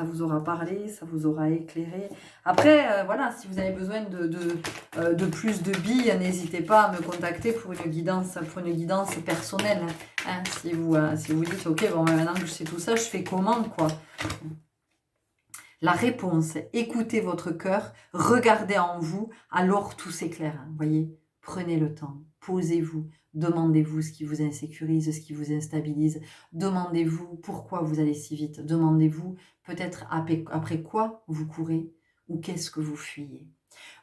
vous aura parlé, ça vous aura éclairé. Après, voilà, si vous avez besoin de plus de billes, n'hésitez pas à me contacter pour une guidance personnelle. Hein, si vous dites, ok, bon, maintenant que je sais tout ça, je fais comment, quoi? La réponse, écoutez votre cœur, regardez en vous, alors tout s'éclaire. Vous voyez, prenez le temps, posez-vous, demandez-vous ce qui vous insécurise, ce qui vous instabilise. Demandez-vous pourquoi vous allez si vite. Demandez-vous peut-être après quoi vous courez ou qu'est-ce que vous fuyez.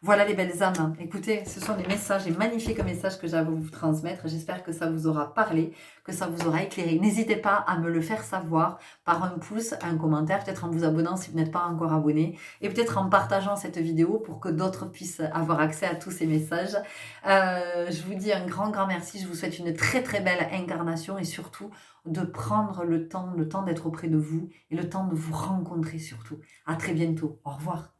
Voilà les belles âmes. Écoutez, ce sont des messages, des magnifiques messages que j'ai à vous transmettre. J'espère que ça vous aura parlé, que ça vous aura éclairé. N'hésitez pas à me le faire savoir par un pouce, un commentaire, peut-être en vous abonnant si vous n'êtes pas encore abonné, et peut-être en partageant cette vidéo pour que d'autres puissent avoir accès à tous ces messages. Je vous dis un grand, grand merci. Je vous souhaite une très, très belle incarnation et surtout de prendre le temps d'être auprès de vous et le temps de vous rencontrer surtout. À très bientôt. Au revoir.